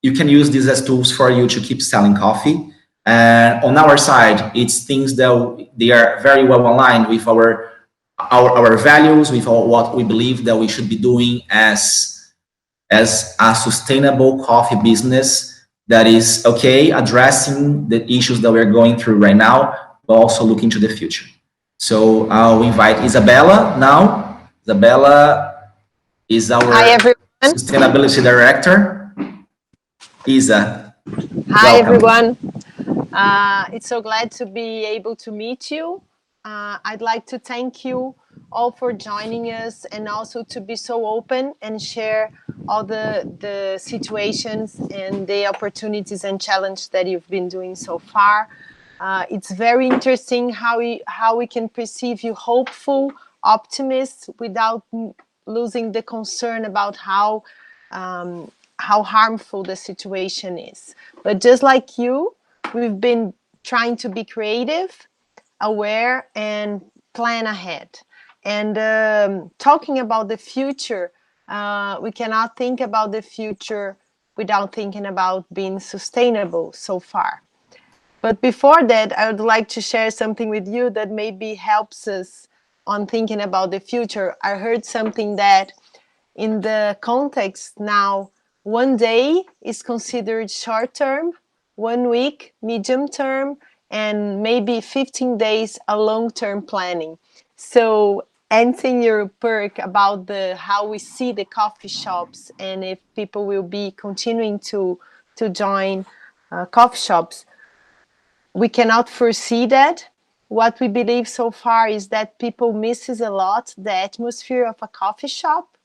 You can use these as tools for you to keep selling coffee. And on our side, it's things that they are very well aligned with our values, with what we believe that we should be doing as a sustainable coffee business that is addressing the issues that we're going through right now, but also looking to the future. So I'll invite Isabella now. Isabella is our sustainability director. Isa. Hi, Welcome. everyone. It's so glad to be able to meet you. I'd like to thank you all for joining us, and also to be so open and share all the situations and the opportunities and challenges that you've been doing so far. It's very interesting how we can perceive you hopeful, optimist, without losing the concern about how harmful the situation is. But just like you, we've been trying to be creative, aware, and plan ahead. And talking about the future, we cannot think about the future without thinking about being sustainable so far. But before that, I would like to share something with you that maybe helps us on thinking about the future. I heard something that in the context now, one day is considered short term, 1 week, medium term, and maybe 15 days a long-term planning. So anything your perk about how we see the coffee shops and if people will be continuing to join coffee shops. We cannot foresee that. What we believe so far is that people misses a lot the atmosphere of a coffee shop.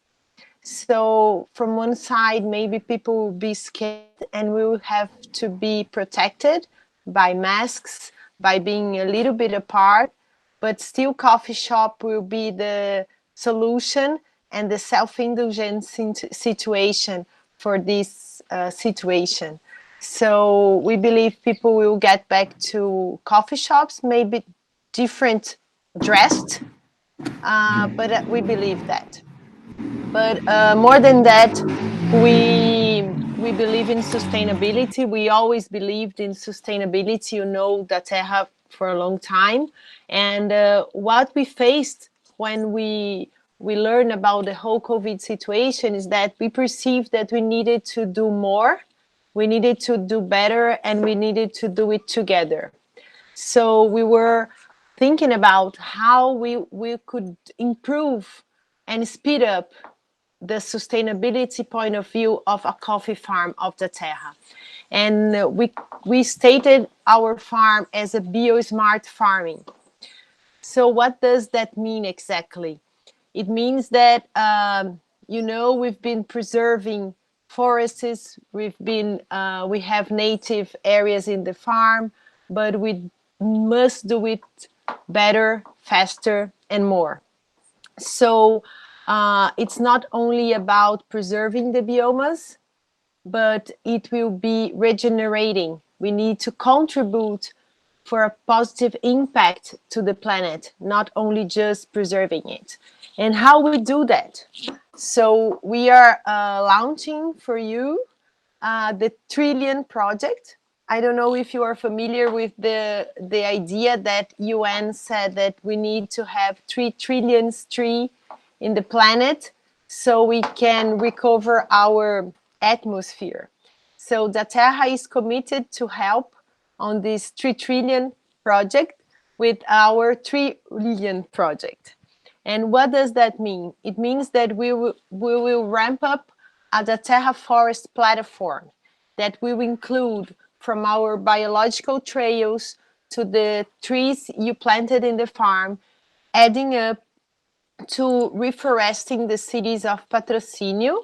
So from one side, maybe people will be scared and we will have to be protected by masks, by being a little bit apart, but still coffee shop will be the solution and the self-indulgence situation for this situation. So we believe people will get back to coffee shops, maybe different dressed, but we believe that. But more than that, we believe in sustainability. We always believed in sustainability, Da Terra for a long time. And what we faced when we learned about the whole COVID situation is that we perceived that we needed to do more, we needed to do better, and we needed to do it together. So we were thinking about how we could improve and speed up the sustainability point of view of a coffee farm of Da Terra. And we stated our farm as a bio-smart farming. So what does that mean exactly? It means that, we've been preserving forests, we have native areas in the farm, but we must do it better, faster, and more. So it's not only about preserving the biomas, but it will be regenerating. We need to contribute for a positive impact to the planet, not only just preserving it. And how we do that? So we are launching for you the Trillion Project. I don't know if you are familiar with the idea that UN said that we need to have 3 trillion trees in the planet so we can recover our atmosphere. So Da Terra is committed to help on this 3 trillion project with our 3 billion project. And what does that mean? It means that we will ramp up a Da Terra forest platform that will include from our biological trails to the trees you planted in the farm, adding up to reforesting the cities of Patrocínio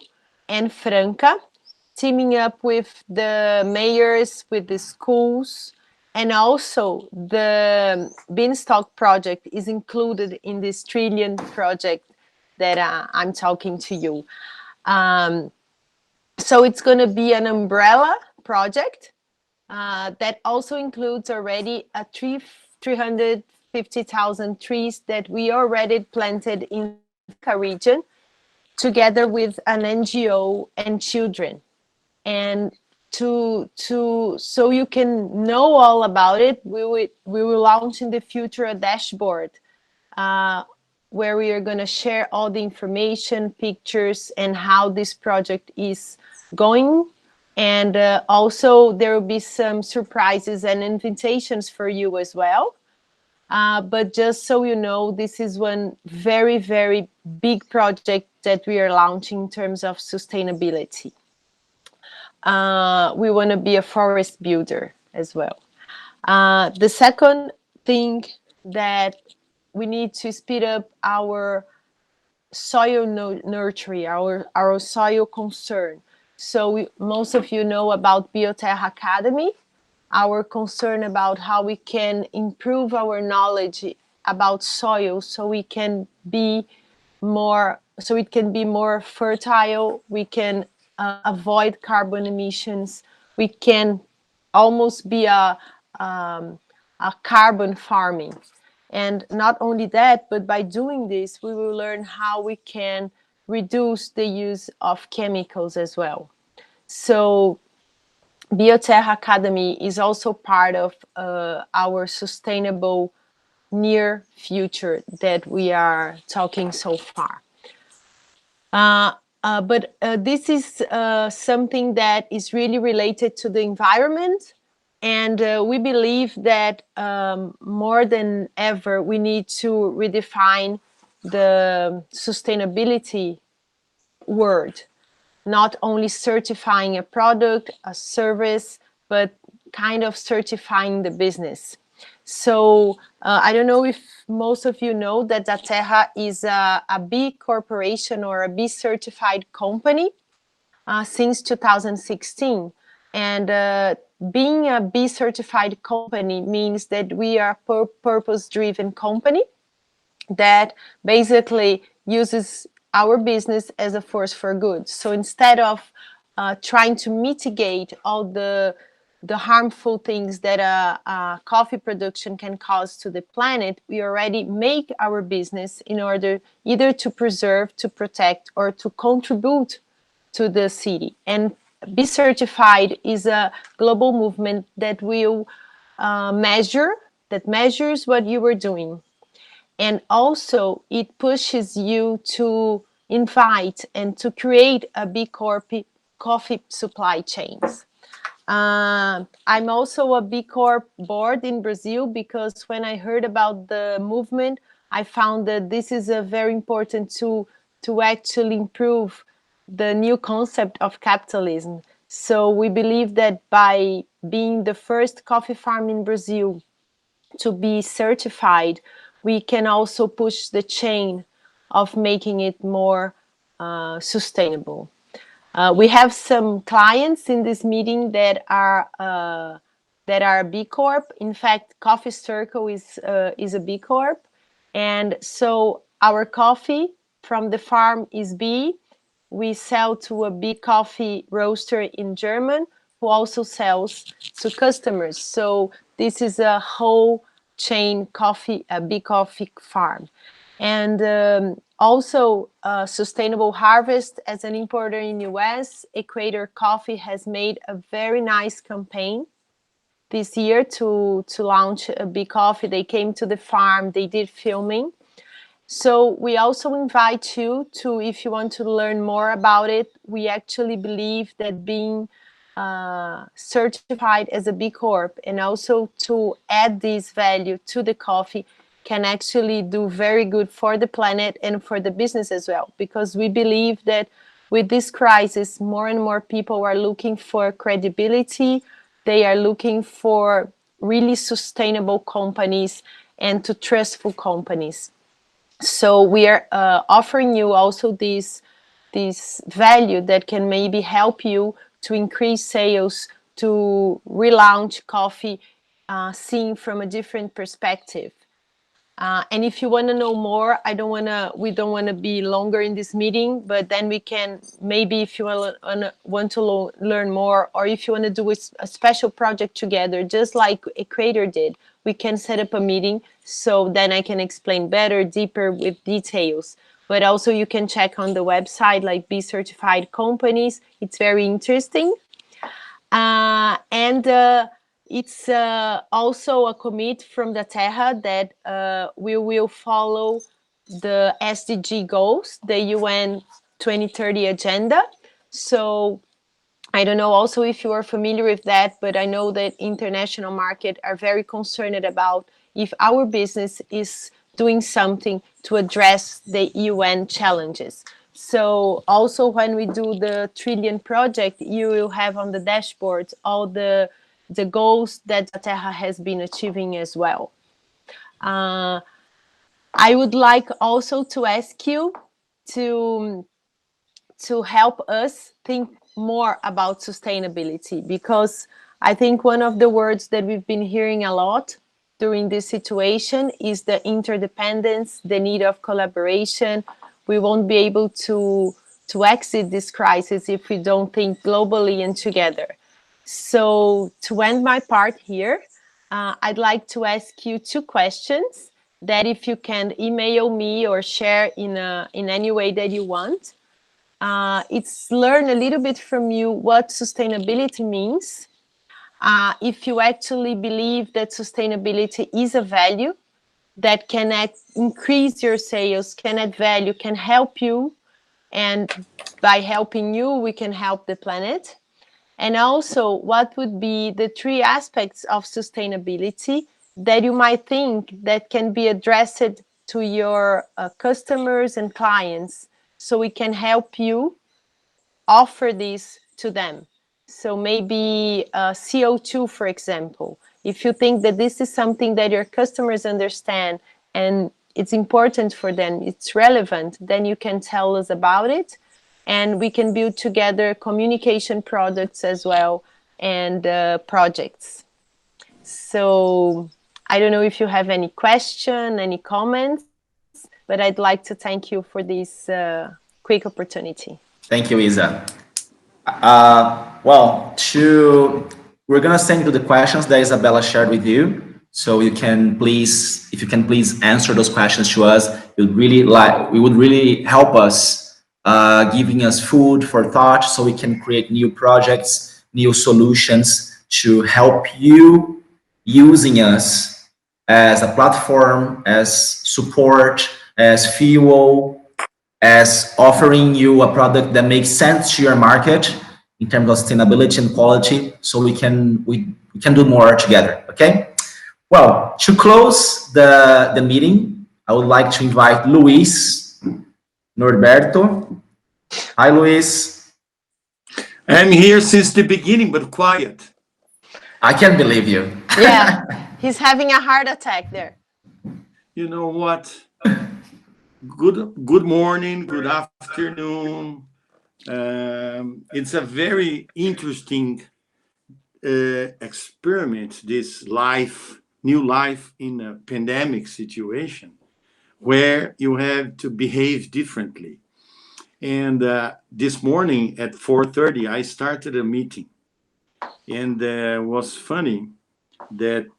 and Franca, teaming up with the mayors, with the schools, and also the Beanstalk Project is included in this Trillion project that I'm talking to you. So it's going to be an umbrella project that also includes already 350,000 trees that we already planted in the region, together with an NGO and children. And so you can know all about it, we will launch in the future a dashboard where we are going to share all the information, pictures, and how this project is going. And also there will be some surprises and invitations for you as well. But just so you know, this is one very, very big project that we are launching in terms of sustainability. We want to be a forest builder as well. The second thing that we need to speed up our soil nurturing, our soil concern. So most of you know about Bioterra Academy. our concern about how we can improve our knowledge about soil so we can be more, so it can be more fertile, we can avoid carbon emissions, we can almost be a carbon farming. And not only that, but by doing this, we will learn how we can reduce the use of chemicals as well. So Bioterra Academy is also part of our sustainable near future that we are talking so far. But this is something that is really related to the environment. And we believe that more than ever, we need to redefine the sustainability word, not only certifying a product, a service, but kind of certifying the business. So I don't know if most of you know that Daterra is a B corporation or a B certified company since 2016. And being a B certified company means that we are a purpose-driven company that basically uses our business as a force for good. So instead of trying to mitigate all the harmful things that coffee production can cause to the planet, we already make our business in order either to preserve, to protect, or to contribute to the city. And Be Certified is a global movement that will measures what you are doing. And also it pushes you to invite and to create a B Corp coffee supply chains. I'm also a B Corp board in Brazil because when I heard about the movement, I found that this is a very important to actually improve the new concept of capitalism. So we believe that by being the first coffee farm in Brazil to be certified, we can also push the chain of making it more sustainable. We have some clients in this meeting that are B Corp. In fact, Coffee Circle is a B Corp, and so our coffee from the farm is B. We sell to a B coffee roaster in German who also sells to customers. So this is a whole chain coffee, a B coffee farm. And also Sustainable Harvest, as an importer in US, Equator Coffee has made a very nice campaign this year to launch a B Coffee. They came to the farm, they did filming. So we also invite you to, if you want to learn more about it, we actually believe that being certified as a B Corp and also to add this value to the coffee can actually do very good for the planet and for the business as well. Because we believe that with this crisis, more and more people are looking for credibility. They are looking for really sustainable companies and to trustful companies. So we are offering you also this value that can maybe help you to increase sales, to relaunch coffee, seen from a different perspective. And if you want to know more, we don't want to be longer in this meeting, but then we can, maybe if you want to learn more, or if you want to do a special project together, just like Equator did, we can set up a meeting. So then I can explain better, deeper with details. But also you can check on the website, like Be Certified Companies. It's very interesting. It's also a commit from the Terra that we will follow the SDG goals, the UN 2030 agenda. So I don't know also if you are familiar with that, but I know that international market are very concerned about if our business is doing something to address the UN challenges. So also when we do the Trillion project, you will have on the dashboard all the goals that Terra has been achieving as well. I would like also to ask you to help us think more about sustainability, because I think one of the words that we've been hearing a lot during this situation is the interdependence, the need of collaboration. We won't be able to exit this crisis if we don't think globally and together. So to end my part here, I'd like to ask you 2 questions that if you can email me or share in any way that you want. It's learn a little bit from you what sustainability means. If you actually believe that sustainability is a value that can increase your sales, can add value, can help you, and by helping you, we can help the planet. And also, what would be the 3 aspects of sustainability that you might think that can be addressed to your customers and clients so we can help you offer this to them? So maybe CO2, for example. If you think that this is something that your customers understand and it's important for them, it's relevant, then you can tell us about it. And we can build together communication products as well and projects. So I don't know if you have any question, any comments, but I'd like to thank you for this quick opportunity. Thank you, Isa. We're gonna send you the questions that Isabella shared with you. So you can please, if you can please answer those questions to us, we would really help us, giving us food for thought so we can create new projects, new solutions to help you using us as a platform, as support, as fuel, as offering you a product that makes sense to your market in terms of sustainability and quality, so we can do more together, okay? Well, to close the meeting, I would like to invite Luis Norberto. Hi, Luis. I'm here since the beginning, but quiet. I can't believe you. Yeah, he's having a heart attack there. You know what? Good morning, good afternoon. It's a very interesting experiment, this new life in a pandemic situation where you have to behave differently. And this morning at 4:30, I started a meeting. And it was funny that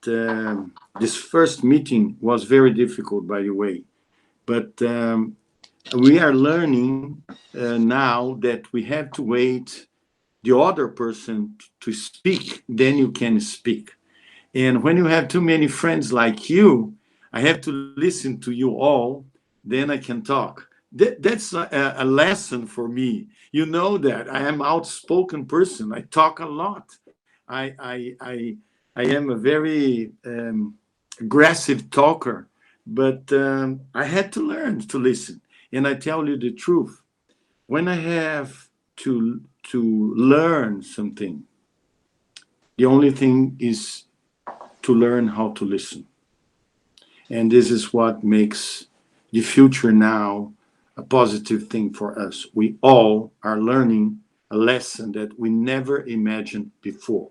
this first meeting was very difficult, by the way. But we are learning now that we have to wait the other person to speak, then you can speak. And when you have too many friends like you, I have to listen to you all, then I can talk. That's a lesson for me. You know that I am an outspoken person. I talk a lot. I am a very aggressive talker, but I had to learn to listen. And I tell you the truth, when I have to learn something, the only thing is to learn how to listen. And this is what makes the future now a positive thing for us. We all are learning a lesson that we never imagined before.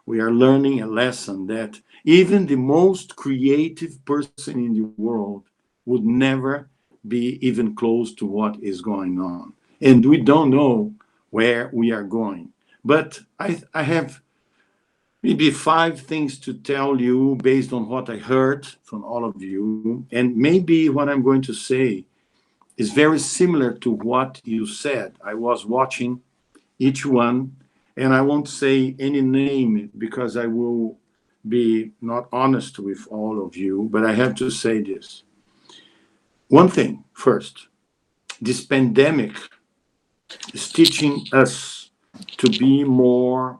We are learning a lesson that even the most creative person in the world would never be even close to what is going on. And we don't know where we are going. But I have maybe 5 things to tell you based on what I heard from all of you. And maybe what I'm going to say is very similar to what you said. I was watching each one, and I won't say any name because I will be not honest with all of you, but I have to say this. One thing first, this pandemic is teaching us to be more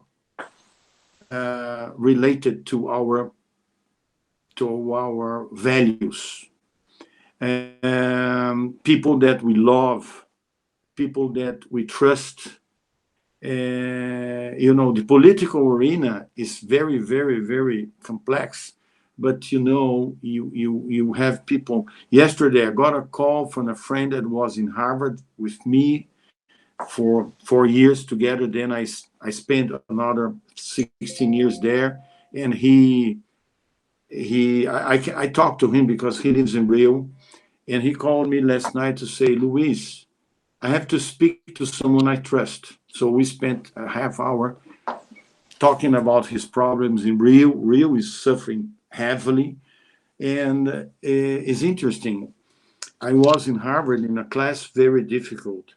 related to our values. People that we love, people that we trust. You know, the political arena is very, very, very complex. But you know, you have people. Yesterday, I got a call from a friend that was in Harvard with me for 4 years together. Then I spent another 16 years there. And I talked to him because he lives in Rio. And he called me last night to say, Luis, I have to speak to someone I trust. So we spent a half hour talking about his problems in Rio. Rio is suffering heavily. And it's interesting. I was in Harvard in a class very difficult.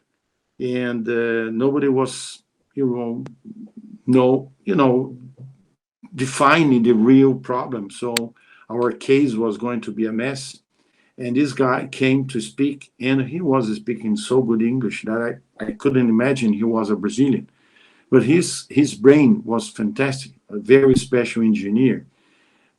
And nobody was, defining the real problem. So our case was going to be a mess. And this guy came to speak, and he was speaking so good English that I couldn't imagine he was a Brazilian. But his brain was fantastic, a very special engineer.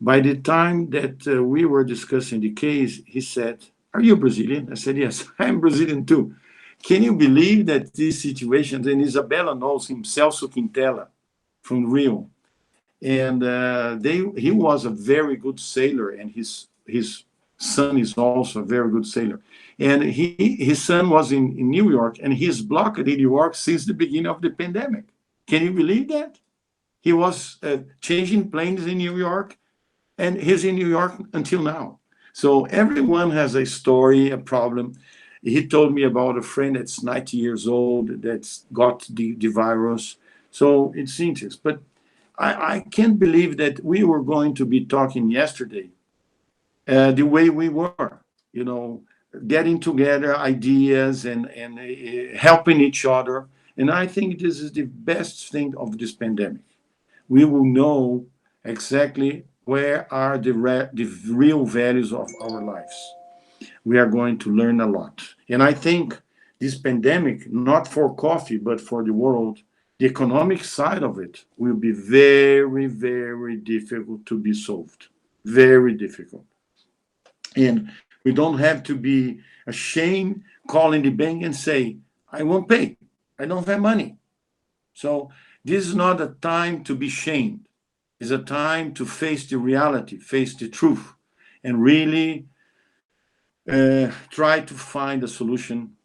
By the time that we were discussing the case, he said, "Are you Brazilian?" I said, "Yes, I'm Brazilian too." Can you believe that this situation, and Isabella knows him, Celso Quintela from Rio. And he was a very good sailor, and his son is also a very good sailor. And his son was in New York, and he's blocked in New York since the beginning of the pandemic. Can you believe that? He was changing planes in New York, and he's in New York until now. So everyone has a story, a problem. He told me about a friend that's 90 years old that's got the virus. So it's interesting. But I can't believe that we were going to be talking yesterday the way we were, getting together ideas and helping each other. And I think this is the best thing of this pandemic. We will know exactly where are the real values of our lives. We are going to learn a lot. And I think this pandemic, not for coffee, but for the world, the economic side of it will be very, very difficult to be solved. Very difficult. And we don't have to be ashamed calling the bank and say, I won't pay. I don't have money. So this is not a time to be shamed. It's a time to face the reality, face the truth, and really try to find a solution,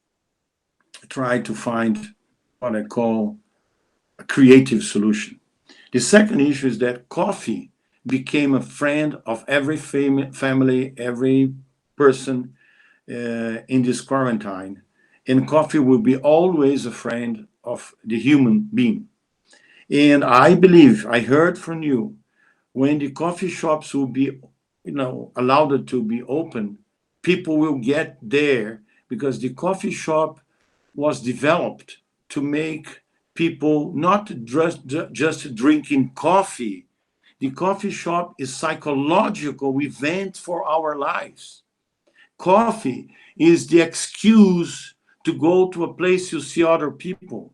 try to find what I call a creative solution. The second issue is that coffee became a friend of every family, every person in this quarantine. And coffee will be always a friend of the human being. And I believe, I heard from you, when the coffee shops will be, allowed to be open, people will get there because the coffee shop was developed to make people not just drinking coffee. The coffee shop is psychological event for our lives. Coffee is the excuse to go to a place you see other people.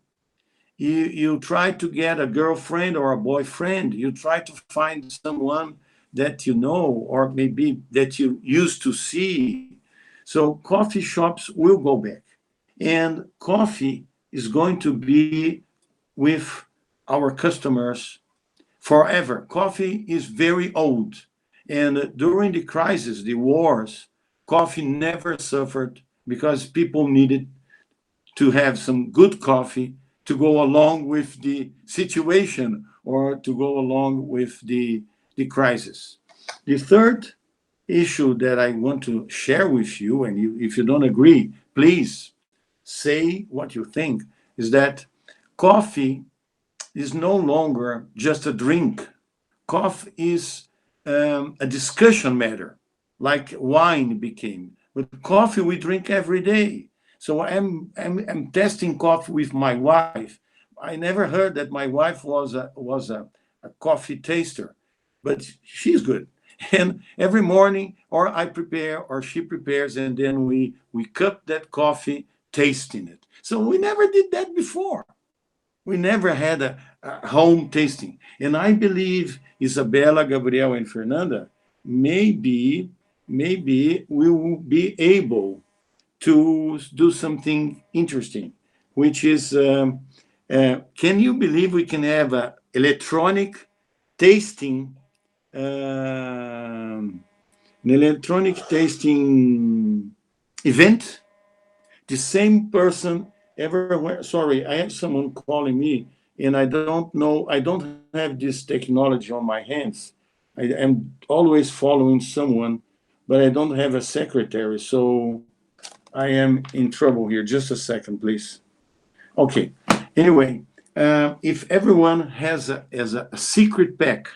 You try to get a girlfriend or a boyfriend. You try to find someone that you know or maybe that you used to see. So coffee shops will go back. And coffee is going to be with our customers forever. Coffee is very old. And during the crisis, the wars, coffee never suffered because people needed to have some good coffee to go along with the situation or to go along with the crisis. The third issue that I want to share with you, and if you don't agree, please say what you think, is that coffee is no longer just a drink. Coffee is a discussion matter, like wine became. But coffee we drink every day. So I'm testing coffee with my wife. I never heard that my wife was a coffee taster, but she's good. And every morning, or I prepare, or she prepares, and then we cup that coffee, tasting it. So we never did that before. We never had a home tasting. And I believe Isabella, Gabriel, and Fernanda, maybe we will be able to do something interesting, which is, can you believe we can have an electronic tasting, event? The same person everywhere. Sorry, I have someone calling me, and I don't know. I don't have this technology on my hands. I am always following someone, but I don't have a secretary, so I am in trouble here. Just a second, please. Okay. Anyway, if everyone has a secret pack,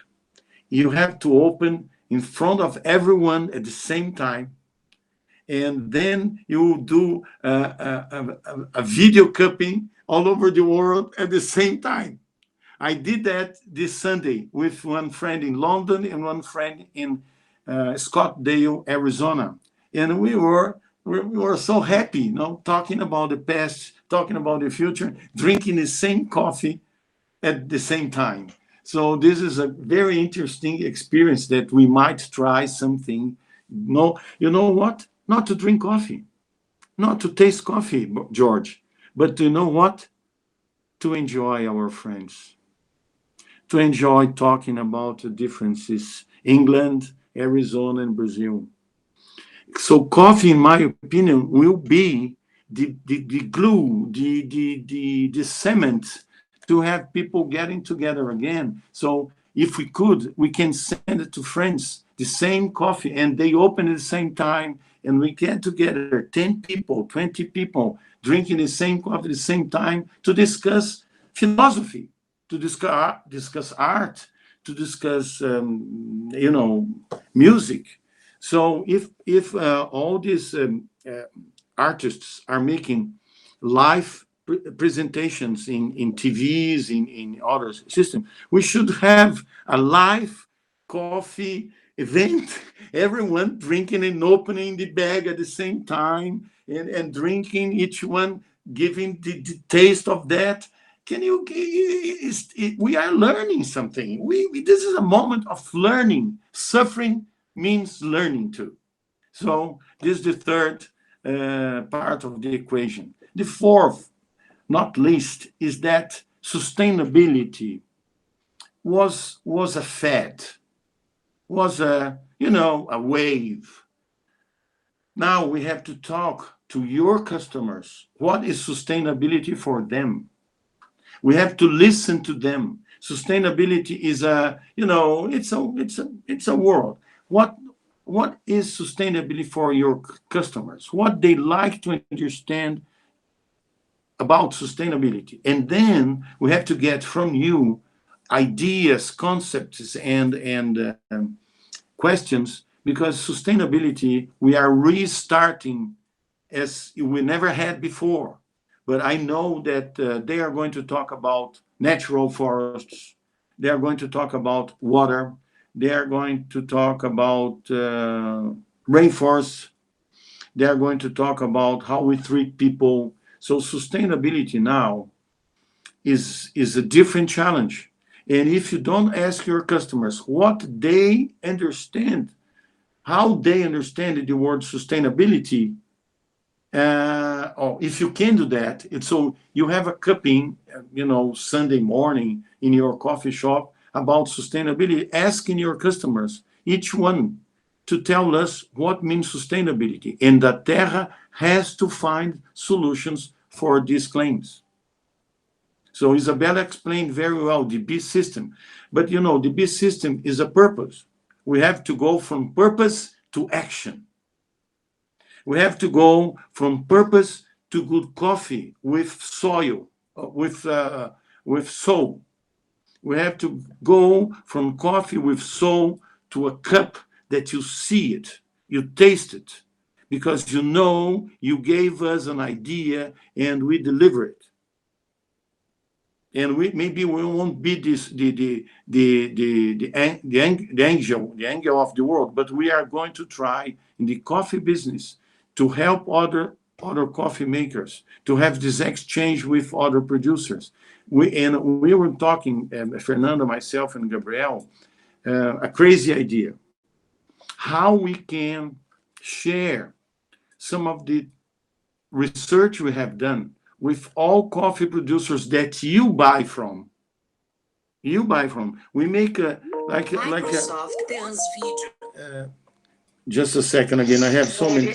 you have to open in front of everyone at the same time, and then you do a video cupping all over the world at the same time. I did that this Sunday with one friend in London and one friend in Scottsdale, Arizona, and we were so happy, you know, talking about the past, talking about the future, drinking the same coffee at the same time. So this is a very interesting experience that we might try something. No, you know what? Not to drink coffee, not to taste coffee, George, but to know what? To enjoy our friends, to enjoy talking about the differences, England, Arizona, and Brazil. So coffee, in my opinion, will be the glue, the cement to have people getting together again. So if we could, we can send it to friends, the same coffee, and they open at the same time, and we get together, 10 people, 20 people, drinking the same coffee at the same time to discuss philosophy, to discuss art, to discuss, music. So if all these artists are making live presentations in TVs, in other systems, we should have a live coffee event, everyone drinking and opening the bag at the same time, and drinking, each one giving the taste of that. We are learning something. This is a moment of learning. Suffering means learning too. So this is the third part of the equation. The fourth, not least, is that sustainability was a fad, was a wave. Now we have to talk to your customers. What is sustainability for them? We have to listen to them. Sustainability is it's a world. What is sustainability for your customers? What they like to understand about sustainability, and then we have to get from you ideas, concepts, and questions, because sustainability, we are restarting as we never had before. But I know that they are going to talk about natural forests. They are going to talk about water. They are going to talk about rainforests. They are going to talk about how we treat people. So sustainability now is a different challenge. And if you don't ask your customers what they understand, how they understand the word sustainability, if you can do that, so you have a cupping, Sunday morning in your coffee shop about sustainability, asking your customers, each one, to tell us what means sustainability. And the Terra has to find solutions for these claims. So Isabella explained very well the B system. But the B system is a purpose. We have to go from purpose to action. We have to go from purpose to good coffee with soil, with soul. We have to go from coffee with soul to a cup that you see it, you taste it, because you gave us an idea and we deliver it. And maybe we won't be the angel of the world, but we are going to try in the coffee business to help other coffee makers, to have this exchange with other producers. We were talking, Fernando, myself, and Gabriel, a crazy idea. How we can share some of the research we have done with all coffee producers that you buy from. We make just a second again, I have so many.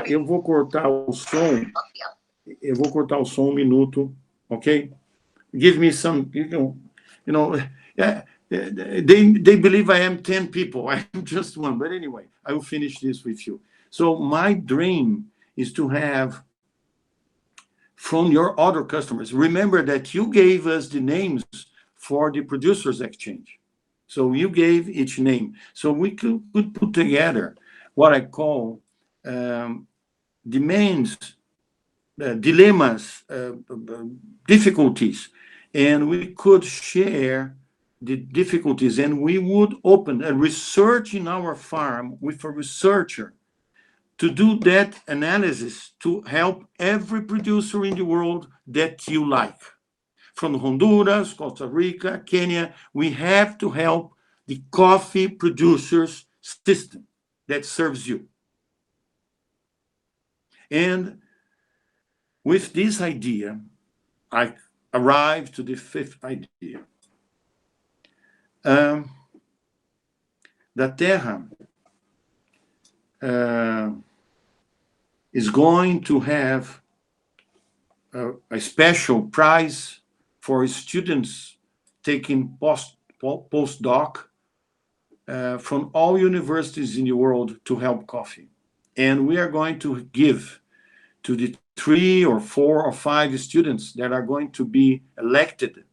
Eu vou cortar o som. Eu vou cortar o som 1 minuto, okay? Give me some, yeah, they believe I am 10 people. I'm just one. But anyway, I will finish this with you. So my dream is to have from your other customers. Remember that you gave us the names for the producers exchange. So you gave each name. So we could put together what I call demands, dilemmas, difficulties, and we could share the difficulties, and we would open a research in our farm with a researcher to do that analysis to help every producer in the world that you like. From Honduras, Costa Rica, Kenya, we have to help the coffee producers system that serves you. And with this idea, I arrived to the 5th idea. Da Terra is going to have a special prize for students taking postdoc from all universities in the world to help coffee. And we are going to give to the 3 or 4 or 5 students that are going to be elected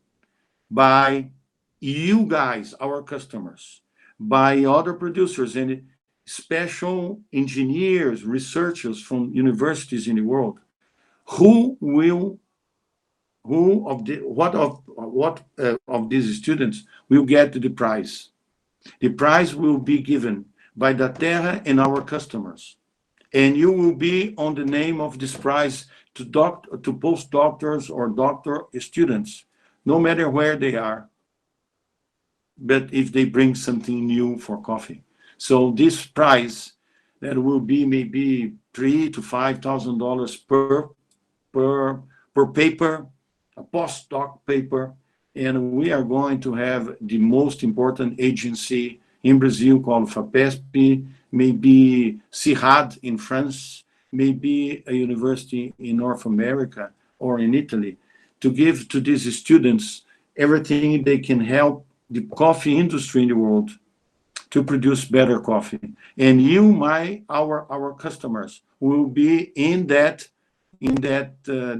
by you guys, our customers, by other producers and special engineers, researchers from universities in the world, what of these students will get the prize. The prize will be given by Da Terra and our customers. And you will be on the name of this prize to postdoctors or doctor students, no matter where they are, but if they bring something new for coffee. So this prize that will be maybe $3,000 to $5,000 per paper, a postdoc paper, and we are going to have the most important agency in Brazil called FAPESP, maybe CIRAD in France, maybe a university in North America or in Italy, to give to these students everything they can help the coffee industry in the world to produce better coffee. And you, our customers, will be in that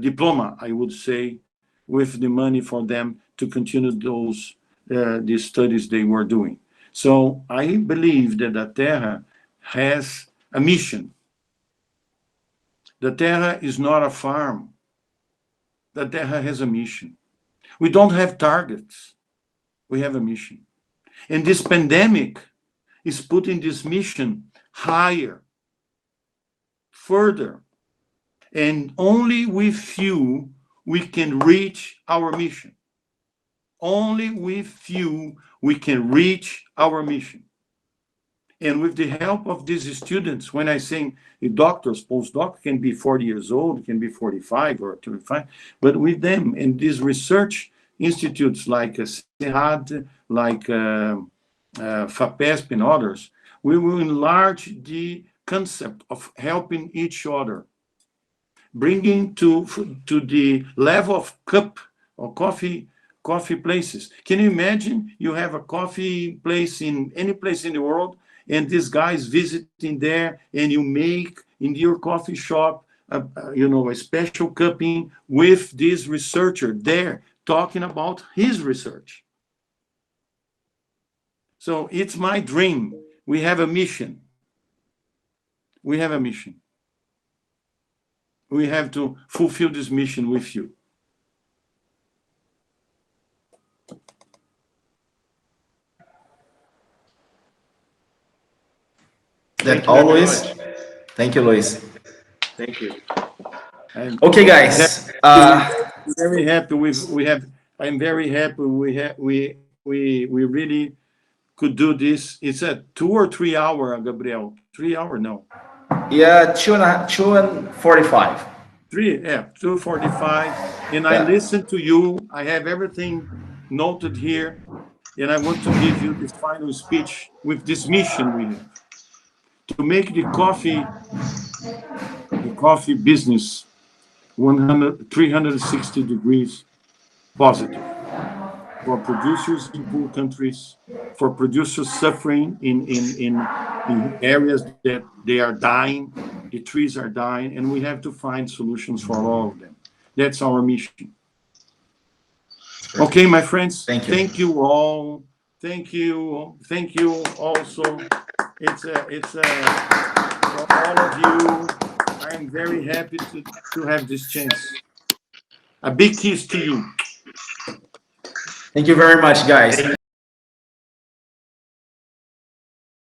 diploma, I would say, with the money for them to continue these studies they were doing. So I believe that Da Terra has a mission. Da Terra is not a farm. Da Terra has a mission. We don't have targets. We have a mission. And this pandemic is putting this mission higher, further. And only with you, we can reach our mission. Only with you, we can reach our mission. And with the help of these students, when I say doctors, postdoc can be 40 years old, can be 45 or 25, but with them and these research institutes like CIRAD, like FAPESP and others, we will enlarge the concept of helping each other, bringing to the level of cup or coffee places. Can you imagine you have a coffee place in any place in the world, and this guy is visiting there, and you make in your coffee shop a special cupping with this researcher there talking about his research. So it's my dream. We have a mission. We have a mission. We have to fulfill this mission with you. That always. Thank you, Luis. Thank you. Okay, guys. Very happy. I'm very happy. We really could do this. It's a 2 or 3 hour, Gabriel. 3 hour, no. Yeah, 2:45. 2:45. And I listen to you. I have everything noted here, and I want to give you this final speech with this mission we have to make the coffee business 360 degrees positive for producers in poor countries, for producers suffering in areas that they are dying, the trees are dying, and we have to find solutions for all of them. That's our mission. Okay, my friends. Thank you. Thank you all. Thank you. Thank you also. It's for all of you. I am very happy to have this chance. A big kiss to you. Thank you very much, guys.